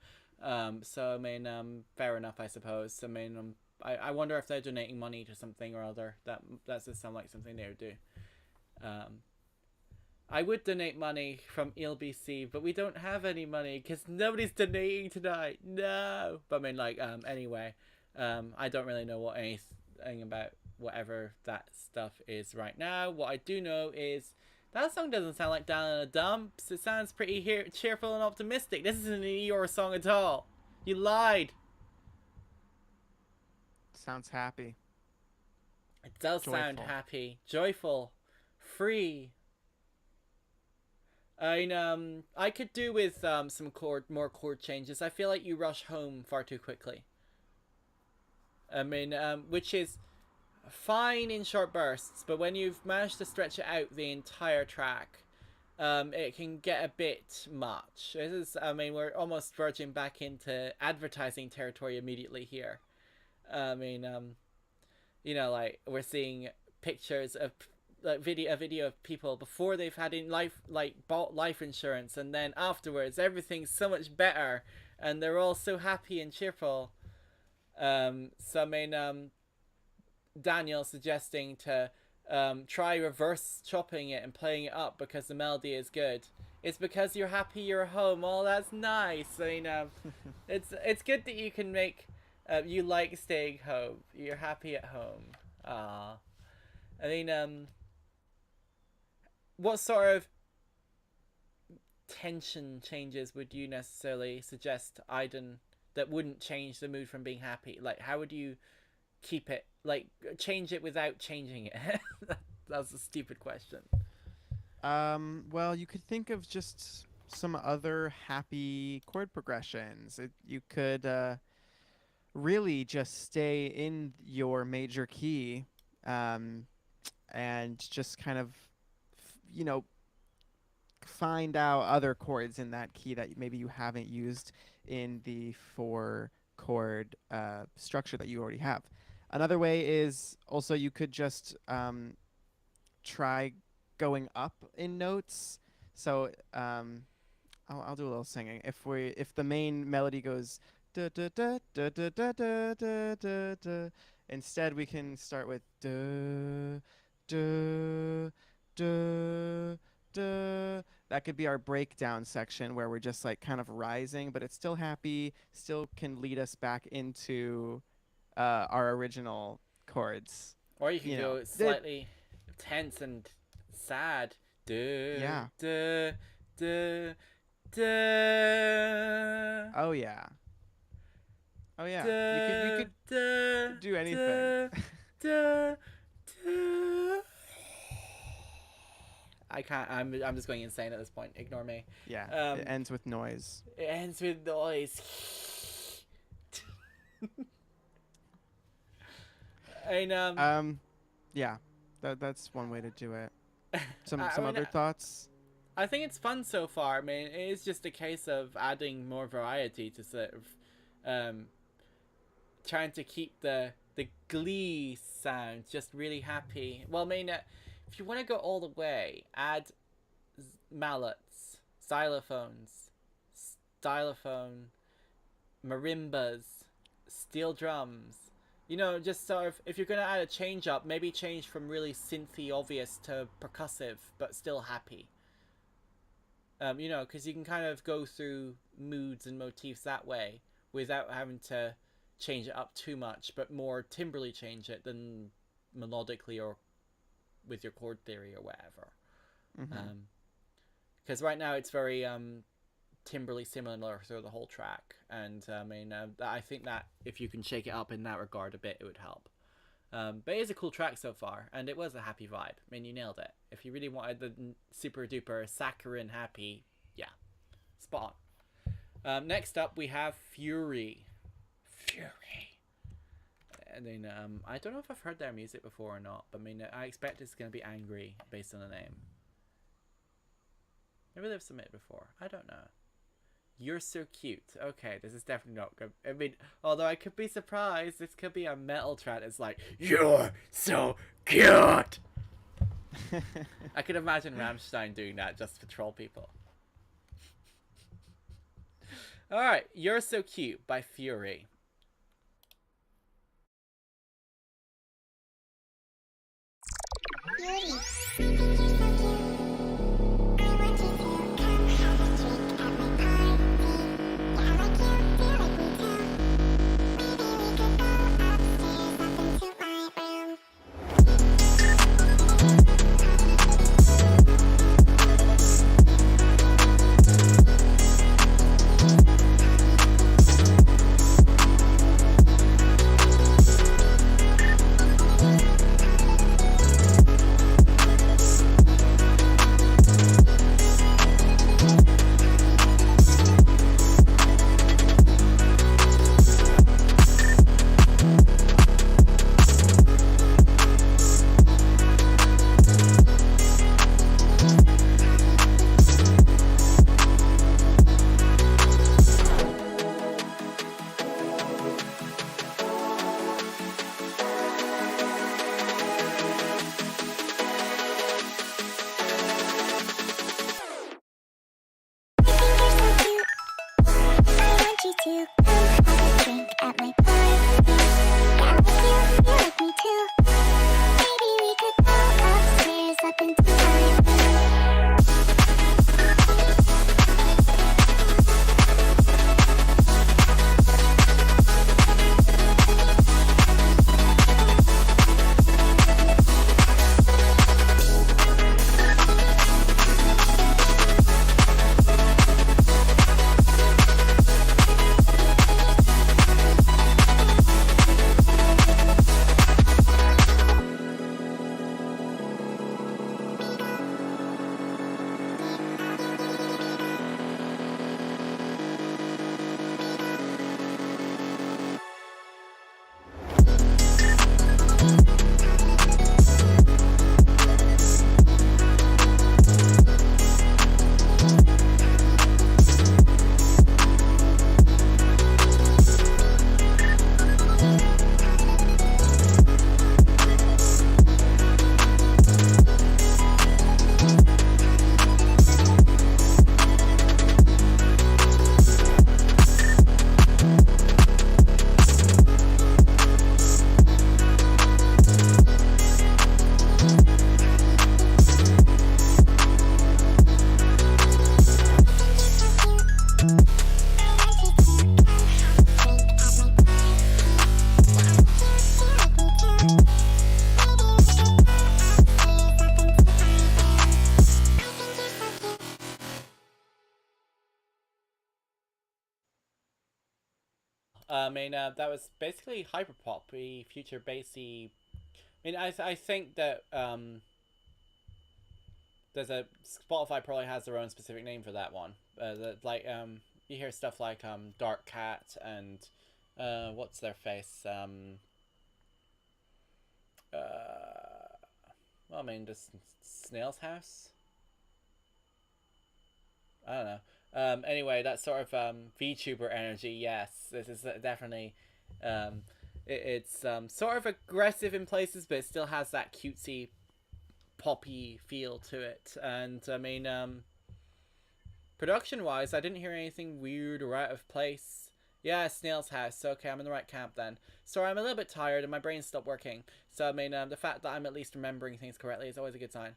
So I mean, fair enough, I suppose. I mean, I wonder if they're donating money to something or other. That does sound like something they would do. I would donate money from ILBC, but we don't have any money because nobody's donating tonight. No. But I mean, like, anyway, I don't really know what anything about whatever that stuff is right now. What I do know is that song doesn't sound like Down in the Dumps. It sounds pretty cheerful and optimistic. This isn't an Eeyore song at all. You lied. Sounds happy. It does sound happy, joyful, free. I could do with some more chord changes. I feel like you rush home far too quickly. I mean, which is fine in short bursts, but when you've managed to stretch it out the entire track, it can get a bit much. I mean, we're almost verging back into advertising territory immediately here. I mean, you know, like we're seeing pictures of like a video of people before they've had bought life insurance, and then afterwards everything's so much better and they're all so happy and cheerful. So I mean, Daniel suggesting to try reverse chopping it and playing it up because the melody is good. It's because you're happy you're home. Oh, that's nice. I mean, it's good that you can make you like staying home. You're happy at home. I mean, what sort of tension changes would you necessarily suggest, Aiden, that wouldn't change the mood from being happy? Like, how would you keep it, like, change it without changing it? That's a stupid question. Well, you could think of just some other happy chord progressions. You could really just stay in your major key and just kind of find out other chords in that key that maybe you haven't used in the 4-chord structure that you already have. Another way is also you could just try going up in notes. So I'll do a little singing. If the main melody goes da da da da da da da da da da, instead we can start with da da da da. That could be our breakdown section where we're just like kind of rising, but it's still happy, still can lead us back into our original chords. Or you can go slightly tense and sad. Yeah. Duh, duh, duh. Oh yeah. Oh yeah. You could do anything. I can't. I'm just going insane at this point. Ignore me. Yeah. It ends with noise. It ends with noise. And yeah. That's one way to do it. Some other thoughts? I think it's fun so far. I mean, it is just a case of adding more variety to sort of trying to keep the glee sound just really happy. Well, I mean, if you want to go all the way, add mallets, xylophones, stylophone, marimbas, steel drums. You know, just sort of, if you're going to add a change up, maybe change from really synthy obvious to percussive, but still happy. You know, because you can kind of go through moods and motifs that way without having to change it up too much, but more timbrally change it than melodically or with your chord theory or whatever. Because right now it's very timbrally similar through the whole track, and I mean, I think that if you can shake it up in that regard a bit, it would help. But it is a cool track so far, and it was a happy vibe. I mean, you nailed it. If you really wanted the super duper saccharine happy, yeah, spot on. Next up we have Fury. And then I don't know if I've heard their music before or not, but I mean, I expect it's going to be angry based on the name. Maybe they've submitted before. I don't know. You're so cute. Okay, this is definitely not good. I mean, although I could be surprised, this could be a metal trad. It's like, you're so cute! I could imagine Rammstein doing that just to troll people. Alright, You're So Cute by Fury. I mean, that was basically hyperpop-y, future bassy. I mean, I think that there's a Spotify probably has their own specific name for that one. Like you hear stuff like Dark Cat and what's their face? Well, I mean, just Snail's House. I don't know. Anyway, that sort of VTuber energy. Yes, this is definitely. It's sort of aggressive in places, but it still has that cutesy, poppy feel to it. And I mean, production-wise, I didn't hear anything weird or out of place. Yeah, Snail's House. Okay, I'm in the right camp then. Sorry, I'm a little bit tired and my brain stopped working. So I mean, the fact that I'm at least remembering things correctly is always a good sign.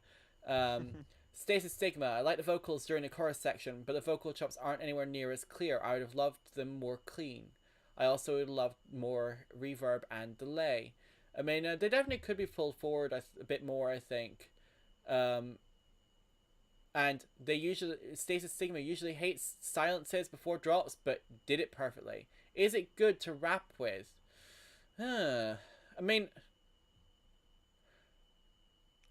Stasis Stigma. I like the vocals during the chorus section, but the vocal chops aren't anywhere near as clear. I would have loved them more clean. I also would have loved more reverb and delay. I mean, they definitely could be pulled forward a bit more, I think. And they usually, Stasis Stigma usually hates silences before drops, but did it perfectly. Is it good to rap with? I mean,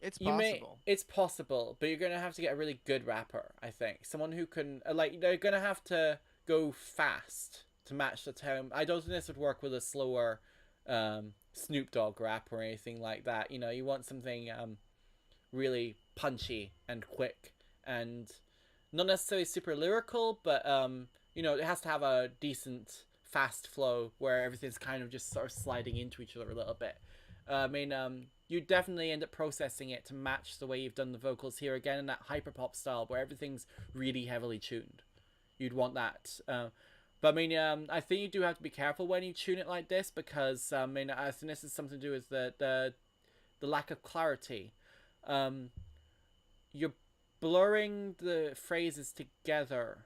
it's possible. It's possible, but you're gonna have to get a really good rapper, I think. Someone who can, like, they're gonna have to go fast to match the tone. I don't think this would work with a slower Snoop Dogg rap or anything like that. You know, you want something really punchy and quick and not necessarily super lyrical, but it has to have a decent fast flow where everything's kind of just sort of sliding into each other a little bit. You definitely end up processing it to match the way you've done the vocals here again in that hyperpop style where everything's really heavily tuned. You'd want that. But I think you do have to be careful when you tune it like this because I think this is something to do with the lack of clarity. You're blurring the phrases together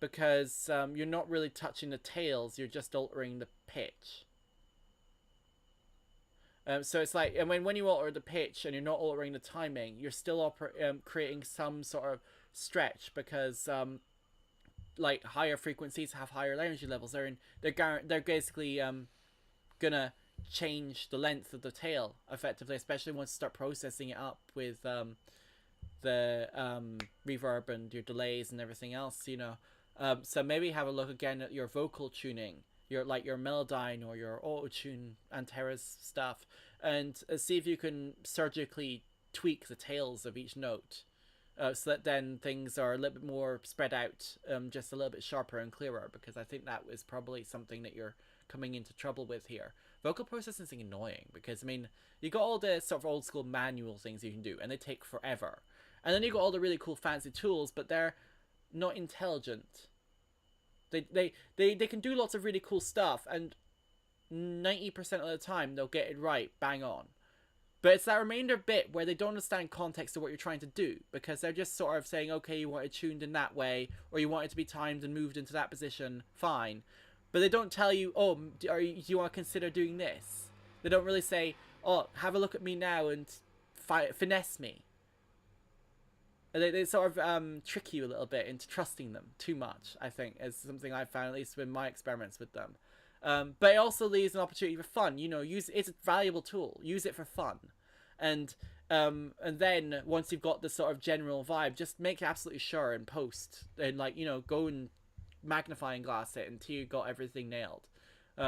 because you're not really touching the tails, you're just altering the pitch. So it's like, and when you alter the pitch and you're not altering the timing, you're still creating some sort of stretch because like higher frequencies have higher energy levels. They're basically gonna change the length of the tail effectively, especially once you start processing it up with the reverb and your delays and everything else. So maybe have a look again at your vocal tuning, your Melodyne or your auto-tune Antares stuff, and see if you can surgically tweak the tails of each note, so that then things are a little bit more spread out, just a little bit sharper and clearer, because I think that was probably something that you're coming into trouble with here. Vocal processing is annoying because you got all the sort of old school manual things you can do and they take forever, and then you got all the really cool fancy tools, but they're not intelligent. They can do lots of really cool stuff, and 90% of the time they'll get it right, bang on. But it's that remainder bit where they don't understand context of what you're trying to do, because they're just sort of saying, okay, you want it tuned in that way, or you want it to be timed and moved into that position, fine. But they don't tell you, oh, do you want to consider doing this? They don't really say, oh, have a look at me now and finesse me. They sort of trick you a little bit into trusting them too much, I think, is something I've found, at least with my experiments with them. But it also leaves an opportunity for fun. It's a valuable tool. Use it for fun. And then once you've got the sort of general vibe, just make absolutely sure in post. And, go and magnifying glass it until you got everything nailed.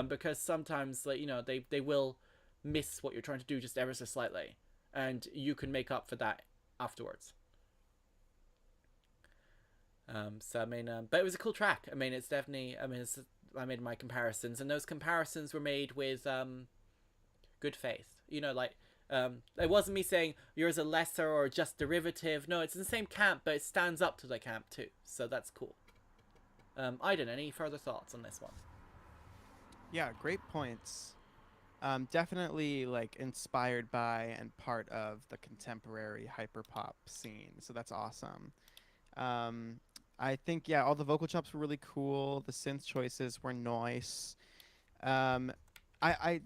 Because sometimes, they will miss what you're trying to do just ever so slightly. And you can make up for that afterwards. But it was a cool track. It's definitely, I made my comparisons, and those comparisons were made with good faith. It wasn't me saying yours a lesser or just derivative. No, it's in the same camp, but it stands up to the camp too. So that's cool. Aiden, any further thoughts on this one? Yeah, great points. Definitely inspired by and part of the contemporary hyperpop scene. So that's awesome. I think, all the vocal chops were really cool. The synth choices were nice. I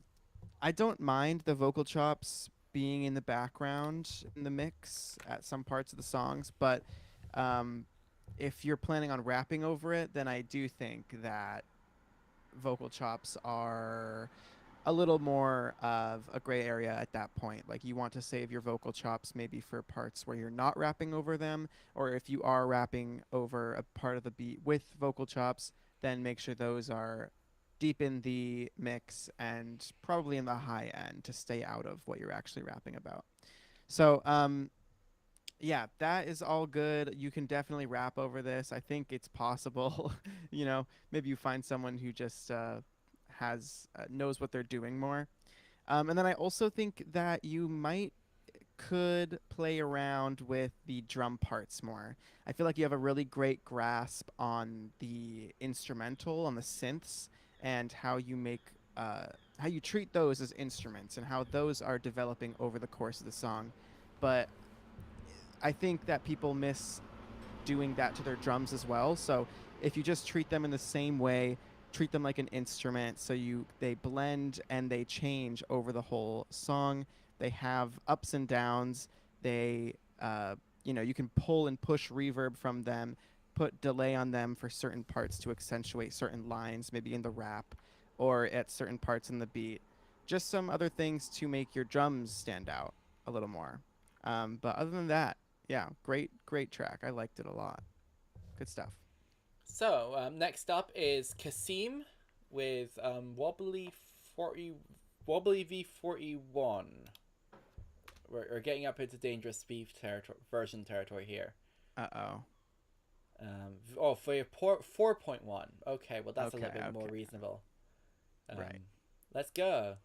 don't mind the vocal chops being in the background in the mix at some parts of the songs, but if you're planning on rapping over it, then I do think that vocal chops are a little more of a gray area at that point. You want to save your vocal chops maybe for parts where you're not rapping over them, or if you are rapping over a part of the beat with vocal chops, then make sure those are deep in the mix and probably in the high end to stay out of what you're actually rapping about. So that is all good. You can definitely rap over this. I think it's possible. Maybe you find someone who just knows what they're doing more. And then I also think that you could play around with the drum parts more. I feel like you have a really great grasp on the instrumental, on the synths, and how you treat those as instruments and how those are developing over the course of the song. But I think that people miss doing that to their drums as well. So if you just treat them in the same way, treat them like an instrument, so they blend and they change over the whole song. They have ups and downs. They you can pull and push reverb from them, put delay on them for certain parts to accentuate certain lines, maybe in the rap or at certain parts in the beat. Just some other things to make your drums stand out a little more. But other than that, great track. I liked it a lot. Good stuff. So, next up is Kasim with Wobbly V41. We're getting up into dangerous beef version territory here. Uh-oh. Oh, for your 4.1. Okay, well that's a little bit more reasonable. Right. Let's go.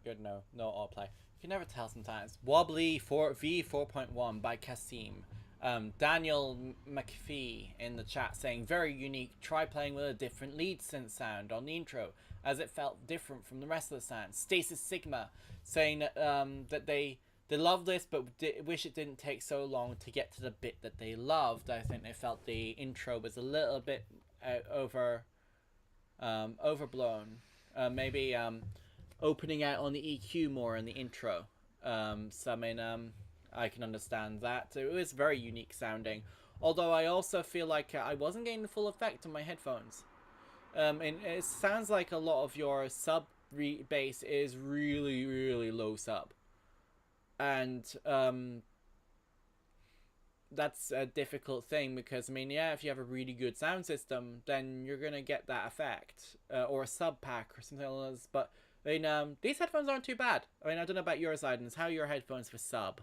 Good, no all play. You can never tell sometimes. Wobbly V 4.1 by Kasim. Daniel MacPhee in the chat saying, very unique, try playing with a different lead synth sound on the intro, as it felt different from the rest of the sounds. Stasis Sigma saying that, that they love this, but wish it didn't take so long to get to the bit that they loved. I think they felt the intro was a little bit overblown. Maybe opening out on the EQ more in the intro. So I mean, I can understand that. It was very unique sounding. Although I also feel like I wasn't getting the full effect on my headphones. And it sounds like a lot of your sub bass is really, really low sub. And that's a difficult thing because, I mean, yeah, if you have a really good sound system, then you're going to get that effect. Or a sub pack or something like that. But, I mean, these headphones aren't too bad. I mean, I don't know about yours, Idens. How are your headphones for sub?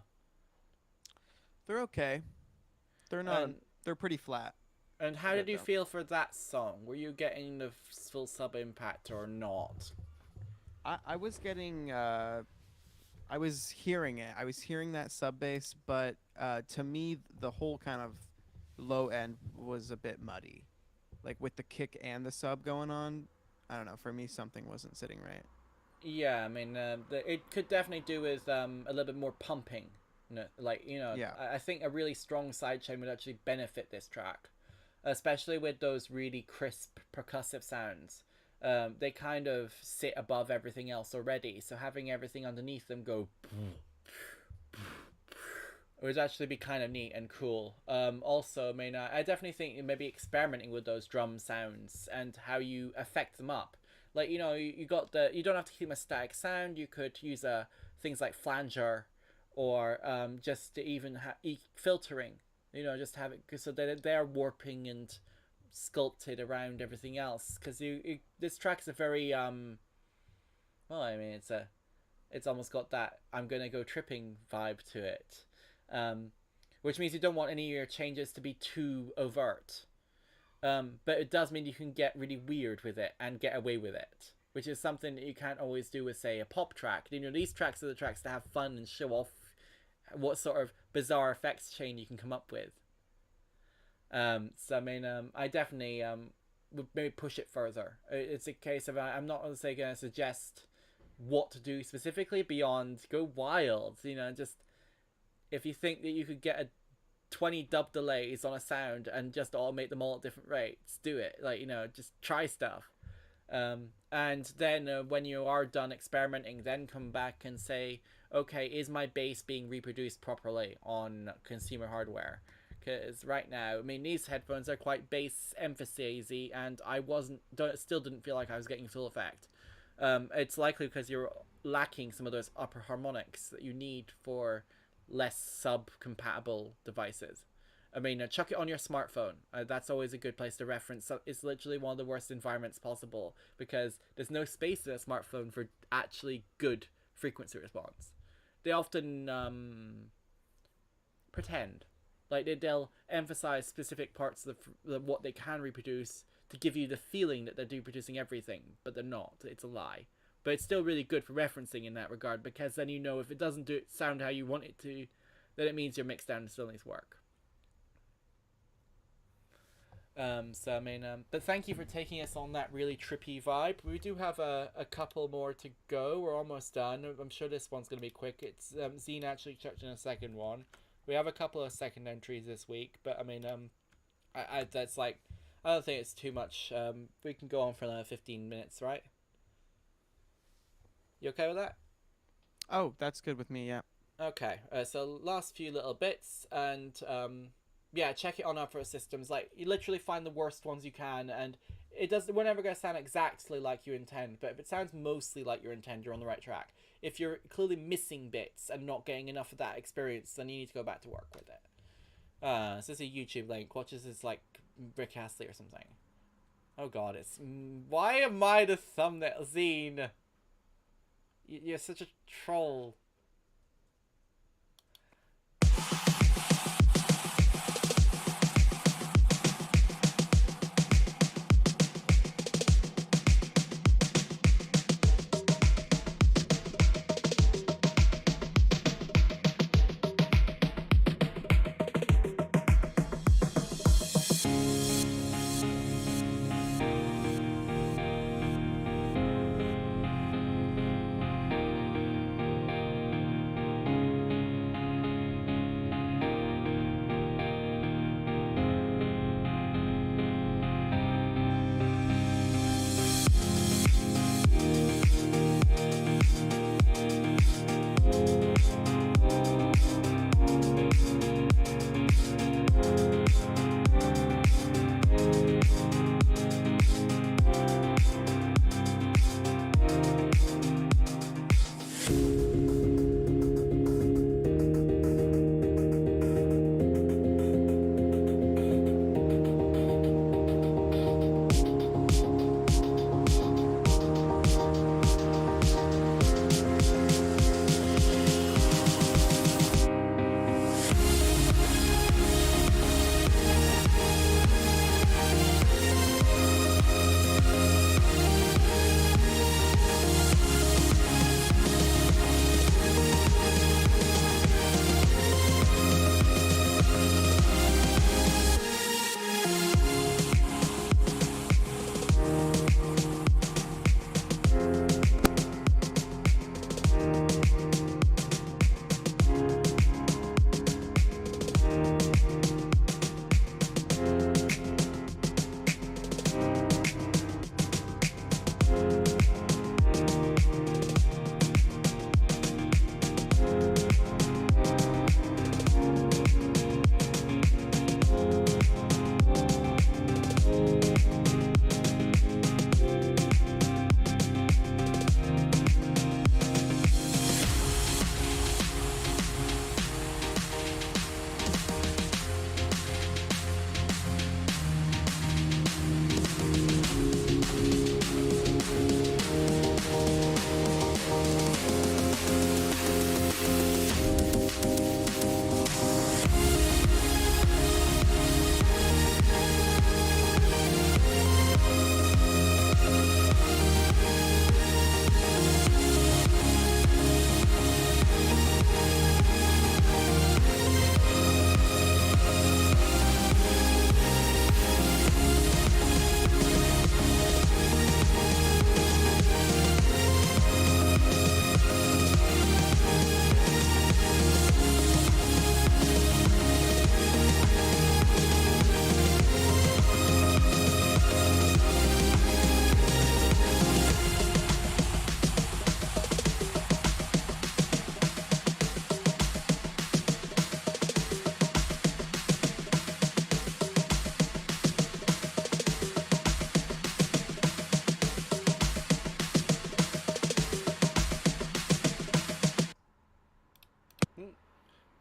They're okay. They're not. They're pretty flat. And how did you feel for that song? Were you getting the full sub impact or not? I was getting. I was hearing it. I was hearing that sub bass, but to me, the whole kind of low end was a bit muddy, like with the kick and the sub going on. I don't know. For me, something wasn't sitting right. Yeah, I mean, it could definitely do with a little bit more pumping. No, like, you know, yeah. I think a really strong sidechain would actually benefit this track, especially with those really crisp percussive sounds. They kind of sit above everything else already, so having everything underneath them go would actually be kind of neat and cool. Also, I mean, I definitely think maybe experimenting with those drum sounds and how you affect them up. Like, you know, you don't have to keep a static sound. You could use things like flanger, or just to even filtering, you know, just have it so that they're warping and sculpted around everything else. Because this track is a very well, I mean, it's almost got that I'm gonna go tripping vibe to it, which means you don't want any of your changes to be too overt, but it does mean you can get really weird with it and get away with it, which is something that you can't always do with, say, a pop track. You know, these tracks are the tracks to have fun and show off what sort of bizarre effects chain you can come up with. So I mean, I definitely would maybe push it further. It's a case of I'm not going to suggest what to do specifically beyond go wild. You know, just if you think that you could get a 20 dub delays on a sound and just automate them all at different rates, do it. Like, you know, just try stuff. And then when you are done experimenting, then come back and say, okay, is my bass being reproduced properly on consumer hardware? Because right now, I mean, these headphones are quite bass emphasisy, and I still didn't feel like I was getting full effect. It's likely because you're lacking some of those upper harmonics that you need for less sub-compatible devices. I mean, chuck it on your smartphone. That's always a good place to reference. It's literally one of the worst environments possible because there's no space in a smartphone for actually good frequency response. They often pretend. Like, they'll emphasize specific parts of what they can reproduce to give you the feeling that they're reproducing everything, but they're not. It's a lie. But it's still really good for referencing in that regard, because then you know if it doesn't sound how you want it to, then it means your mixdown still needs work. So I mean, but thank you for taking us on that really trippy vibe. We do have a couple more to go. We're almost done. I'm sure this one's going to be quick. It's Zine actually checked in a second one. We have a couple of second entries this week, but I mean, that's like, I don't think it's too much. We can go on for another 15 minutes, right? You okay with that? Oh, that's good with me, yeah. Okay, so last few little bits, and yeah, check it on other systems. Like, you literally find the worst ones you can, and we're never going to sound exactly like you intend, but if it sounds mostly like you intend, you're on the right track. If you're clearly missing bits and not getting enough of that experience, then you need to go back to work with it. So this is a YouTube link. Watch this, is like Rick Astley or something. Oh god, why am I the thumbnail? Zine, you're such a troll.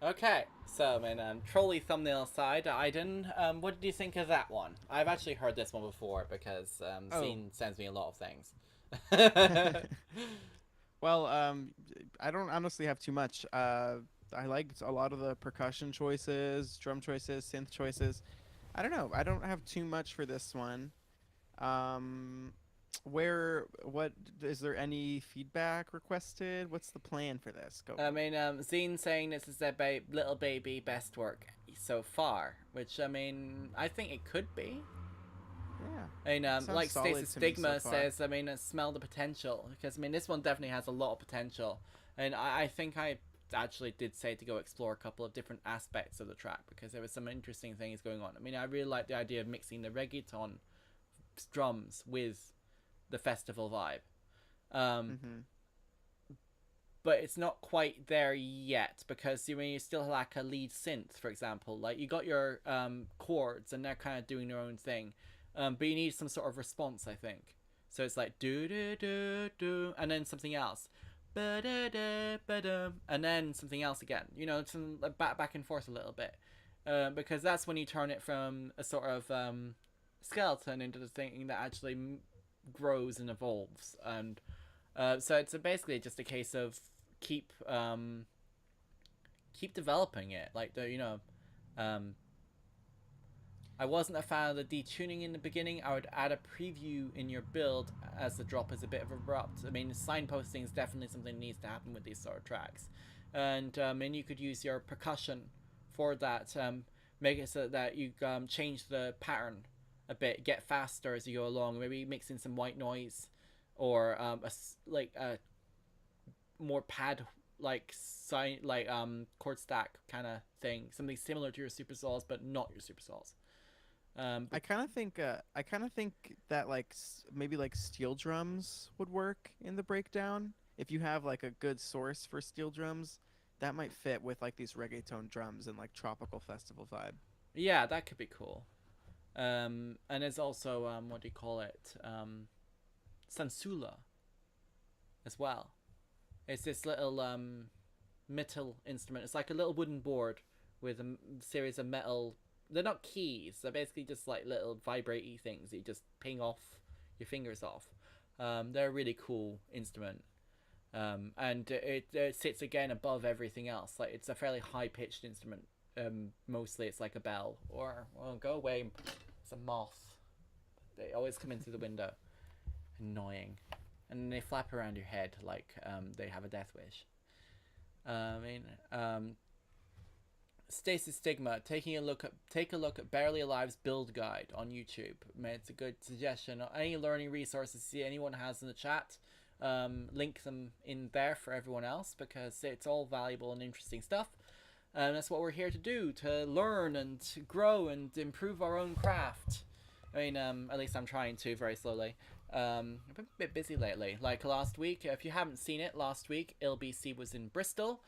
Okay, so trolley thumbnail aside, Aiden, what did you think of that one? I've actually heard this one before because Zine sends me a lot of things. Well, I don't honestly have too much. I liked a lot of the percussion choices, drum choices, synth choices. I don't know. I don't have too much for this one. Um, what is there any feedback requested? What's the plan for this? Go. Zine saying this is their little baby best work so far, which I think it could be. Yeah. Like Stasis Stigma so says, smell the potential, because this one definitely has a lot of potential, and I think I actually did say to go explore a couple of different aspects of the track because there was some interesting things going on. I really like the idea of mixing the reggaeton drums with the festival vibe, but it's not quite there yet because you still lack a lead synth, for example. Like you got your chords and they're kind of doing their own thing. But you need some sort of response, I think. So it's like do do do do, and then something else, ba da da ba dum, and then something else again. Some back and forth a little bit, because that's when you turn it from a sort of skeleton into the thing that actually grows and evolves. And so it's basically just a case of keep developing it. Like I wasn't a fan of the detuning in the beginning. I would add a preview in your build as the drop is a bit of abrupt. Signposting is definitely something that needs to happen with these sort of tracks. And you could use your percussion for that. Make it so that you change the pattern a bit, get faster as you go along. Maybe mix in some white noise or a more pad chord stack kind of thing. Something similar to your super saws, but not your super saws. I kind of think that maybe steel drums would work in the breakdown. If you have a good source for steel drums, that might fit with these reggaeton drums and tropical festival vibe. Yeah, that could be cool. And there's also what do you call it? Sansula as well. It's this little metal instrument. It's like a little wooden board with a series of metal. They're not keys. They're basically just little vibrate-y things that you just ping off your fingers off. They're a really cool instrument. And it sits again above everything else. It's a fairly high-pitched instrument. Mostly it's like a bell. Or, well, go away. It's a moth. They always come in through the window. Annoying. And they flap around your head like they have a death wish. Stasis Stigma, take a look at Barely Alive's build guide on YouTube. It's a good suggestion. Any learning resources anyone has in the chat, link them in there for everyone else because it's all valuable and interesting stuff. And that's what we're here to do, to learn and to grow and improve our own craft. At least I'm trying to, very slowly. I've been a bit busy lately. Like last week, if you haven't seen it, last week ILBC was in Bristol.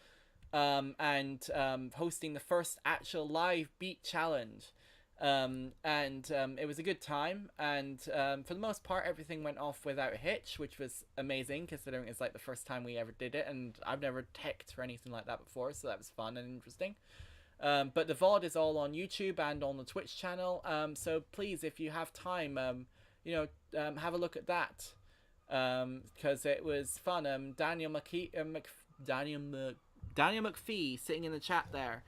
And hosting the first actual live beat challenge, and it was a good time, and for the most part everything went off without a hitch, which was amazing considering it's the first time we ever did it, and I've never teched or anything like that before, so that was fun and interesting. But the VOD is all on YouTube and on the Twitch channel, so please, if you have time, have a look at that, because it was fun. Daniel MacPhee sitting in the chat there.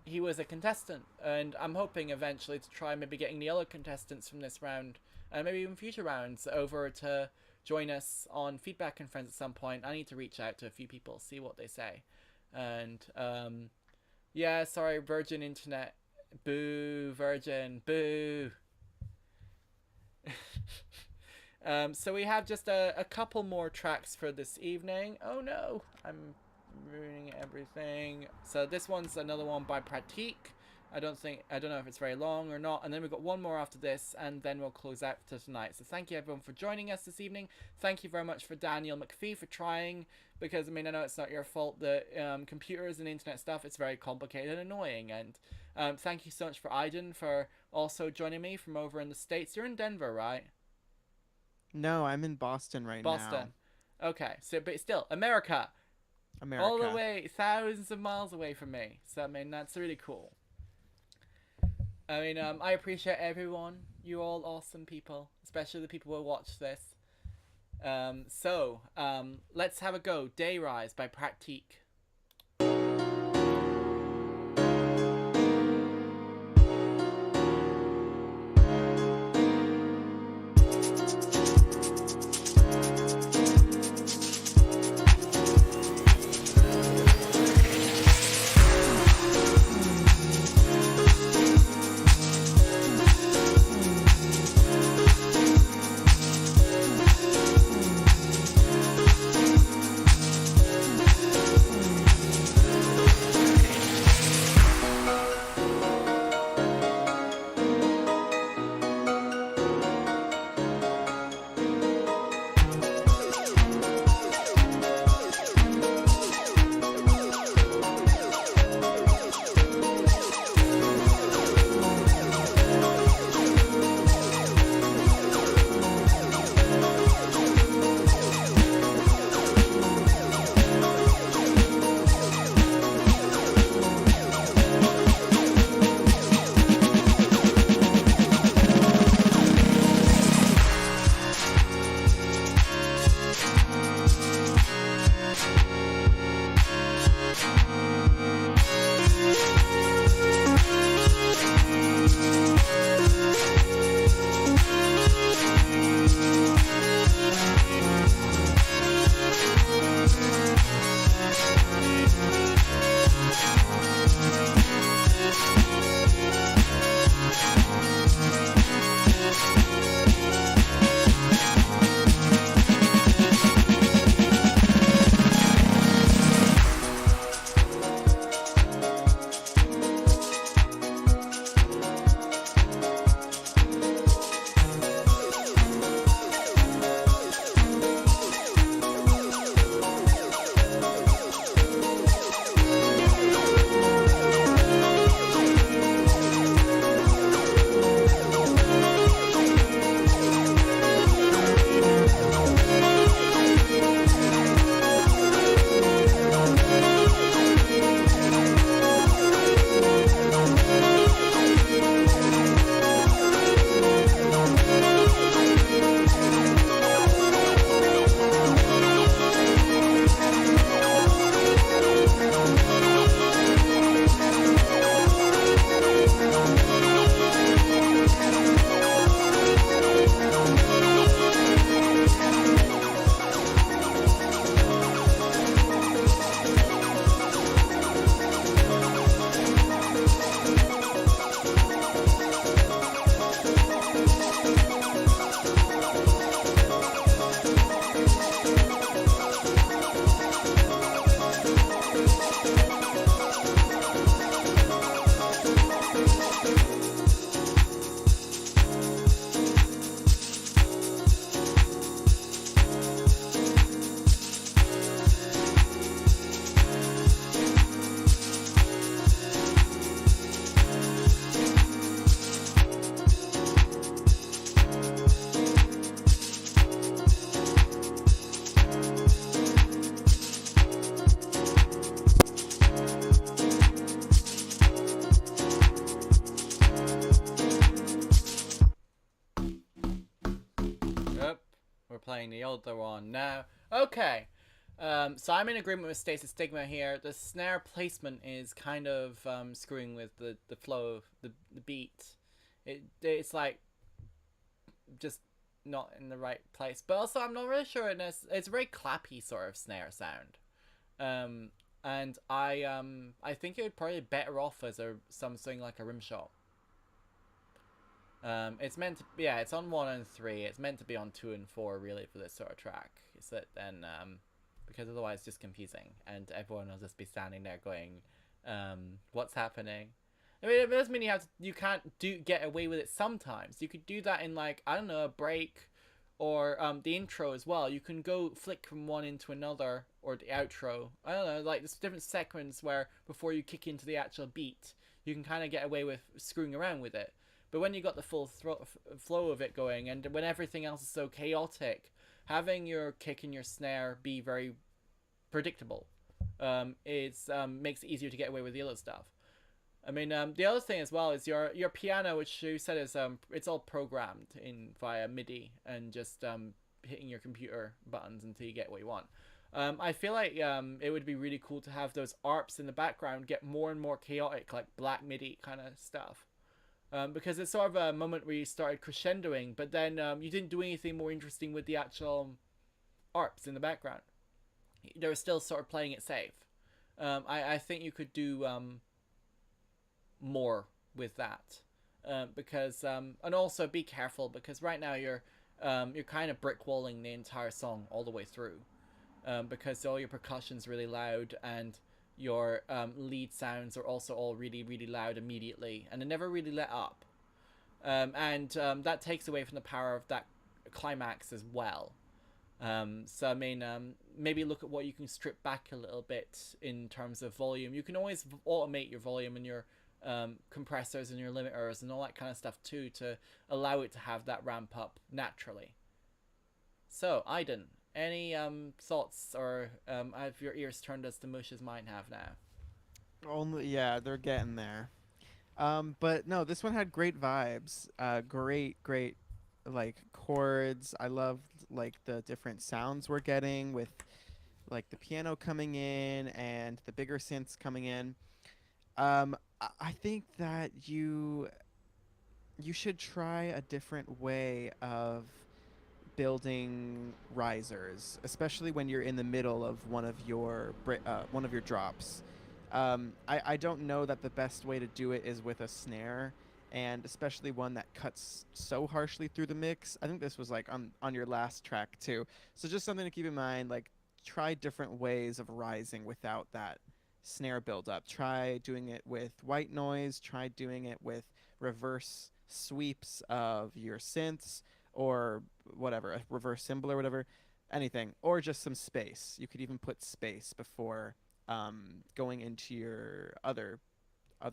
He was a contestant, and I'm hoping eventually to try maybe getting the other contestants from this round, and maybe even future rounds, over to join us on Feedback and Friends at some point. I need to reach out to a few people, see what they say. And yeah, sorry, Virgin Internet. Boo, Virgin, boo. So we have just a couple more tracks for this evening. Oh no, I'm ruining everything. So this one's another one by Pratik. I don't know if it's very long or not. And then we've got one more after this, and then we'll close out for tonight. So thank you everyone for joining us this evening. Thank you very much for Daniel MacPhee for trying, because I know it's not your fault that computers and internet stuff, it's very complicated and annoying. And thank you so much for Aiden for also joining me from over in the States. You're in Denver, right? No, I'm in Boston right now. Boston. Okay, so but still, America. America. All the way, thousands of miles away from me. So, I mean, that's really cool. I mean, I appreciate everyone. You're all awesome people, especially the people who watch this. So, let's have a go. Day Rise by Pratique. Playing the older one now. Okay, so I'm in agreement with Stasis Stigma here. The snare placement is kind of screwing with the flow of the beat. It's like just not in the right place. But also I'm not really sure it's a very clappy sort of snare sound. And I think it would probably be better off as something like a rim shot. It's meant to, yeah, it's on 1 and 3. It's meant to be on 2 and 4 really for this sort of track. Is that then because otherwise it's just confusing and everyone will just be standing there going, what's happening? I mean, it doesn't mean you can't get away with it sometimes. You could do that in, like, I don't know, a break or the intro as well. You can go flick from one into another, or the outro. I don't know, like there's different segments where before you kick into the actual beat, you can kind of get away with screwing around with it. But when you got the full flow of it going, and when everything else is so chaotic, having your kick and your snare be very predictable makes it easier to get away with the other stuff. I mean, the other thing as well is your piano, which you said is it's all programmed in via MIDI and just hitting your computer buttons until you get what you want. I feel like it would be really cool to have those ARPs in the background get more and more chaotic, like black MIDI kind of stuff. Because it's sort of a moment where you started crescendoing, but then you didn't do anything more interesting with the actual ARPs in the background. They were still sort of playing it safe. I think you could do more with that, because and also be careful, because right now you're kind of brickwalling the entire song all the way through, because all your percussion's really loud and your lead sounds are also all really, really loud immediately, and they never really let up. And that takes away from the power of that climax as well. So I mean, maybe look at what you can strip back a little bit in terms of volume. You can always automate your volume and your compressors and your limiters and all that kind of stuff too, to allow it to have that ramp up naturally. So, Aiden, any thoughts, or have your ears turned as to mush as mine have now? Yeah, they're getting there. But no, this one had great vibes. Great, like chords. I loved like the different sounds we're getting with like the piano coming in and the bigger synths coming in. I think that you should try a different way of building risers, especially when you're in the middle of one of your drops. I don't know that the best way to do it is with a snare, and especially one that cuts so harshly through the mix. I think this was like on your last track too. So just something to keep in mind, like try different ways of rising without that snare buildup. Try doing it with white noise, try doing it with reverse sweeps of your synths, or whatever, a reverse cymbal or whatever, anything, or just some space. You could even put space before going into your other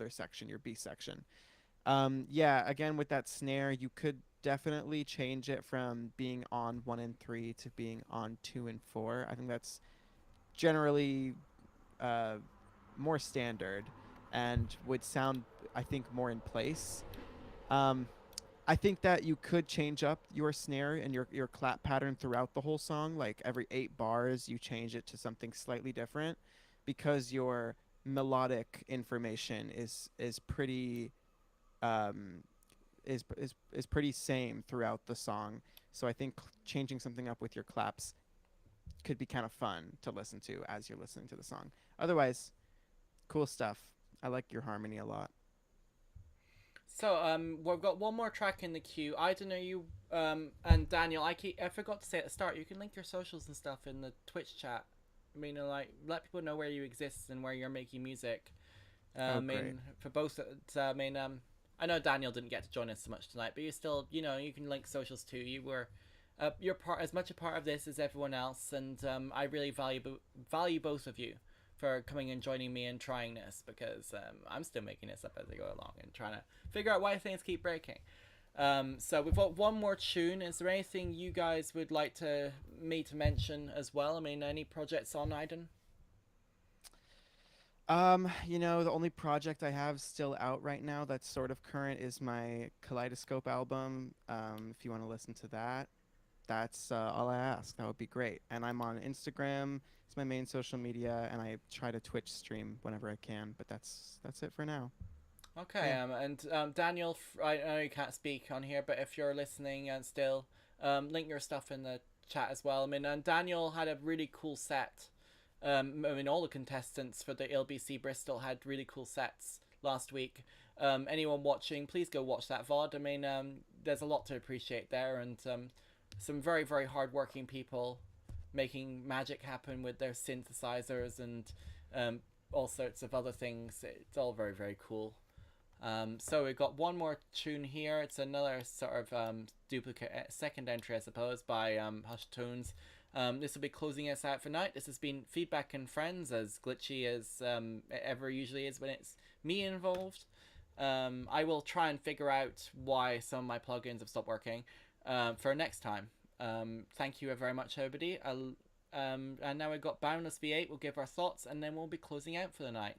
section, your B section. Yeah, again, with that snare, you could definitely change it from being on 1 and 3 to being on 2 and 4. I think that's generally more standard and would sound, I think, more in place. I think that you could change up your snare and your clap pattern throughout the whole song. Like every 8 bars, you change it to something slightly different, because your melodic information is pretty is pretty same throughout the song. So I think changing something up with your claps could be kind of fun to listen to as you're listening to the song. Otherwise, cool stuff. I like your harmony a lot. So we've got one more track in the queue. I don't know, you and Daniel, I forgot to say at the start, you can link your socials and stuff in the Twitch chat. I mean, like, let people know where you exist and where you're making music. I mean, for both, I mean, I know Daniel didn't get to join us so much tonight, but you still, you know, you can link socials too. You're as much a part of this as everyone else, and I really value both of you for coming and joining me and trying this, because I'm still making this up as I go along and trying to figure out why things keep breaking. So we've got one more tune. Is there anything you guys would like me to mention as well? I mean, any projects on Aiden? You know, the only project I have still out right now that's sort of current is my Kaleidoscope album. If you want to listen to that, that's all I ask. That would be great. And I'm on Instagram. It's my main social media, and I try to Twitch stream whenever I can. But that's it for now. Okay. Yeah. And Daniel, I know you can't speak on here, but if you're listening and still, link your stuff in the chat as well. I mean, and Daniel had a really cool set. I mean, all the contestants for the ILBC Bristol had really cool sets last week. Anyone watching, please go watch that VOD. I mean, there's a lot to appreciate there, and some very, very hard-working people making magic happen with their synthesizers and all sorts of other things. It's all very, very cool. So we've got one more tune here. It's another sort of duplicate second entry, I suppose, by Hush Tones. This will be closing us out for night. This has been Feedback and Friends, as glitchy as it ever usually is when it's me involved. I will try and figure out why some of my plugins have stopped working for next time. Thank you very much, everybody. And now we've got Boundless V8. We'll give our thoughts, and then we'll be closing out for the night.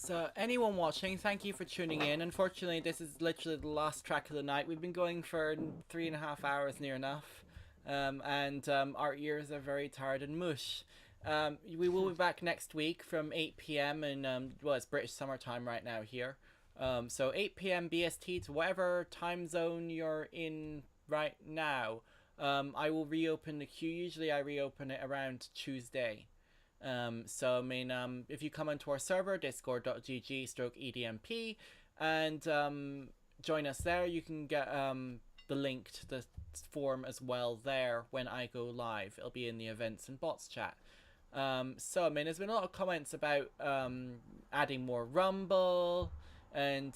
So anyone watching, thank you for tuning in. Unfortunately, this is literally the last track of the night. We've been going for 3.5 hours near enough, and our ears are very tired and mush. We will be back next week from 8 p.m. and well, it's British summertime right now here. So 8 p.m. BST to whatever time zone you're in right now. I will reopen the queue. Usually I reopen it around Tuesday. So I mean, if you come onto our server, discord.gg/EDMP, and join us there, you can get the link to the form as well there when I go live. It'll be in the events and bots chat. So I mean, there's been a lot of comments about adding more Rumble and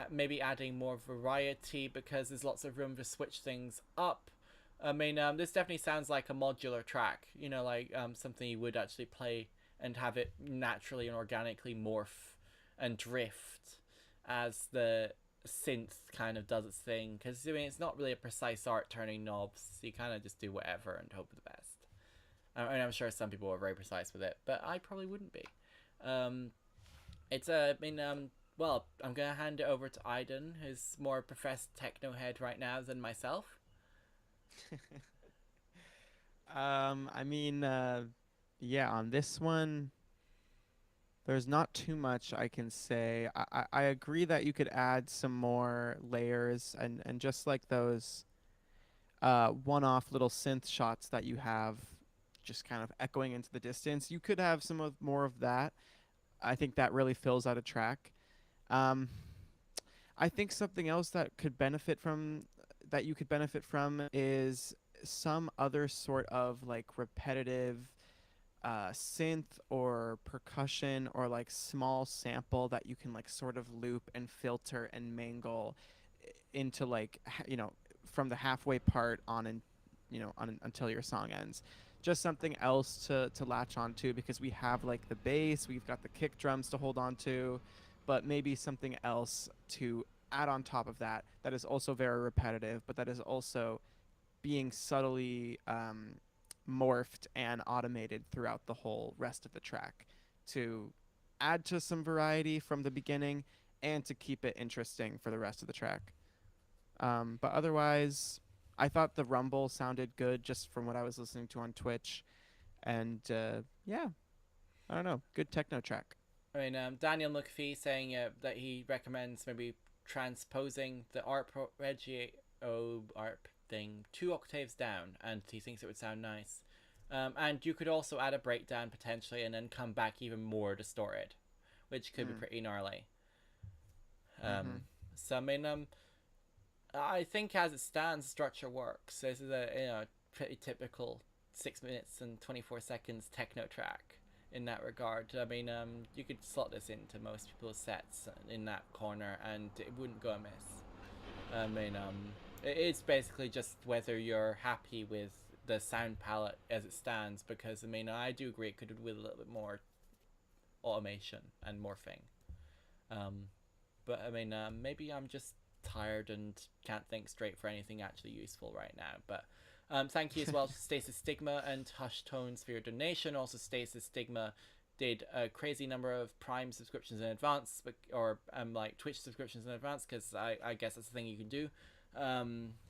maybe adding more variety because there's lots of room to switch things up. I mean, this definitely sounds like a modular track, you know, like something you would actually play and have it naturally and organically morph and drift as the synth kind of does its thing. Because, I mean, it's not really a precise art turning knobs. You kind of just do whatever and hope for the best. And I'm sure some people are very precise with it, but I probably wouldn't be. Well, I'm going to hand it over to Aiden, who's more professed techno head right now than myself. Yeah, on this one, there's not too much I can say. I agree that you could add some more layers and just like those one-off little synth shots that you have just kind of echoing into the distance, you could have more of that. I think that really fills out a track. I think something else that you could benefit from is some other sort of like repetitive synth or percussion or like small sample that you can like sort of loop and filter and mangle into like from the halfway part on until your song ends. Just something else to latch on to, because we have like the bass, we've got the kick drums to hold on to, but maybe something else to add on top of that is also very repetitive, but that is also being subtly morphed and automated throughout the whole rest of the track to add to some variety from the beginning and to keep it interesting for the rest of the track. But otherwise, I thought the Rumble sounded good just from what I was listening to on Twitch. And yeah, I don't know, good techno track. I mean, Daniel MacPhee saying that he recommends maybe transposing the arpeggio arp thing 2 octaves down, and he thinks it would sound nice. And you could also add a breakdown potentially and then come back even more distorted, which could be pretty gnarly. So I mean, I think as it stands, structure works. This is a pretty typical 6 minutes and 24 seconds techno track in that regard. I mean, you could slot this into most people's sets in that corner and it wouldn't go amiss. I mean, it's basically just whether you're happy with the sound palette as it stands, because I mean, I do agree it could do with a little bit more automation and morphing. But I mean, maybe I'm just tired and can't think straight for anything actually useful right now. But thank you as well to Stasis Stigma and Hush Tones for your donation. Also, Stasis Stigma did a crazy number of Prime subscriptions in advance, or like Twitch subscriptions in advance, because I guess that's the thing you can do.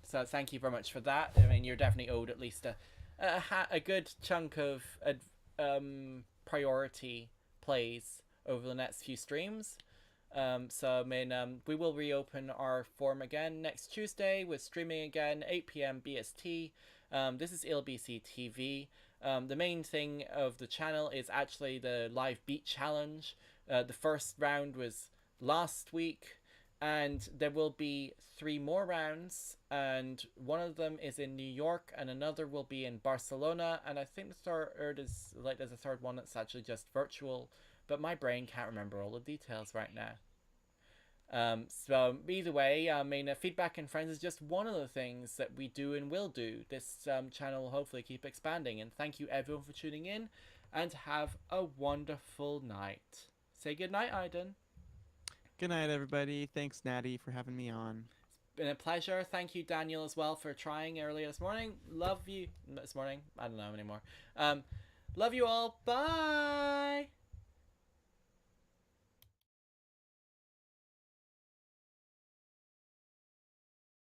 So thank you very much for that. I mean, you're definitely owed at least a good chunk of priority plays over the next few streams. So I mean, we will reopen our forum again next Tuesday with streaming again, 8 p.m. BST. This is ILBC TV. The main thing of the channel is actually the live beat challenge. The first round was last week, and there will be 3 more rounds, and one of them is in New York and another will be in Barcelona, and I think the third is like there's a third one that's actually just virtual, but my brain can't remember all the details right now. So either way, I mean, feedback and friends is just one of the things that we do and will do. This channel will hopefully keep expanding, and thank you everyone for tuning in, and have a wonderful night. Say good night, Aiden. Good night, everybody. Thanks, Natty, for having me on. It's been a pleasure. Thank you, Daniel, as well, for trying earlier this morning. Love you. This morning? I don't know anymore. Love you all. Bye.